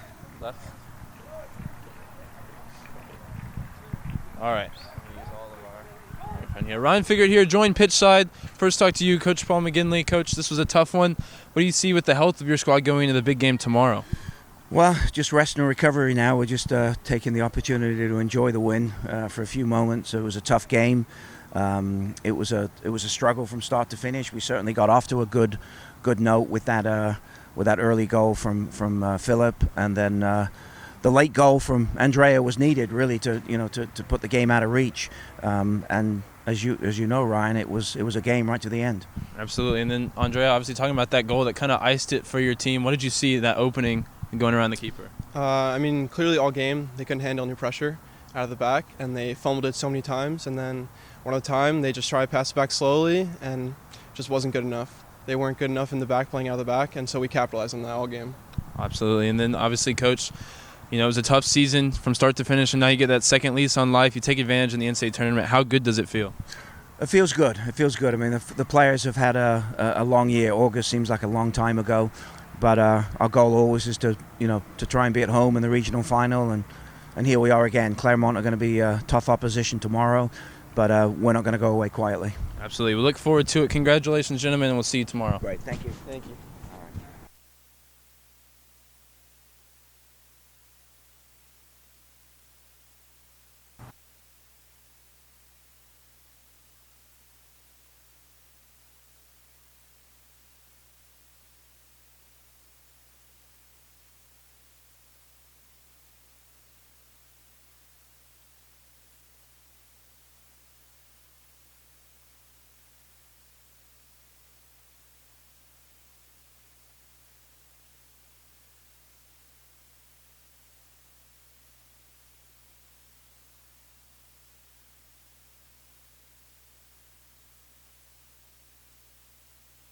Left? All right. Here. Ryan Figured here, joined pitch side. First talk to you, Coach Paul McGinley. Coach, this was a tough one. What do you see with the health of your squad going into the big game tomorrow? Well, just rest and recovery now. We're just taking the opportunity to enjoy the win for a few moments. It was a tough game. It was a struggle from start to finish. We certainly got off to a good note with that early goal from Philip, and then the late goal from Andrea was needed really to put the game out of reach. And as you know, Ryan, it was a game right to the end. Absolutely. And then Andrea, obviously talking about that goal that kind of iced it for your team. What did you see that opening and going around the keeper? I mean, clearly all game they couldn't handle any pressure out of the back, and they fumbled it so many times. And then one at a time, they just tried to pass it back slowly, and it just wasn't good enough. They weren't good enough in the back, playing out of the back, and so we capitalized on that all game. Absolutely. And then obviously, Coach, it was a tough season from start to finish, and now you get that second lease on life. You take advantage in the NCAA tournament. How good does it feel? It feels good. It feels good. I mean, the players have had a long year. August seems like a long time ago, but our goal always is to try and be at home in the regional final, and here we are again. Claremont are going to be a tough opposition tomorrow, but we're not going to go away quietly. Absolutely. We look forward to it. Congratulations, gentlemen, and we'll see you tomorrow. Great. Thank you. Thank you.